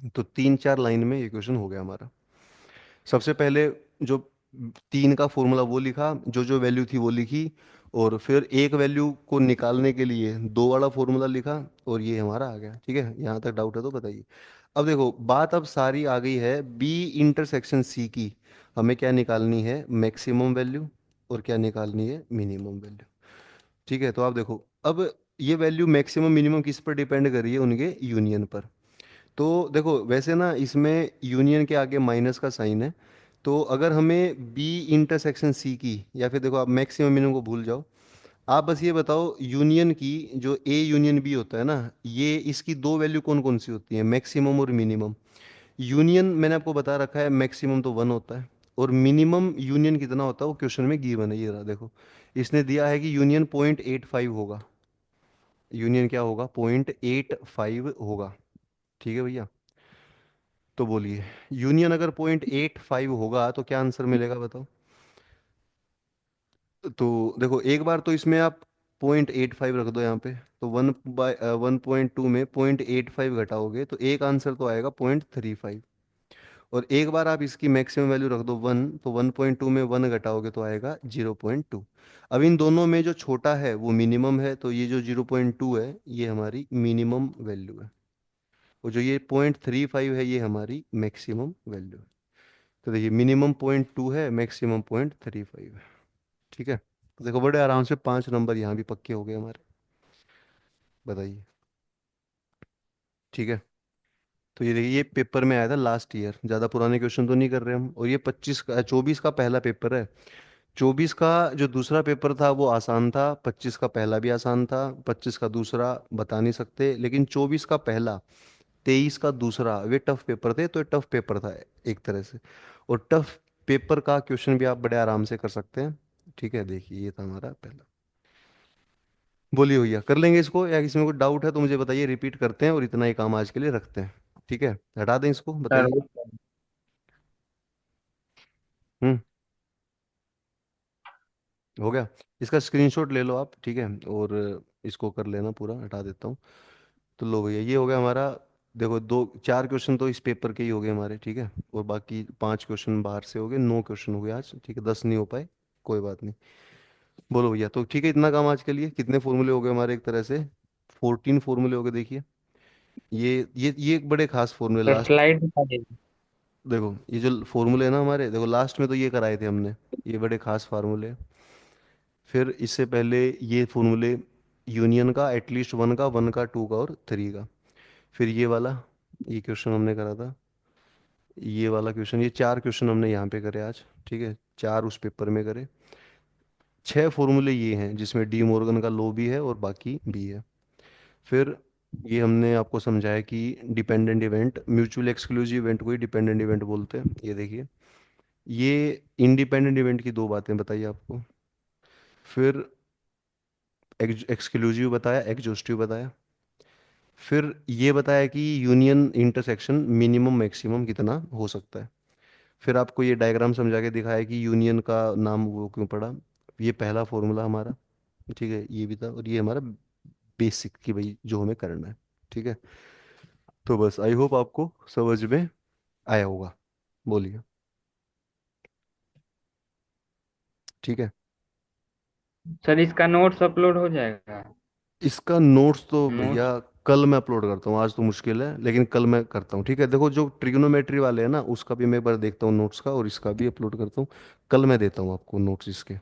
तो 3-4 लाइन में ये क्वेश्चन हो गया हमारा। सबसे पहले जो तीन का फॉर्मूला वो लिखा, जो जो वैल्यू थी वो लिखी, और फिर एक वैल्यू को निकालने के लिए दो वाला फॉर्मूला लिखा, और ये हमारा आ गया। ठीक है, यहाँ तक डाउट है तो बताइए। अब देखो बात अब सारी आ गई है बी इंटरसेक्शन सी की, हमें क्या निकालनी है, मैक्सिमम वैल्यू, और क्या निकालनी है, मिनिमम वैल्यू। ठीक है, तो आप देखो अब ये वैल्यू मैक्सिमम मिनिमम किस पर डिपेंड कर रही है, उनके यूनियन पर। तो देखो वैसे ना इसमें यूनियन के आगे माइनस का साइन है, तो अगर हमें बी इंटरसेक्शन सी की, या फिर देखो आप मैक्सिमम मिनिमम को भूल जाओ, आप बस ये बताओ यूनियन की, जो ए यूनियन बी होता है ना, ये इसकी दो वैल्यू कौन कौन सी होती है, मैक्सिमम और मिनिमम। यूनियन मैंने आपको बता रखा है मैक्सिमम तो 1 होता है, और मिनिमम यूनियन कितना होता है वो क्वेश्चन में गिवन है, ये रहा देखो। इसने दिया है कि यूनियन 0.85 होगा, यूनियन क्या होगा, 0.85 होगा। ठीक है भैया, तो बोलिए यूनियन अगर 0.85 होगा तो क्या आंसर मिलेगा बताओ। तो देखो एक बार तो इसमें आप 0.85 रख दो यहाँ पे, तो 1/1.2 में 0.85 घटाओगे तो एक आंसर तो आएगा 0.35। और एक बार आप इसकी मैक्सिमम वैल्यू रख दो 1, तो 1.2 में 1 घटाओगे तो आएगा 0.2। अब इन दोनों में जो छोटा है वो मिनिमम है, तो ये जो 0.2 है ये हमारी मिनिमम वैल्यू है, और जो ये 0.35 है ये हमारी मैक्सिमम वैल्यू है। तो देखिए मिनिमम 0.2 है, मैक्सिमम 0.35 है। ठीक है, तो देखो बड़े आराम से 5 नंबर यहाँ भी पक्के हो गए हमारे। बताइए। ठीक है, तो ये देखिए ये पेपर में आया था लास्ट ईयर, ज़्यादा पुराने क्वेश्चन तो नहीं कर रहे हम, और ये 24 का पहला पेपर है। 24 का जो दूसरा पेपर था वो आसान था, 25 का पहला भी आसान था, 25 का दूसरा बता नहीं सकते, लेकिन 24 का पहला, 23 का दूसरा, वे टफ पेपर थे, तो ये टफ पेपर था एक तरह से। और टफ पेपर का क्वेश्चन भी आप बड़े आराम से कर सकते हैं। ठीक है, देखिए ये था हमारा पहला। बोलिए भैया कर लेंगे इसको, या किसी में कोई डाउट है तो मुझे बताइए, रिपीट करते हैं और इतना ही काम आज के लिए रखते हैं। ठीक है, हटा दें इसको, सर बताइए। हम्म, हो गया। इसका स्क्रीनशॉट ले लो आप, ठीक है, और इसको कर लेना पूरा, हटा देता हूँ। तो लो भैया ये हो गया हमारा। देखो 2-4 क्वेश्चन तो इस पेपर के ही हो गए हमारे, ठीक है, और बाकी 5 क्वेश्चन बाहर से हो गए, 9 क्वेश्चन हो गए आज, ठीक है, 10 नहीं हो पाए, कोई बात नहीं। बोलो भैया, तो ठीक है इतना काम आज के लिए, कितने फॉर्मूले हो गए हमारे एक तरह से, 14 फॉर्मूले हो गए देखिए। ये एक बड़े खास फॉर्मूले सर लास्ट। स्लाइड दिखा दीजिए। देखो ये जो फॉर्मूले है ना हमारे, देखो लास्ट में तो ये कराए थे हमने, ये बड़े खास फार्मूले हैं। फिर इससे पहले ये फॉर्मूले यूनियन का, एटलीस्ट वन का, टू का और थ्री का। फिर ये वाला, ये क्वेश्चन हमने करा था, ये वाला क्वेश्चन, ये 4 क्वेश्चन हमने यहाँ पे करे आज। ठीक है, 4 उस पेपर में करे। 6 फॉर्मूले ये हैं जिसमें डी मॉर्गन का लॉ भी है और बाकी भी है। फिर ये हमने आपको समझाया कि dependent event, mutual exclusive event को ही डिपेंडेंट इवेंट बोलते हैं। ये देखिए, ये इंडिपेंडेंट इवेंट की दो बातें बताई आपको। फिर एक्सक्लूसिव बताया, एग्जॉस्टिव बताया। फिर ये बताया कि यूनियन इंटरसेक्शन मिनिमम मैक्सिमम कितना हो सकता है। फिर आपको ये डायग्राम समझा के दिखाया कि यूनियन का नाम वो क्यों पड़ा। ये पहला फॉर्मूला हमारा, ठीक है, ये भी था, और ये हमारा बेसिक कि भाई जो हमें करना है। ठीक है। तो बस आई होप आपको समझ में आया होगा। बोलिए। ठीक है। सर इसका नोट्स अपलोड हो जाएगा? इसका नोट्स तो भैया नोट्स। कल मैं अपलोड करता हूँ, आज तो मुश्किल है, लेकिन कल मैं करता हूँ। ठीक है। देखो जो ट्रिग्नोमेट्री वाले हैं ना, उसका भी मैं एक बार देखता हूँ नोट्स का, और इसका भी अपलोड करता हूँ। कल मैं देता हूँ आपको नोट्स इसके।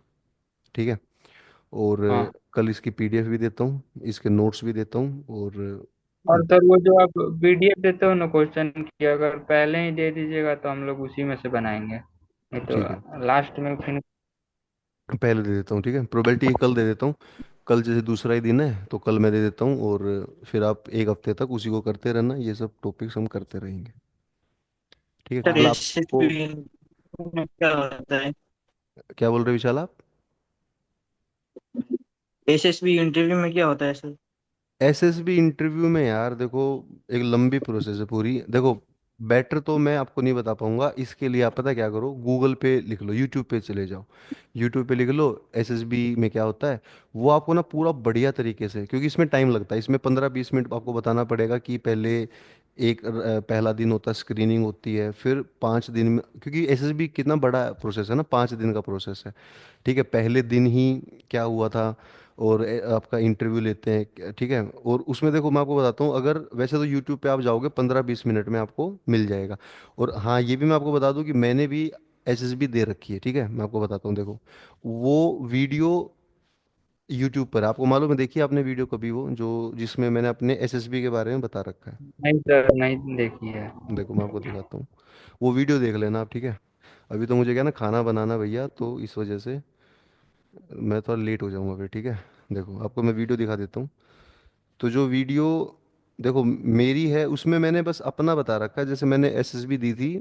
ठीक है। और हाँ। कल इसकी पीडीएफ भी देता हूँ, इसके नोट्स भी देता हूँ। और और सर वो जो आप पीडीएफ देते हो ना क्वेश्चन की, अगर पहले ही दे दीजिएगा तो हम लोग उसी में से बनाएंगे, नहीं तो ठीक है, लास्ट में फिर। पहले दे देता हूँ। ठीक है, प्रोबेबिलिटी कल दे देता हूँ। कल जैसे दूसरा ही दिन है तो कल मैं दे देता हूँ, और फिर आप एक हफ्ते तक उसी को करते रहना, ये सब टॉपिक्स हम करते रहेंगे। ठीक है। सर कल आपको एसएसबी में क्या होता है? क्या बोल रहे हो विशाल आप? एसएसबी इंटरव्यू में क्या होता है सर? एसएसबी इंटरव्यू में यार देखो, एक लंबी प्रोसेस है पूरी। देखो बेटर तो मैं आपको नहीं बता पाऊंगा, इसके लिए आप पता क्या करो, गूगल पे लिख लो, यूट्यूब पे चले जाओ, यूट्यूब पे लिख लो एसएसबी में क्या होता है। वो आपको ना पूरा बढ़िया तरीके से, क्योंकि इसमें टाइम लगता है, इसमें 15-20 मिनट आपको बताना पड़ेगा कि पहले पहला दिन होता है, स्क्रीनिंग होती है, फिर 5 दिन में, क्योंकि एसएसबी कितना बड़ा प्रोसेस है ना, 5 दिन का प्रोसेस है। ठीक है। पहले दिन ही क्या हुआ था, और आपका इंटरव्यू लेते हैं ठीक है। और उसमें देखो मैं आपको बताता हूँ, अगर वैसे तो यूट्यूब पे आप जाओगे 15-20 मिनट में आपको मिल जाएगा। और हाँ ये भी मैं आपको बता दूं कि मैंने भी एसएसबी दे रखी है। ठीक है, मैं आपको बताता हूँ, देखो वो वीडियो यूट्यूब पर है। आपको मालूम है, देखिए आपने वीडियो कभी वो जो जिसमें मैंने अपने एसएसबी के बारे में बता रखा है। नहीं सर, नहीं देखी है। देखो मैं आपको दिखाता हूँ, वो वीडियो देख लेना आप। ठीक है। अभी तो मुझे क्या ना खाना बनाना भैया, तो इस वजह से मैं थोड़ा लेट हो जाऊंगा फिर। ठीक है। देखो आपको मैं वीडियो दिखा देता हूँ। तो जो वीडियो देखो मेरी है, उसमें मैंने बस अपना बता रखा है, जैसे मैंने एसएसबी दी थी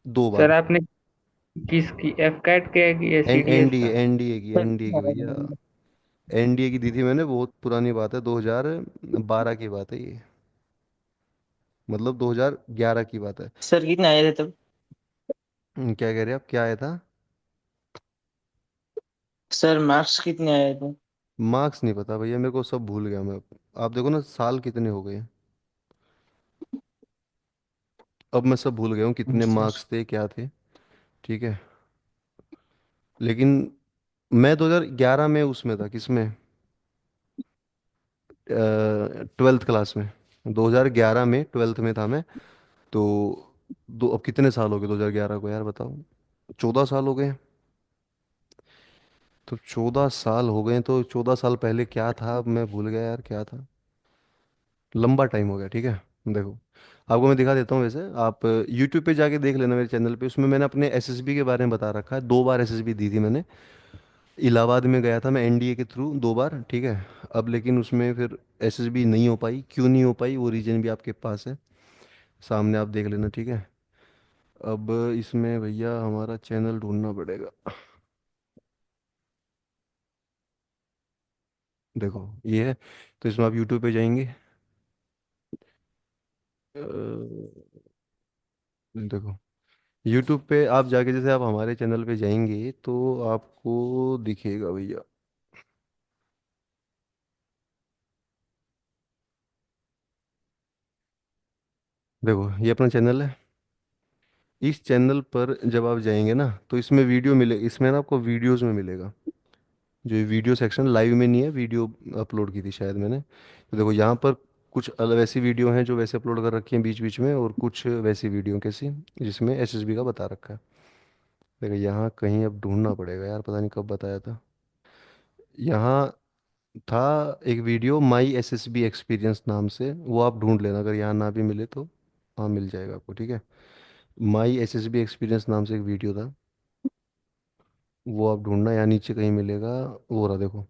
2 बार। सर आपने किसकी, एफ कैट के की, सी डी एस एनडीए का? एनडीए की भैया, एनडीए की दी थी मैंने, बहुत पुरानी बात है, 2012 की बात है ये, मतलब 2011 की बात है। सर कितने आए थे तब? क्या कह रहे हैं आप, क्या आया था? सर मार्क्स कितने आए थे? मार्क्स नहीं पता भैया मेरे को, सब भूल गया मैं। आप देखो ना साल कितने हो गए हैं, अब मैं सब भूल गया हूँ कितने सर मार्क्स थे क्या थे। ठीक है। लेकिन मैं 2011 में उसमें था, किसमें, 12th क्लास में। 2011 में 12th में था मैं। तो दो, अब कितने साल हो गए 2011 को यार बताओ, 14 साल हो गए। तो 14 साल हो गए, तो 14 साल पहले क्या था, अब मैं भूल गया यार क्या था। लंबा टाइम हो गया। ठीक है। देखो आपको मैं दिखा देता हूँ, वैसे आप यूट्यूब पे जाके देख लेना मेरे चैनल पे, उसमें मैंने अपने एसएसबी के बारे में बता रखा है। 2 बार एसएसबी दी थी मैंने, इलाहाबाद में गया था मैं एनडीए के थ्रू 2 बार। ठीक है। अब लेकिन उसमें फिर एसएसबी नहीं हो पाई, क्यों नहीं हो पाई वो रीजन भी आपके पास है, सामने आप देख लेना। ठीक है। अब इसमें भैया हमारा चैनल ढूंढना पड़ेगा। देखो ये है, तो इसमें आप यूट्यूब पे जाएंगे, देखो यूट्यूब पे आप जाके जैसे आप हमारे चैनल पे जाएंगे तो आपको दिखेगा भैया। देखो ये अपना चैनल है। इस चैनल पर जब आप जाएंगे ना, तो इसमें वीडियो मिले, इसमें ना आपको वीडियोस में मिलेगा, जो ये वीडियो सेक्शन लाइव में नहीं है, वीडियो अपलोड की थी शायद मैंने। तो देखो यहाँ पर कुछ अलग वैसी वीडियो हैं जो वैसे अपलोड कर रखी हैं बीच बीच में, और कुछ वैसी वीडियो कैसी जिसमें एसएसबी का बता रखा है। देखो यहाँ कहीं अब ढूंढना पड़ेगा यार, पता नहीं कब बताया था। यहाँ था एक वीडियो माई एसएसबी एक्सपीरियंस नाम से, वो आप ढूंढ लेना, अगर यहाँ ना भी मिले तो हाँ मिल जाएगा आपको। ठीक है। माई एसएसबी एक्सपीरियंस नाम से एक वीडियो था, वो आप ढूंढना, यहाँ नीचे कहीं मिलेगा। वो रहा देखो,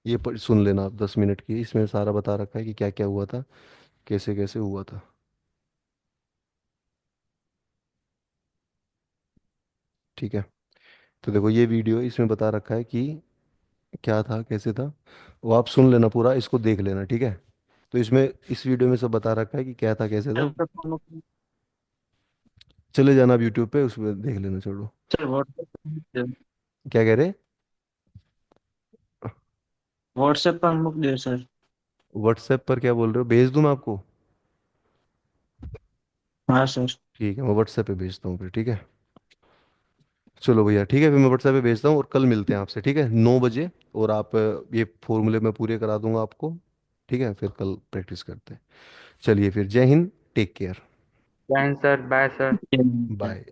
ये सुन लेना आप, 10 मिनट की, इसमें सारा बता रखा है कि क्या क्या हुआ था, कैसे कैसे हुआ था। ठीक है। तो देखो ये वीडियो, इसमें बता रखा है कि क्या था कैसे था, वो आप सुन लेना पूरा, इसको देख लेना। ठीक है। तो इसमें इस वीडियो में सब बता रखा है कि क्या था कैसे था। सर चले जाना आप यूट्यूब पे, उसमें देख लेना। चलो व्हाट्सएप। क्या कह रहे? व्हाट्सएप पर मुक दे सर। व्हाट्सएप पर क्या बोल रहे हो, भेज दूँ मैं आपको? हाँ सर। ठीक है, मैं व्हाट्सएप पे भेजता हूँ फिर, ठीक है। चलो भैया ठीक है, फिर मैं व्हाट्सएप पे भेजता हूँ और कल मिलते हैं आपसे, ठीक है, 9 बजे। और आप ये फॉर्मूले मैं पूरे करा दूंगा आपको। ठीक है, फिर कल प्रैक्टिस करते हैं। चलिए फिर, जय हिंद, टेक केयर। जय Hind sir, bye sir. Bye.